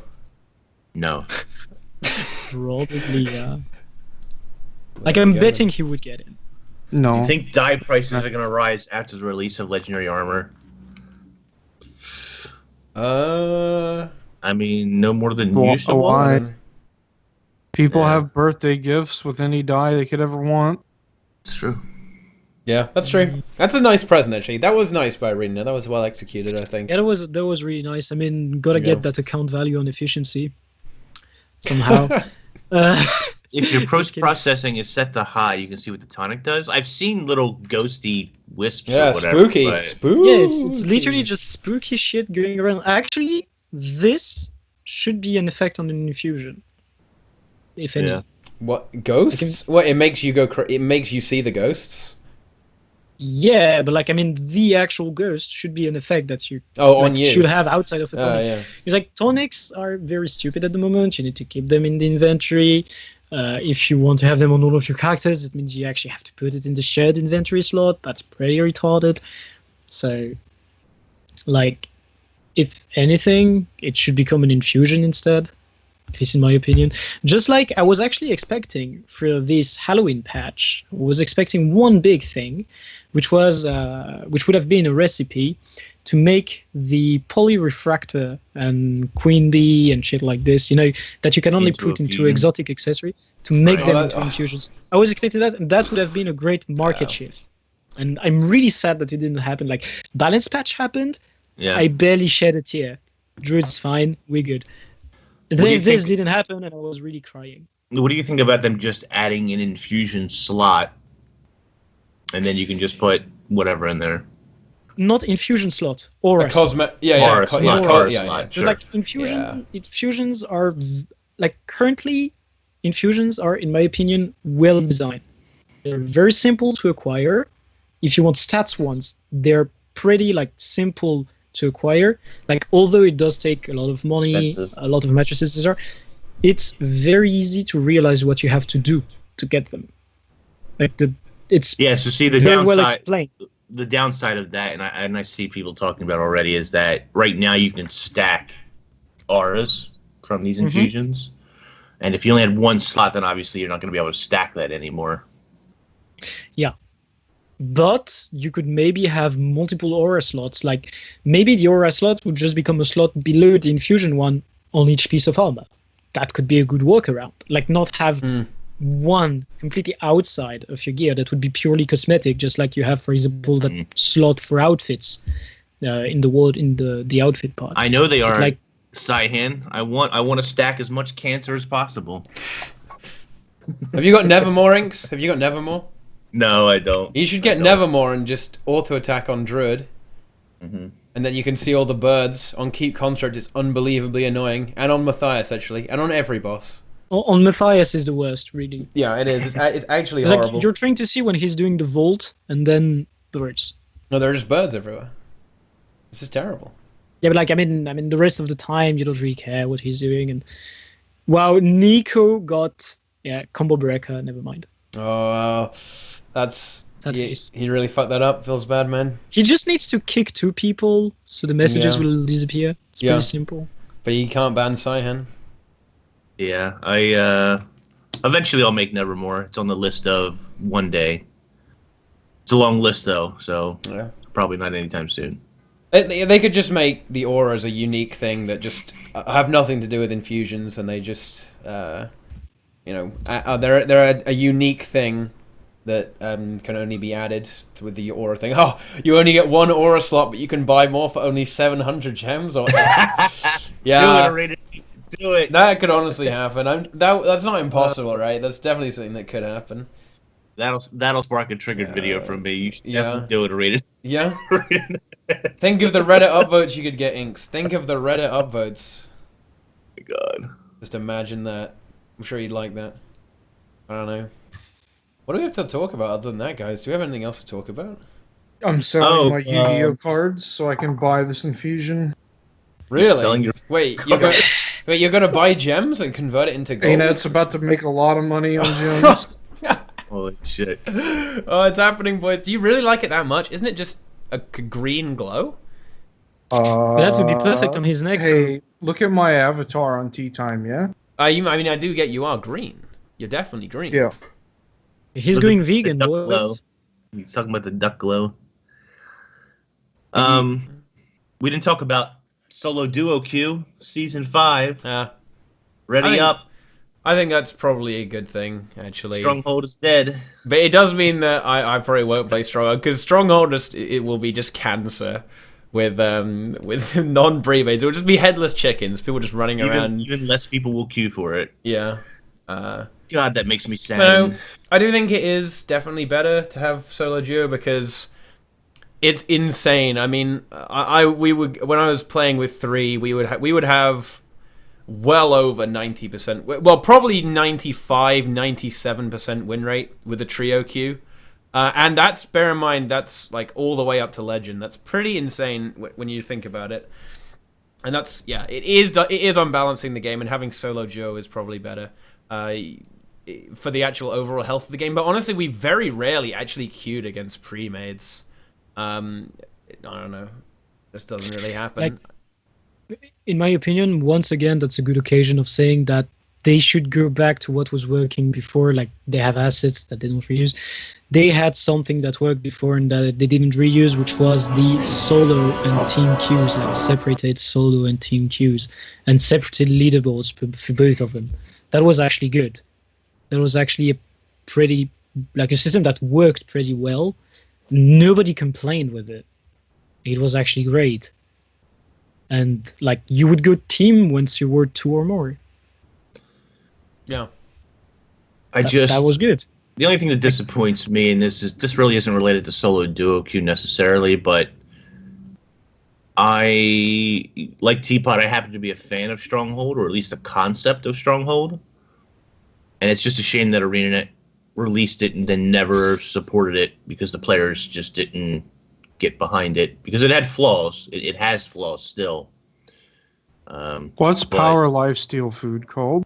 [SPEAKER 3] No.
[SPEAKER 4] Probably, yeah. Like, I'm betting he would get in.
[SPEAKER 2] No.
[SPEAKER 3] Do you think dye prices are going to rise after the release of Legendary Armor? I mean, no more than usual.
[SPEAKER 2] Why? People have birthday gifts with any dye they could ever want.
[SPEAKER 3] It's true.
[SPEAKER 1] Yeah, that's true. That's a nice present, actually. That was nice by Arena. That was well executed, I think.
[SPEAKER 4] Yeah, that was really nice. I mean, gotta get that account value on efficiency somehow.
[SPEAKER 3] If your post-processing is set to high, you can see what the tonic does. I've seen little ghosty wisps or whatever.
[SPEAKER 1] Spooky.
[SPEAKER 3] But...
[SPEAKER 1] Spooky.
[SPEAKER 4] Yeah, it's literally just spooky shit going around. Actually, this should be an effect on an infusion. If any.
[SPEAKER 3] Yeah.
[SPEAKER 1] What, ghosts? What, it makes you go it makes you see the ghosts?
[SPEAKER 4] Yeah, but like, I mean, the actual ghost should be an effect that you
[SPEAKER 1] on you
[SPEAKER 4] should have outside of the tonic.
[SPEAKER 1] Yeah.
[SPEAKER 4] It's like, tonics are very stupid at the moment. You need to keep them in the inventory. If you want to have them on all of your characters, it means you actually have to put it in the shared inventory slot. That's pretty retarded. So, like, if anything, it should become an infusion instead. At least in my opinion. Just like I was actually expecting for this Halloween patch, I was expecting one big thing, which was which would have been a recipe to make the polyrefractor and queen bee and shit like this, you know, that you can only put into exotic accessory, to make them into infusions. I was expecting that, and that would have been a great market shift. And I'm really sad that it didn't happen. Like, balance patch happened, I barely shed a tear. Druid's fine, we're good. And then this didn't happen, and I was really crying.
[SPEAKER 3] What do you think about them just adding an infusion slot, and then you can just put whatever in there?
[SPEAKER 4] Not infusion slot, aura slot.
[SPEAKER 3] Aura slot.
[SPEAKER 4] Sure. Like, infusions are, like, currently, infusions are, in my opinion, well designed. They're very simple to acquire. If you want stats ones, they're pretty, like, simple to acquire. Like, although it does take a lot of money, a lot of matrices, it's very easy to realize what you have to do to get them. Like, it's
[SPEAKER 3] so see the
[SPEAKER 4] very
[SPEAKER 3] downside,
[SPEAKER 4] well explained.
[SPEAKER 3] The downside of that, and I see people talking about already, is that right now you can stack auras from these infusions, and if you only had one slot, then obviously you're not going to be able to stack that anymore.
[SPEAKER 4] Yeah. But you could maybe have multiple aura slots. Like, maybe the aura slot would just become a slot below the infusion one on each piece of armor. That could be a good workaround. Like, not have one completely outside of your gear that would be purely cosmetic, just like you have, for example, that slot for outfits in the outfit part.
[SPEAKER 3] I know they are.
[SPEAKER 4] Like,
[SPEAKER 3] Saihan, I want to stack as much cancer as possible.
[SPEAKER 1] Have you got Nevermore, Inks? Have you got Nevermore?
[SPEAKER 3] No, I don't.
[SPEAKER 1] You should get Nevermore and just auto-attack on Druid. And then you can see all the birds. On Keep Construct, it's unbelievably annoying. And on Matthias, actually. And on every boss.
[SPEAKER 4] On Matthias is the worst, really.
[SPEAKER 1] Yeah, it is. It's actually horrible.
[SPEAKER 4] Like, you're trying to see when he's doing the vault, and then birds.
[SPEAKER 1] No, there are just birds everywhere. This is terrible.
[SPEAKER 4] Yeah, but like, I mean, the rest of the time, you don't really care what he's doing. And wow, Nico got combo breaker. Never mind.
[SPEAKER 1] Oh, he really fucked that up. Feels bad, man.
[SPEAKER 4] He just needs to kick two people, so the messages will disappear. It's pretty simple.
[SPEAKER 1] But you can't ban Saihan.
[SPEAKER 3] Yeah, eventually I'll make Nevermore. It's on the list of one day. It's a long list though, so probably not anytime soon.
[SPEAKER 1] They could just make the auras a unique thing that just have nothing to do with infusions, and they just they're a unique thing that can only be added with the aura thing. Oh, you only get one aura slot, but you can buy more for only 700 gems. Or yeah,
[SPEAKER 3] do it.
[SPEAKER 1] That could honestly happen. That's not impossible, right? That's definitely something that could happen.
[SPEAKER 3] That'll spark a triggered video from me. You should definitely do it, rated.
[SPEAKER 1] Yeah. Think of the Reddit upvotes you could get, Inks. Think of the Reddit upvotes.
[SPEAKER 3] Oh my God.
[SPEAKER 1] Just imagine that. I'm sure you'd like that. I don't know. What do we have to talk about other than that, guys? Do we have anything else to talk about?
[SPEAKER 2] I'm selling my Yu-Gi-Oh cards so I can buy this infusion.
[SPEAKER 1] Really? Wait, you're gonna buy gems and convert it into gold?
[SPEAKER 2] ArenaNet's about to make a lot of money on gems.
[SPEAKER 3] Holy shit.
[SPEAKER 1] Oh, it's happening, boys. Do you really like it that much? Isn't it just a green glow?
[SPEAKER 4] That would be perfect on his neck.
[SPEAKER 2] Hey, look at my avatar on TeaTime, yeah?
[SPEAKER 1] I do get you are green. You're definitely green.
[SPEAKER 2] Yeah.
[SPEAKER 4] He's going vegan.
[SPEAKER 3] What? He's talking about the duck glow. We didn't talk about Solo Duo Q Season 5. Ready up.
[SPEAKER 1] I think that's probably a good thing, actually.
[SPEAKER 3] Stronghold is dead.
[SPEAKER 1] But it does mean that I probably won't play Stronghold, because Stronghold it will be just cancer with non-pre-mades. It will just be headless chickens, people just running around.
[SPEAKER 3] Even less people will queue for it.
[SPEAKER 1] Yeah.
[SPEAKER 3] God, that makes me sad.
[SPEAKER 1] No, I do think it is definitely better to have Solo Duo, because it's insane. I mean, when I was playing with 3, we would have well over 90%, well, probably 95, 97% win rate with the trio queue. And that's, bear in mind, that's like all the way up to Legend. That's pretty insane when you think about it. And that's, yeah, it is unbalancing the game, and having Solo Duo is probably better for the actual overall health of the game. But honestly, we very rarely actually queued against pre-mades. I don't know. This doesn't really happen.
[SPEAKER 4] In my opinion, once again, that's a good occasion of saying that they should go back to what was working before. Like, they have assets that they don't reuse. They had something that worked before and that they didn't reuse, which was the solo and team queues, like separated solo and team queues, and separated leaderboards for both of them. That was actually good. That was actually a system that worked pretty well. Nobody complained with it. It was actually great. And like, you would go team once you were 2 or more.
[SPEAKER 1] Yeah.
[SPEAKER 4] That was good.
[SPEAKER 3] The only thing that disappoints me, and this really isn't related to Solo Duo Queue necessarily, but I, like Teapot, I happen to be a fan of Stronghold, or at least the concept of Stronghold. And it's just a shame that ArenaNet released it and then never supported it, because the players just didn't get behind it, because it had flaws. It has flaws still.
[SPEAKER 2] What's Power Lifesteal food called?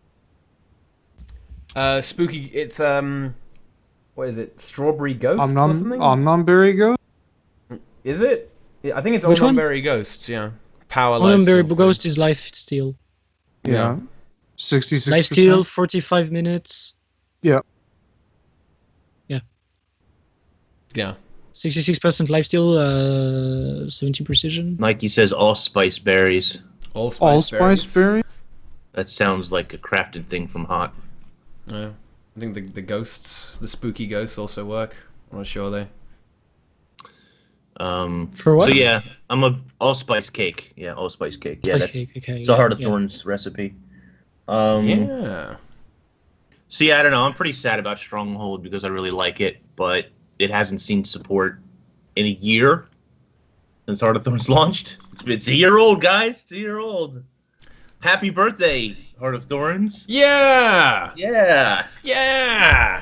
[SPEAKER 1] Spooky. It's what is it? Strawberry Ghosts or something?
[SPEAKER 2] Omnumberry Ghost?
[SPEAKER 1] Is it? I think it's
[SPEAKER 4] Which one?
[SPEAKER 1] Omnumberry Ghosts. Yeah. Power
[SPEAKER 4] Omnumberry
[SPEAKER 1] Lifesteal
[SPEAKER 4] Ghost is Lifesteal.
[SPEAKER 2] Yeah. 66%.
[SPEAKER 4] Lifesteal, 45 minutes.
[SPEAKER 2] Yeah.
[SPEAKER 1] Yeah.
[SPEAKER 4] 66% lifesteal, 70 precision.
[SPEAKER 3] Nike says allspice berries.
[SPEAKER 1] Allspice
[SPEAKER 2] berries?
[SPEAKER 3] That sounds like a crafted thing from Hot.
[SPEAKER 1] Yeah. I think the ghosts, the spooky ghosts also work. I'm not sure they.
[SPEAKER 4] For what?
[SPEAKER 3] So yeah, I'm a allspice cake. Yeah, allspice cake. Yeah, that's it's a Heart of Thorns recipe.
[SPEAKER 1] Yeah.
[SPEAKER 3] So yeah, I don't know. I'm pretty sad about Stronghold because I really like it, but it hasn't seen support in a year since Heart of Thorns launched. It's a year old, guys. It's a year old. Happy birthday, Heart of Thorns.
[SPEAKER 1] Yeah.
[SPEAKER 3] Yeah.
[SPEAKER 1] Yeah.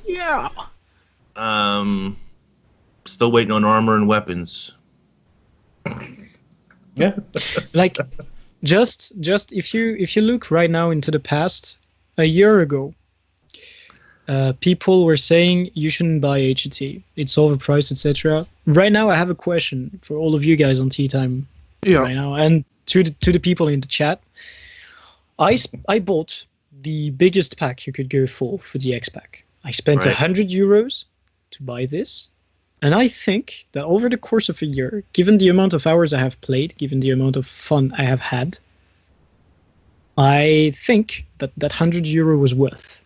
[SPEAKER 3] Yeah. Still waiting on armor and weapons.
[SPEAKER 1] Yeah.
[SPEAKER 4] Like, just if you look right now into the past, a year ago, people were saying you shouldn't buy HET. It's overpriced, etc. Right now, I have a question for all of you guys on TeaTime right now, and to the people in the chat. I bought the biggest pack you could go for the X pack. I spent
[SPEAKER 3] Right.
[SPEAKER 4] €100 to buy this, and I think that over the course of a year, given the amount of hours I have played, given the amount of fun I have had, I think that €100 was worth.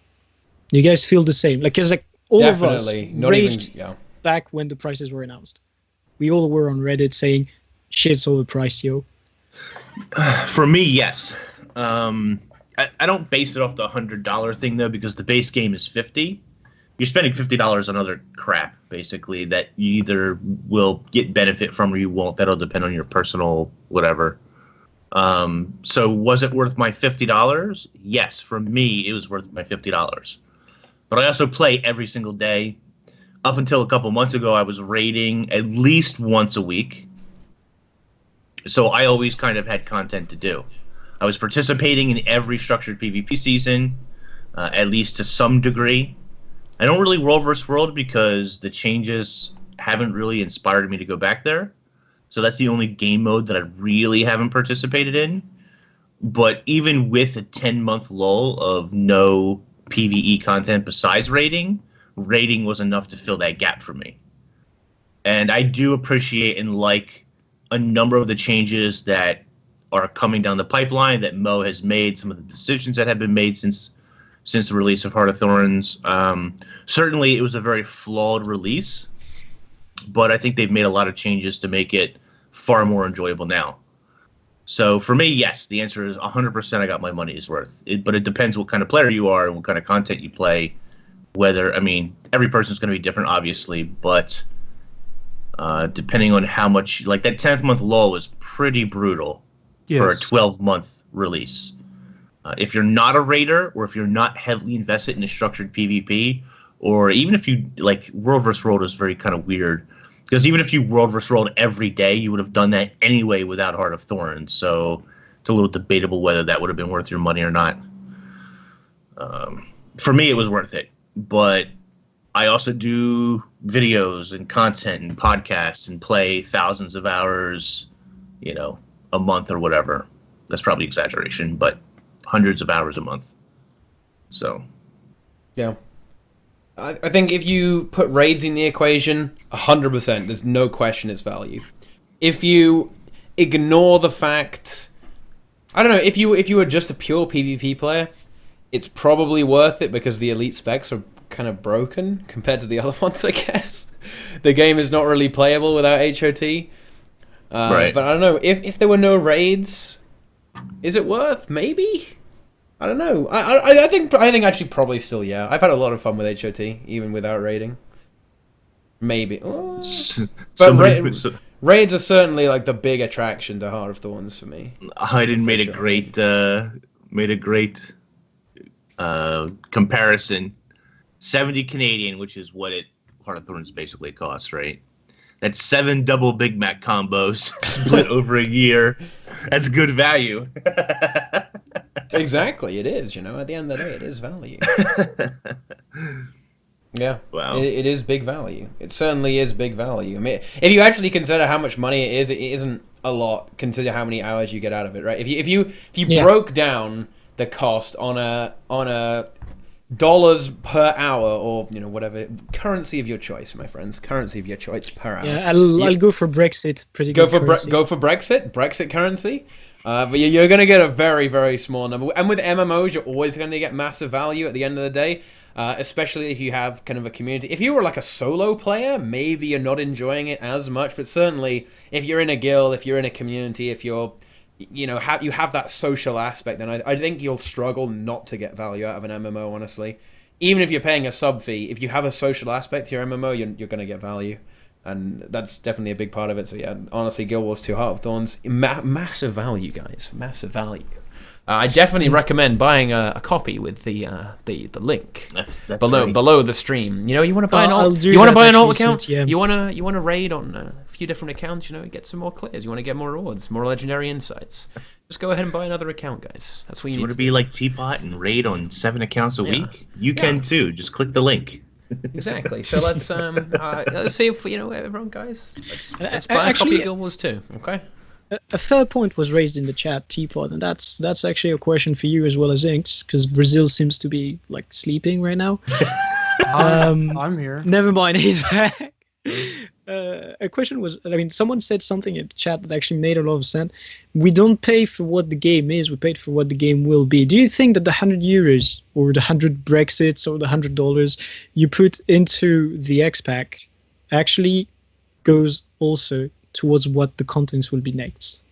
[SPEAKER 4] You guys feel the same? Like, because like all of us
[SPEAKER 1] Definitely. Not
[SPEAKER 4] raged
[SPEAKER 1] even. Yeah.
[SPEAKER 4] back when the prices were announced. We all were on Reddit saying, "Shit's overpriced, yo."
[SPEAKER 3] For me, yes. I don't base it off the $100 thing though, because the base game is $50. You're spending $50 on other crap, basically, that you either will get benefit from or you won't. That'll depend on your personal whatever. So was it worth my $50? Yes, for me, it was worth my $50. But I also play every single day. Up until a couple months ago, I was raiding at least once a week. So I always kind of had content to do. I was participating in every structured PvP season, at least to some degree. I don't really World vs. World because the changes haven't really inspired me to go back there. So that's the only game mode that I really haven't participated in. But even with a 10-month lull of no PvE content besides raiding was enough to fill that gap for me. And I do appreciate and like a number of the changes that are coming down the pipeline that Mo has made, some of the decisions that have been made since the release of Heart of Thorns. Certainly, it was a very flawed release, but I think they've made a lot of changes to make it far more enjoyable now. So for me, yes, the answer is 100% I got my money's worth. But it depends what kind of player you are and what kind of content you play. Whether, I mean, every person's going to be different, obviously, but depending on how much, like that 10th month lull was pretty brutal for a 12-month release. If you're not a raider, or if you're not heavily invested in a structured PvP, or even if you, like, World vs. World is very kind of weird, because even if you World vs. World every day, you would have done that anyway without Heart of Thorns, so it's a little debatable whether that would have been worth your money or not. For me, it was worth it, but I also do videos and content and podcasts and play thousands of hours, you know, a month or whatever. That's probably exaggeration, but hundreds of hours a month. So,
[SPEAKER 1] yeah. I think if you put raids in the equation, 100%, there's no question its value. If you ignore the fact, I don't know, if you were just a pure PvP player, it's probably worth it because the elite specs are kind of broken compared to the other ones, I guess. The game is not really playable without HOT.
[SPEAKER 3] right.
[SPEAKER 1] But I don't know, if there were no raids, is it worth? Maybe? I don't know. I think actually probably still, yeah. I've had a lot of fun with HOT, even without raiding. Maybe. Oh. But raids are certainly like the big attraction to Heart of Thorns for me.
[SPEAKER 3] Hayden made a great comparison. 70 Canadian, which is what Heart of Thorns basically costs, right? That's 7 double Big Mac combos split over a year. That's good value.
[SPEAKER 1] Exactly, it is. You know, at the end of the day, it is value. Yeah,
[SPEAKER 3] wow.
[SPEAKER 1] It is big value. It certainly is big value. I mean, if you actually consider how much money it isn't a lot. Consider how many hours you get out of it, right? If you broke down the cost on a dollars per hour, or you know, whatever currency of your choice, my friends, currency of your choice per hour.
[SPEAKER 4] Yeah, I'll go for Brexit.
[SPEAKER 1] Go for Brexit currency. But you're going to get a very, very small number. And with MMOs, you're always going to get massive value at the end of the day, especially if you have kind of a community. If you were like a solo player, maybe you're not enjoying it as much. But certainly, if you're in a guild, if you're in a community, if you're, you know, you have that social aspect, then I think you'll struggle not to get value out of an MMO, honestly. Even if you're paying a sub fee, if you have a social aspect to your MMO, you're going to get value. And that's definitely a big part of it. So yeah, honestly, Guild Wars 2 Heart of Thorns, massive value, guys, massive value. I definitely recommend buying a copy with the link
[SPEAKER 3] That's
[SPEAKER 1] below the stream. You know, you want to buy an alt account. You want to raid on a few different accounts. You know, get some more clears. You want to get more rewards, more legendary insights. Just go ahead and buy another account, guys. That's what you need.
[SPEAKER 3] Want to be like Teapot and raid on 7 accounts a week? You can too. Just click the link.
[SPEAKER 1] Exactly. So let's see if everyone, guys. Let's buy a copy of Guild Wars 2. Okay.
[SPEAKER 4] a fair point was raised in the chat, Teapot, and that's actually a question for you as well as Inks, because Brazil seems to be like sleeping right now.
[SPEAKER 2] I'm here.
[SPEAKER 4] Never mind, he's back. A question was, someone said something in the chat that actually made a lot of sense. We don't pay for what the game is, we paid for what the game will be. Do you think that the €100 or the 100 Brexits or the $100 you put into the X-Pack actually goes also towards what the contents will be next?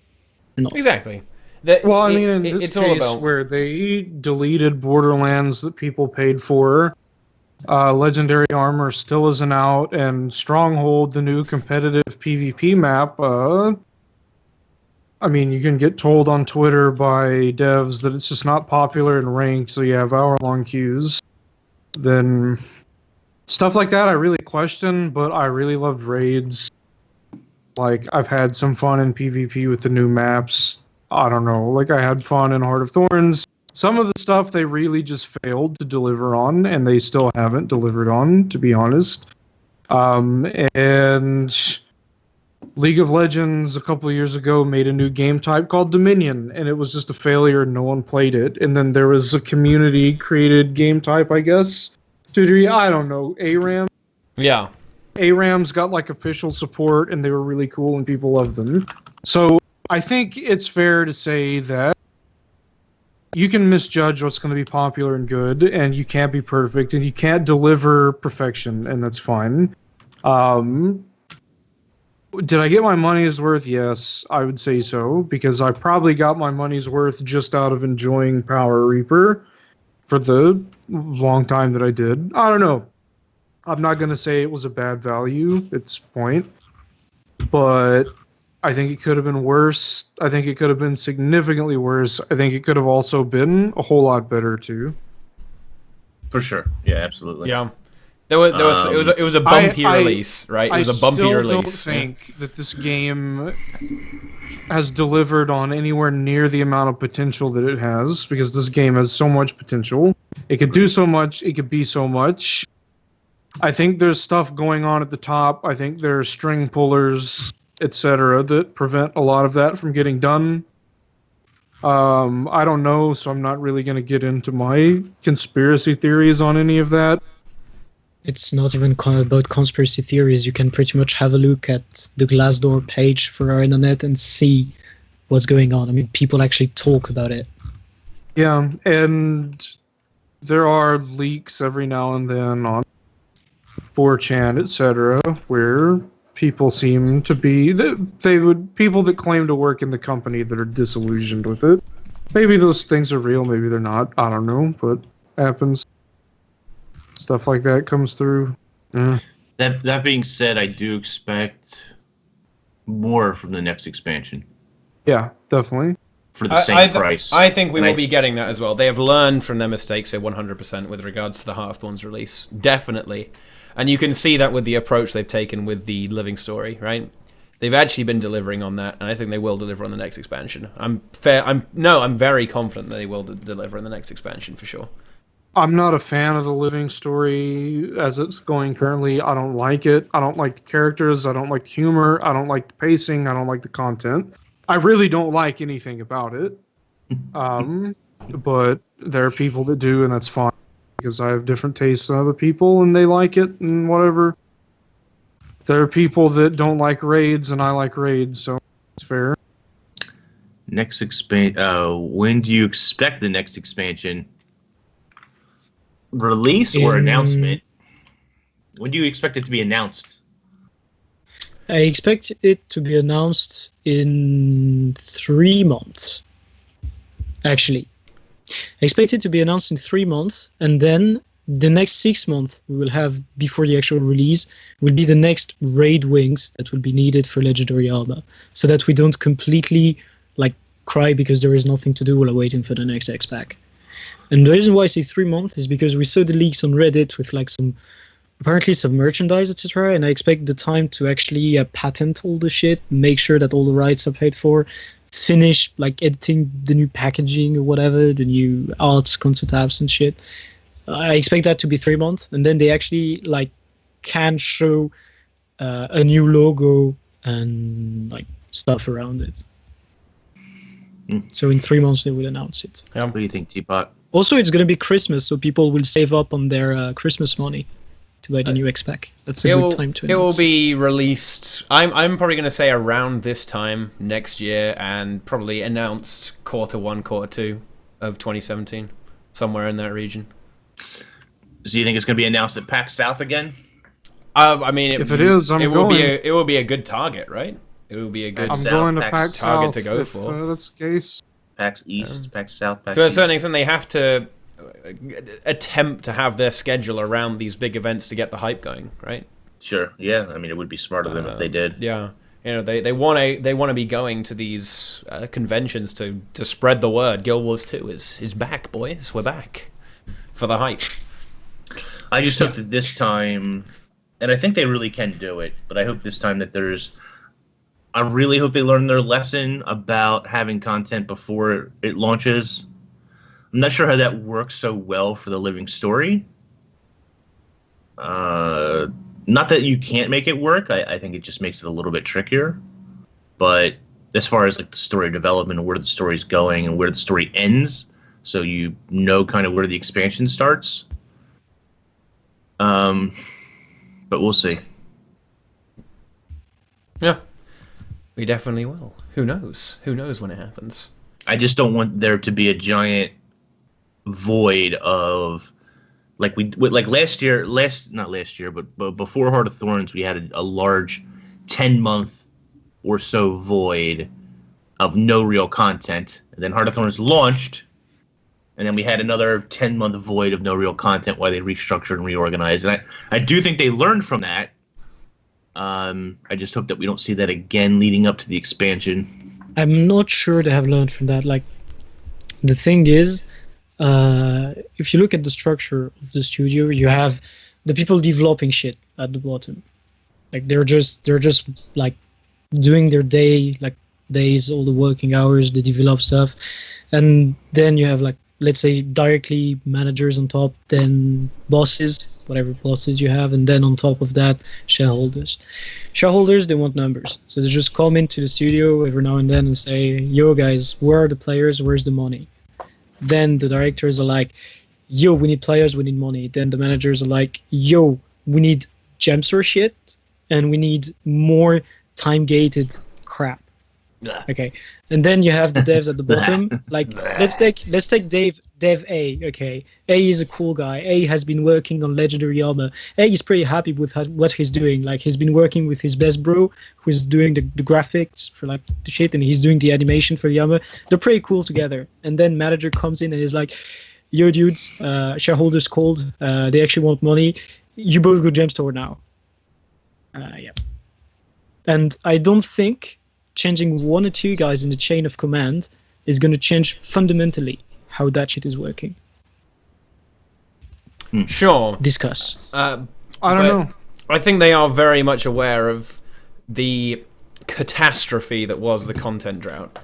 [SPEAKER 1] Exactly.
[SPEAKER 2] In this case, where they deleted Borderlands that people paid for, Legendary Armor still isn't out, and Stronghold, the new competitive PvP map, you can get told on Twitter by devs that it's just not popular in ranked, so you have hour-long queues. Then stuff like that I really question, but I really loved raids. Like, I've had some fun in PvP with the new maps. I don't know, like I had fun in Heart of Thorns. Some of the stuff they really just failed to deliver on, and they still haven't delivered on, to be honest. And League of Legends a couple of years ago made a new game type called Dominion, and it was just a failure. No one played it. And then there was a community-created game type, I guess. I don't know, ARAM?
[SPEAKER 1] Yeah.
[SPEAKER 2] ARAM's got like official support, and they were really cool, and people loved them. So I think it's fair to say that you can misjudge what's going to be popular and good, and you can't be perfect, and you can't deliver perfection, and that's fine. Did I get my money's worth? Yes, I would say so, because I probably got my money's worth just out of enjoying Power Reaper for the long time that I did. I don't know. I'm not going to say it was a bad value at this point, but I think it could have been worse. I think it could have been significantly worse. I think it could have also been a whole lot better too.
[SPEAKER 3] For sure. Yeah, absolutely.
[SPEAKER 1] Yeah. It was a bumpy release, right? It was a bumpy release.
[SPEAKER 2] I still don't think that this game has delivered on anywhere near the amount of potential that it has, because this game has so much potential. It could do so much. It could be so much. I think there's stuff going on at the top. I think there are string pullers, etc., that prevent a lot of that from getting done. I don't know, so I'm not really going to get into my conspiracy theories on any of that.
[SPEAKER 4] It's not even about conspiracy theories. You can pretty much have a look at the Glassdoor page for ArenaNet and see what's going on. People actually talk about it.
[SPEAKER 2] Yeah, and there are leaks every now and then on 4chan, etc., where people seem to be people that claim to work in the company that are disillusioned with it. Maybe those things are real, maybe they're not. I don't know, but happens. Stuff like that comes through. Yeah.
[SPEAKER 3] That being said, I do expect more from the next expansion.
[SPEAKER 2] Yeah, definitely.
[SPEAKER 3] For the same price.
[SPEAKER 1] I think we will be getting that as well. They have learned from their mistakes, 100% with regards to the Heart of Thorns release. Definitely. And you can see that with the approach they've taken with the Living Story, right? They've actually been delivering on that, and I think they will deliver on the next expansion. I'm very confident that they will deliver in the next expansion for sure.
[SPEAKER 2] I'm not a fan of the Living Story as it's going currently. I don't like it. I don't like the characters. I don't like the humor. I don't like the pacing. I don't like the content. I really don't like anything about it. But there are people that do, and that's fine, because I have different tastes than other people, and they like it, and whatever. There are people that don't like raids, and I like raids, so it's fair.
[SPEAKER 3] Next when do you expect the next expansion? Release or announcement? When do you expect it to be announced?
[SPEAKER 4] I expect it to be announced in 3 months. Actually, I expect it to be announced in 3 months, and then the next 6 months we will have before the actual release will be the next raid wings that will be needed for Legendary Armor, so that we don't completely cry because there is nothing to do while waiting for the next X-Pack. And the reason why I say 3 months is because we saw the leaks on Reddit with some merchandise, etc. And I expect the time to actually patent all the shit, make sure that all the rights are paid for, finish editing the new packaging or whatever, the new art concept apps and shit. I expect that to be 3 months, and then they actually can show a new logo and stuff around it. So in 3 months they will announce it.
[SPEAKER 1] Yeah.
[SPEAKER 3] What do you think, Teapot?
[SPEAKER 4] Also, it's going to be Christmas, so people will save up on their Christmas money to buy the new X-Pack. That's a good time to announce.
[SPEAKER 1] It will be released, I'm probably going to say around this time next year, and probably announced Q1, Q2 of 2017, somewhere in that region.
[SPEAKER 3] So you think it's going to be announced at PAX South again?
[SPEAKER 1] I mean,
[SPEAKER 2] if it is,
[SPEAKER 1] it will be a good target, right? It will be a good
[SPEAKER 2] going to PAX
[SPEAKER 1] target
[SPEAKER 2] South
[SPEAKER 1] to go
[SPEAKER 2] if,
[SPEAKER 1] for.
[SPEAKER 2] That's the case.
[SPEAKER 3] PAX East, PAX South, PAX
[SPEAKER 1] To a
[SPEAKER 3] East.
[SPEAKER 1] certain extent, they have to attempt to have their schedule around these big events to get the hype going, right?
[SPEAKER 3] Sure. Yeah. I mean, it would be smart of them if they did.
[SPEAKER 1] Yeah. You know, they want to be going to these conventions to spread the word. Guild Wars 2 is back, boys. We're back for the hype.
[SPEAKER 3] I just hope that this time, and I think they really can do it, but I hope this time that I really hope they learn their lesson about having content before it launches. I'm not sure how that works so well for the living story. Not that you can't make it work. I think it just makes it a little bit trickier. But as far as like the story development and where the story's going and where the story ends, so you know kind of where the expansion starts. But we'll see.
[SPEAKER 1] Yeah, we definitely will. Who knows? Who knows when it happens?
[SPEAKER 3] I just don't want there to be a giant void of like not last year, but before Heart of Thorns, we had a large 10-month or so void of no real content. And then Heart of Thorns launched, and then we had another 10-month void of no real content while they restructured and reorganized. And I do think they learned from that. I just hope that we don't see that again leading up to the expansion.
[SPEAKER 4] I'm not sure they have learned from that. Like, the thing is, if you look at the structure of the studio, you have the people developing shit at the bottom. Like they're just like doing their days, all the working hours, they develop stuff, and then you have like, let's say, directly managers on top, then bosses, whatever bosses you have, and then on top of that, shareholders. Shareholders, they want numbers, so they just come into the studio every now and then and say, yo guys, where are the players, where's the money? Then the directors are like, yo, we need players, we need money. Then the managers are like, yo, we need gems or shit, and we need more time-gated crap. Okay, and then you have the devs at the bottom. Like, let's take Dev A. Okay, A is a cool guy. A has been working on Legendary Armor. A is pretty happy with what he's doing. Like, he's been working with his best bro, who's doing the graphics for like the shit, and he's doing the animation for the armor. They're pretty cool together. And then manager comes in and is like, yo dudes, shareholders called. They actually want money. You both go gem store now. Yeah. And I don't think changing one or two guys in the chain of command is going to change fundamentally how that shit is working.
[SPEAKER 1] Sure.
[SPEAKER 4] Discuss.
[SPEAKER 2] I don't know.
[SPEAKER 1] I think they are very much aware of the catastrophe that was the content drought,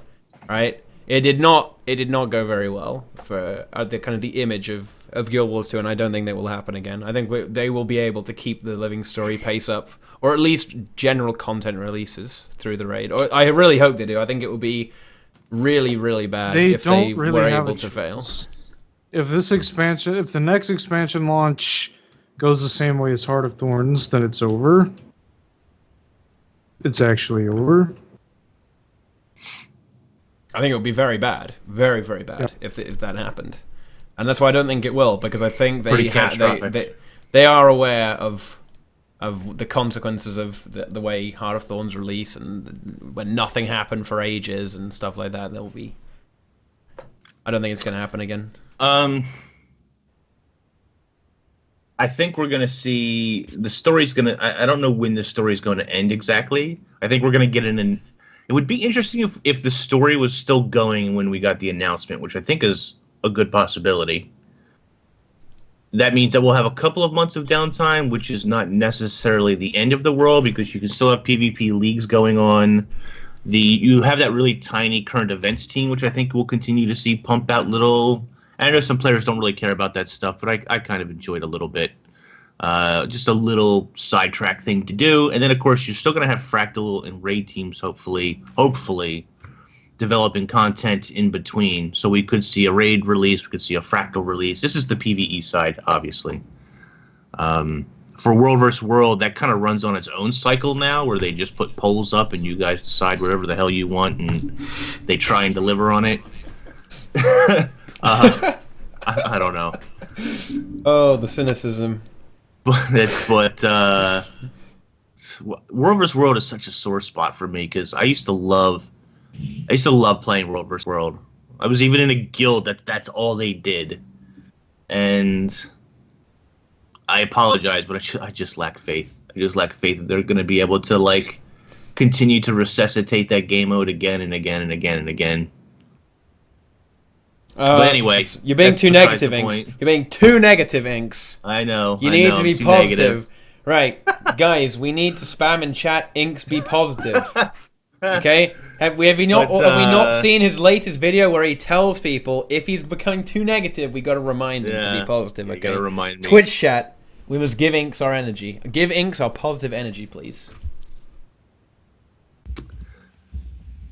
[SPEAKER 1] right? It did not go very well for the kind of the image of Guild Wars 2, and I don't think that will happen again. I think they will be able to keep the living story pace up, or at least general content releases through the raid. Or I really hope they do. I think it would be really, really bad if they were able to fail.
[SPEAKER 2] If the next expansion launch goes the same way as Heart of Thorns, then it's over. It's actually over.
[SPEAKER 1] I think it would be very bad, very, very bad if that happened, and that's why I don't think it will, because I think they are aware of the consequences of the way Heart of Thorns release, and when nothing happened for ages and stuff like that. I don't think it's going to happen again.
[SPEAKER 3] I think we're going to see the story's going to. I don't know when the story's going to end exactly. I think we're going to get It would be interesting if the story was still going when we got the announcement, which I think is a good possibility. That means that we'll have a couple of months of downtime, which is not necessarily the end of the world, because you can still have PvP leagues going on. You have that really tiny current events team, which I think we'll continue to see pump out little. I know some players don't really care about that stuff, but I kind of enjoyed a little bit. Just a little sidetrack thing to do. And then, of course, you're still going to have Fractal and Raid teams, hopefully. developing content in between. So we could see a raid release, we could see a fractal release. This is the PvE side, obviously. For World vs. World, that kind of runs on its own cycle now, where they just put polls up and you guys decide whatever the hell you want, and they try and deliver on it. I don't know.
[SPEAKER 1] Oh, the cynicism.
[SPEAKER 3] But World vs. World is such a sore spot for me because I used to love playing World vs. World. I was even in a guild that's all they did, and I apologize, but I just lack faith. I just lack faith that they're going to be able to like continue to resuscitate that game mode again and again and again and again. But anyway,
[SPEAKER 1] you're being too negative, Inks. You're being too negative, Inks.
[SPEAKER 3] I know.
[SPEAKER 1] You need to be positive. Right, guys, we need to spam in chat. Inks, be positive. Okay? Have we not seen his latest video where he tells people if he's becoming too negative, we got to remind him to be positive? Okay.
[SPEAKER 3] You got to remind me.
[SPEAKER 1] Twitch chat. We must give Inks our energy. Give Inks our positive energy, please.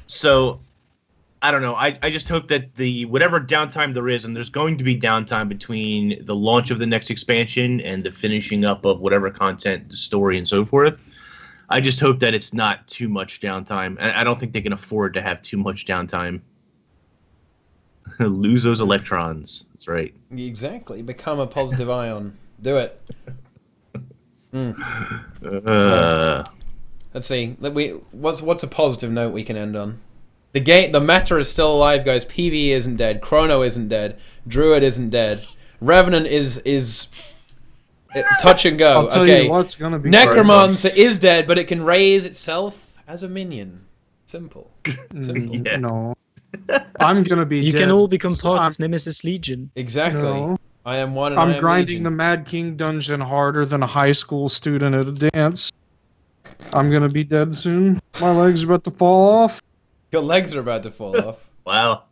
[SPEAKER 3] So, I don't know. I just hope that whatever downtime there is, and there's going to be downtime between the launch of the next expansion and the finishing up of whatever content, the story, and so forth. I just hope that it's not too much downtime. I don't think they can afford to have too much downtime. Lose those electrons. That's right.
[SPEAKER 1] Exactly. Become a positive ion. Do it. Let's see. What's a positive note we can end on? The meta is still alive, guys. PvE isn't dead. Chrono isn't dead. Druid isn't dead. Revenant is touch and go.
[SPEAKER 2] I'll tell you what's gonna be
[SPEAKER 1] Necromancer is dead, but it can raise itself as a minion. Simple.
[SPEAKER 3] Yeah.
[SPEAKER 2] No. I'm gonna be.
[SPEAKER 4] You
[SPEAKER 2] dead.
[SPEAKER 4] can all become part of Nemesis Legion.
[SPEAKER 1] Exactly.
[SPEAKER 2] No.
[SPEAKER 1] I am one. And
[SPEAKER 2] I'm
[SPEAKER 1] I am
[SPEAKER 2] grinding
[SPEAKER 1] Legion.
[SPEAKER 2] the Mad King dungeon harder than a high school student at a dance. I'm gonna be dead soon. My legs are about to fall off.
[SPEAKER 1] Your legs are about to fall off.
[SPEAKER 3] Wow.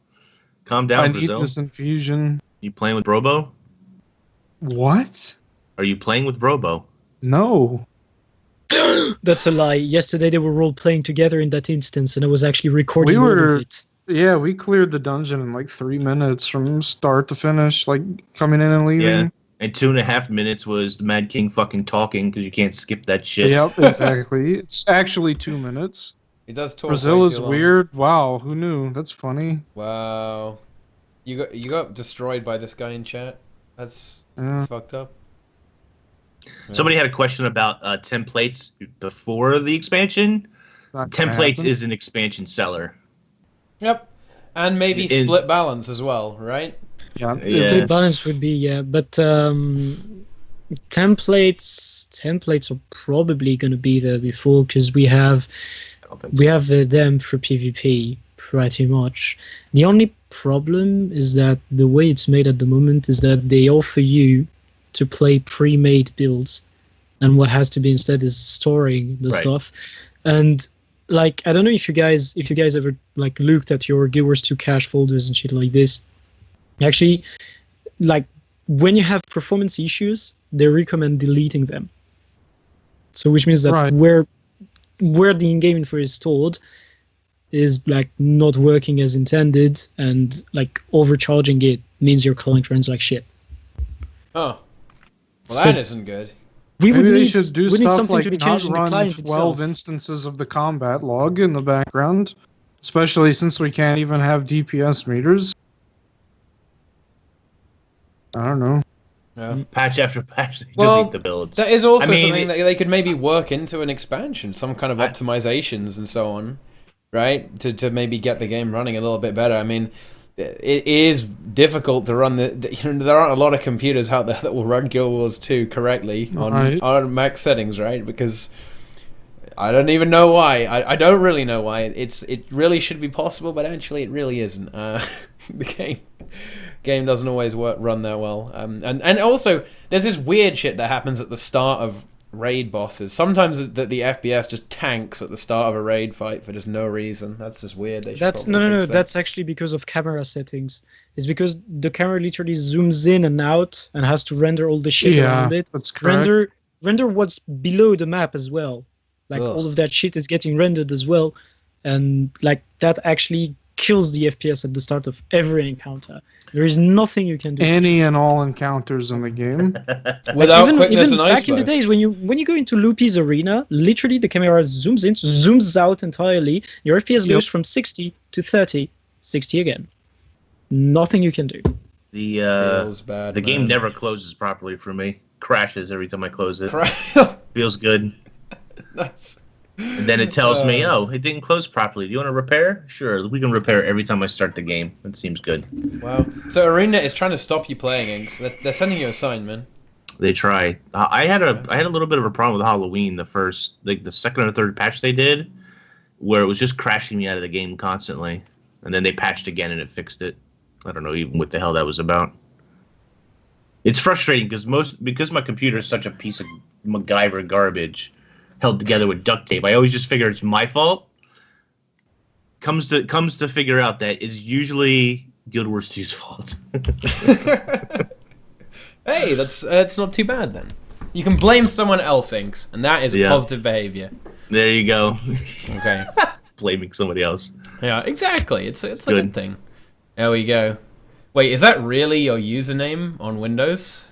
[SPEAKER 3] Calm down,
[SPEAKER 2] I need
[SPEAKER 3] Brazil.
[SPEAKER 2] this infusion.
[SPEAKER 3] You playing with Brobo?
[SPEAKER 2] What?
[SPEAKER 3] Are you playing with Brobo?
[SPEAKER 2] No.
[SPEAKER 4] That's a lie. Yesterday they were role playing together in that instance, and I was actually recording all of it.
[SPEAKER 2] Yeah, we cleared the dungeon in like 3 minutes from start to finish, like coming in and leaving.
[SPEAKER 3] Yeah. And 2.5 minutes was the Mad King fucking talking because you can't skip that shit.
[SPEAKER 2] Yep, exactly. It's actually 2 minutes.
[SPEAKER 1] He does talk.
[SPEAKER 2] Brazil
[SPEAKER 1] way
[SPEAKER 2] is
[SPEAKER 1] too long.
[SPEAKER 2] weird. Wow, who knew? That's funny.
[SPEAKER 1] Wow. You got destroyed by this guy in chat. That's fucked up.
[SPEAKER 3] Somebody had a question about templates before the expansion. Templates is an expansion seller.
[SPEAKER 1] Yep. And maybe split balance as well, right?
[SPEAKER 2] Yeah.
[SPEAKER 4] Split balance would be, but templates are probably going to be there before, because we have them for PvP pretty much. The only problem is that the way it's made at the moment is that they offer you to play pre-made builds, and what has to be instead is storing the stuff. And like, I don't know if you guys ever like looked at your Guild Wars 2 cache folders and shit like this. Actually, like, when you have performance issues, they recommend deleting them. So which means that where the in-game info is stored is like not working as intended, and like overcharging it means your client runs like shit.
[SPEAKER 1] Oh, well, that isn't good.
[SPEAKER 2] Maybe they should do stuff like
[SPEAKER 4] to be
[SPEAKER 2] not
[SPEAKER 4] changed in the
[SPEAKER 2] run
[SPEAKER 4] client
[SPEAKER 2] 12
[SPEAKER 4] itself.
[SPEAKER 2] instances of the combat log in the background, especially since we can't even have DPS meters. I don't know.
[SPEAKER 1] Yeah.
[SPEAKER 3] Patch after patch, they
[SPEAKER 1] Well,
[SPEAKER 3] delete the builds.
[SPEAKER 1] That is also something that they could maybe work into an expansion, some kind of optimizations and so on, right? To maybe get the game running a little bit better. I mean, it is difficult to run there aren't a lot of computers out there that will run Guild Wars 2 correctly on max settings, right? Because I don't even know why. I don't really know why. It really should be possible, but actually it really isn't. The game doesn't always run that well. And also there's this weird shit that happens at the start of raid bosses. Sometimes the FPS just tanks at the start of a raid fight for just no reason. That's just weird.
[SPEAKER 4] No. That's actually because of camera settings. It's because the camera literally zooms in and out and has to render all the shit around it.
[SPEAKER 2] That's correct.
[SPEAKER 4] Render what's below the map as well. Like all of that shit is getting rendered as well, and like that actually kills the FPS at the start of every encounter. There is nothing you can do.
[SPEAKER 2] Any and all encounters in the game.
[SPEAKER 1] Without quickness
[SPEAKER 4] even
[SPEAKER 1] and ice
[SPEAKER 4] back in the days when you go into Loopy's arena, literally the camera zooms in, zooms out entirely. Your FPS goes from 60 to 30, 60 again. Nothing you can do.
[SPEAKER 3] The game never closes properly for me. Crashes every time I close it. Feels good.
[SPEAKER 1] Nice.
[SPEAKER 3] And then it tells me, oh, it didn't close properly. Do you want to repair? Sure, we can repair every time I start the game. It seems good.
[SPEAKER 1] Wow. So ArenaNet is trying to stop you playing Inks. They're sending you a sign, man.
[SPEAKER 3] They try. I had a little bit of a problem with Halloween, the second or third patch they did, where it was just crashing me out of the game constantly. And then they patched again and it fixed it. I don't know even what the hell that was about. It's frustrating because my computer is such a piece of MacGyver garbage held together with duct tape. I always just figure it's my fault. Comes to figure out that it's usually Guild Wars 2's fault.
[SPEAKER 1] Hey, that's not too bad then. You can blame someone else, Inks, and that is positive behavior.
[SPEAKER 3] There you go.
[SPEAKER 1] Okay.
[SPEAKER 3] Blaming somebody else.
[SPEAKER 1] Yeah, exactly. It's a good thing. There we go. Wait, is that really your username on Windows?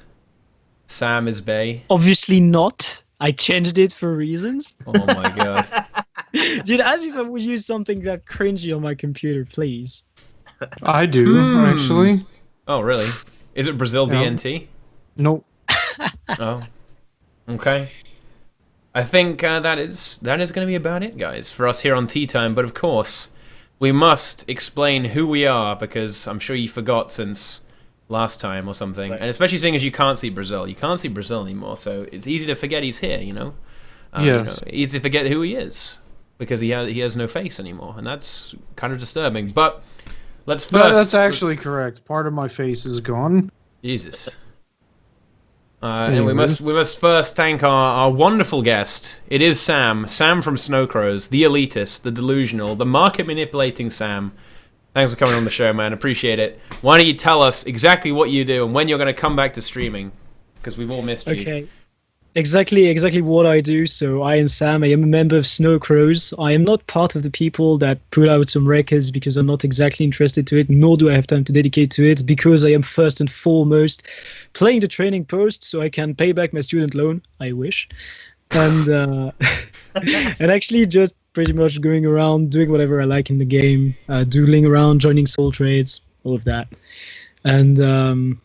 [SPEAKER 1] Sam is Bay?
[SPEAKER 4] Obviously not. I changed it for reasons.
[SPEAKER 1] Oh my god.
[SPEAKER 4] Dude, as if I would use something that cringy on my computer, please.
[SPEAKER 2] I do, actually.
[SPEAKER 1] Oh, really? Is it Brazil DNT?
[SPEAKER 2] Nope.
[SPEAKER 1] Oh. Okay. I think that is going to be about it, guys, for us here on Tea Time. But of course, we must explain who we are, because I'm sure you forgot since last time or something. Right. And especially seeing as you can't see Brazil. You can't see Brazil anymore, so it's easy to forget he's here, you know?
[SPEAKER 2] Yes.
[SPEAKER 1] Easy to forget who he is, because he has no face anymore, and that's kind of disturbing. But let's first...
[SPEAKER 2] No, that's actually correct. Part of my face is gone.
[SPEAKER 1] Jesus. And we must first thank our wonderful guest. It is Sam from Snowcrows, the elitist, the delusional, the market manipulating Sam. Thanks for coming on the show, man. Appreciate it. Why don't you tell us exactly what you do and when you're going to come back to streaming? Because we've all missed you.
[SPEAKER 4] Okay. Exactly what I do. So I am Sam. I am a member of Snowcrows. I am not part of the people that put out some records because I'm not exactly interested to it, nor do I have time to dedicate to it, because I am first and foremost playing the training post so I can pay back my student loan. I wish. And and actually just pretty much going around doing whatever I like in the game, doodling around, joining soul trades, all of that. And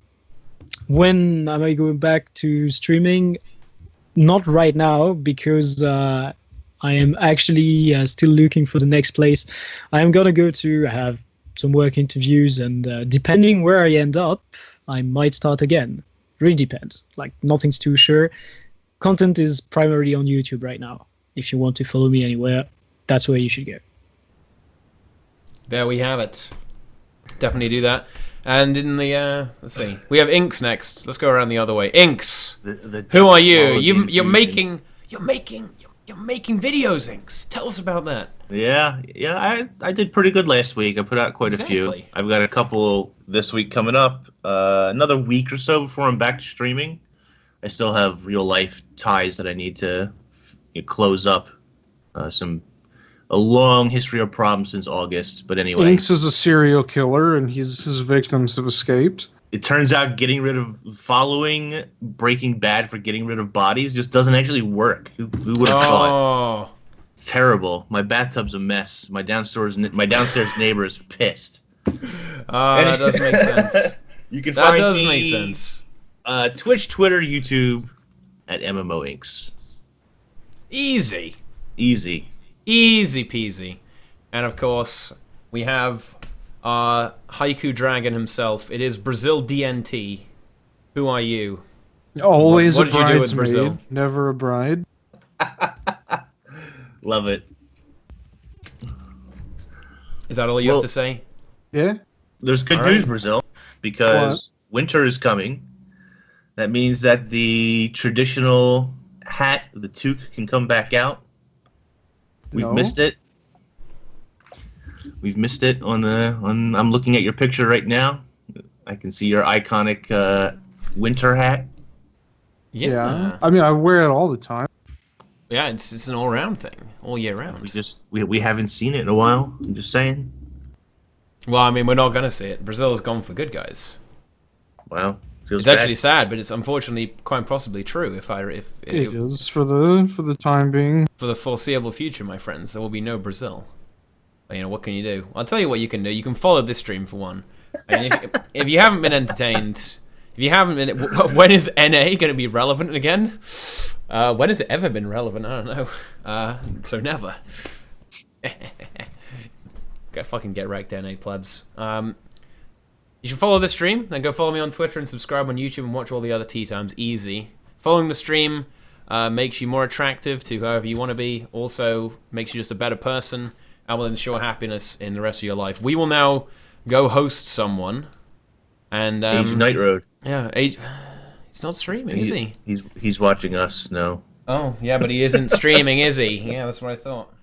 [SPEAKER 4] when am I going back to streaming? Not right now, because I am actually still looking for the next place. I am going to go to have some work interviews, and depending where I end up, I might start again. Really depends. Like, nothing's too sure. Content is primarily on YouTube right now. If you want to follow me anywhere, that's where you should go.
[SPEAKER 1] There we have it. Definitely do that. And in the let's see, we have Inks next. Let's go around the other way. Inks, who are you? You're making videos, Inks. Tell us about that.
[SPEAKER 3] Yeah. I did pretty good last week. I put out quite a few. I've got a couple this week coming up. Another week or so before I'm back to streaming. I still have real life ties that I need to close up. A long history of problems since August, but anyway.
[SPEAKER 2] Inks is a serial killer, and his victims have escaped.
[SPEAKER 3] It turns out getting rid of following Breaking Bad for getting rid of bodies just doesn't actually work. Who would have thought? It's terrible. My bathtub's a mess. My downstairs neighbor is pissed.
[SPEAKER 1] That does make sense.
[SPEAKER 3] You can find me,
[SPEAKER 1] make sense.
[SPEAKER 3] Twitch, Twitter, YouTube at MMO Inks.
[SPEAKER 1] Easy peasy. And of course, we have our Haiku Dragon himself. It is Brazil DNT. Who are you?
[SPEAKER 2] Always
[SPEAKER 1] what
[SPEAKER 2] a
[SPEAKER 1] did you do with Brazil?
[SPEAKER 2] bridesmaid, never a bride.
[SPEAKER 3] Love it.
[SPEAKER 1] Is that all you have to say?
[SPEAKER 2] Yeah.
[SPEAKER 3] There's good news, Brazil, because winter is coming. That means that the traditional hat, the toque, can come back out. We've missed it. We've missed it on I'm looking at your picture right now. I can see your iconic winter hat.
[SPEAKER 1] Yeah.
[SPEAKER 2] I mean, I wear it all the time.
[SPEAKER 1] Yeah, it's an all-round thing, all year round.
[SPEAKER 3] We haven't seen it in a while. I'm just saying.
[SPEAKER 1] Well, I mean, we're not going to see it. Brazil is gone for good, guys.
[SPEAKER 3] Well,
[SPEAKER 1] it's actually sad, but it's unfortunately quite possibly true. If
[SPEAKER 2] it is for the time being,
[SPEAKER 1] for the foreseeable future, my friends, there will be no Brazil. You know, what can you do? I'll tell you what you can do. You can follow this stream for one. I mean, if you haven't been entertained, if you haven't been, when is NA going to be relevant again? When has it ever been relevant? I don't know. So never. Go fucking get wrecked, NA plebs. You should follow the stream, then go follow me on Twitter and subscribe on YouTube and watch all the other tea times. Easy. Following the stream makes you more attractive to whoever you want to be. Also makes you just a better person and will ensure happiness in the rest of your life. We will now go host someone. And
[SPEAKER 3] Age Night Road.
[SPEAKER 1] Yeah, he's not streaming, is he?
[SPEAKER 3] He's watching us. No.
[SPEAKER 1] Oh yeah, but he isn't streaming, is he? Yeah, that's what I thought.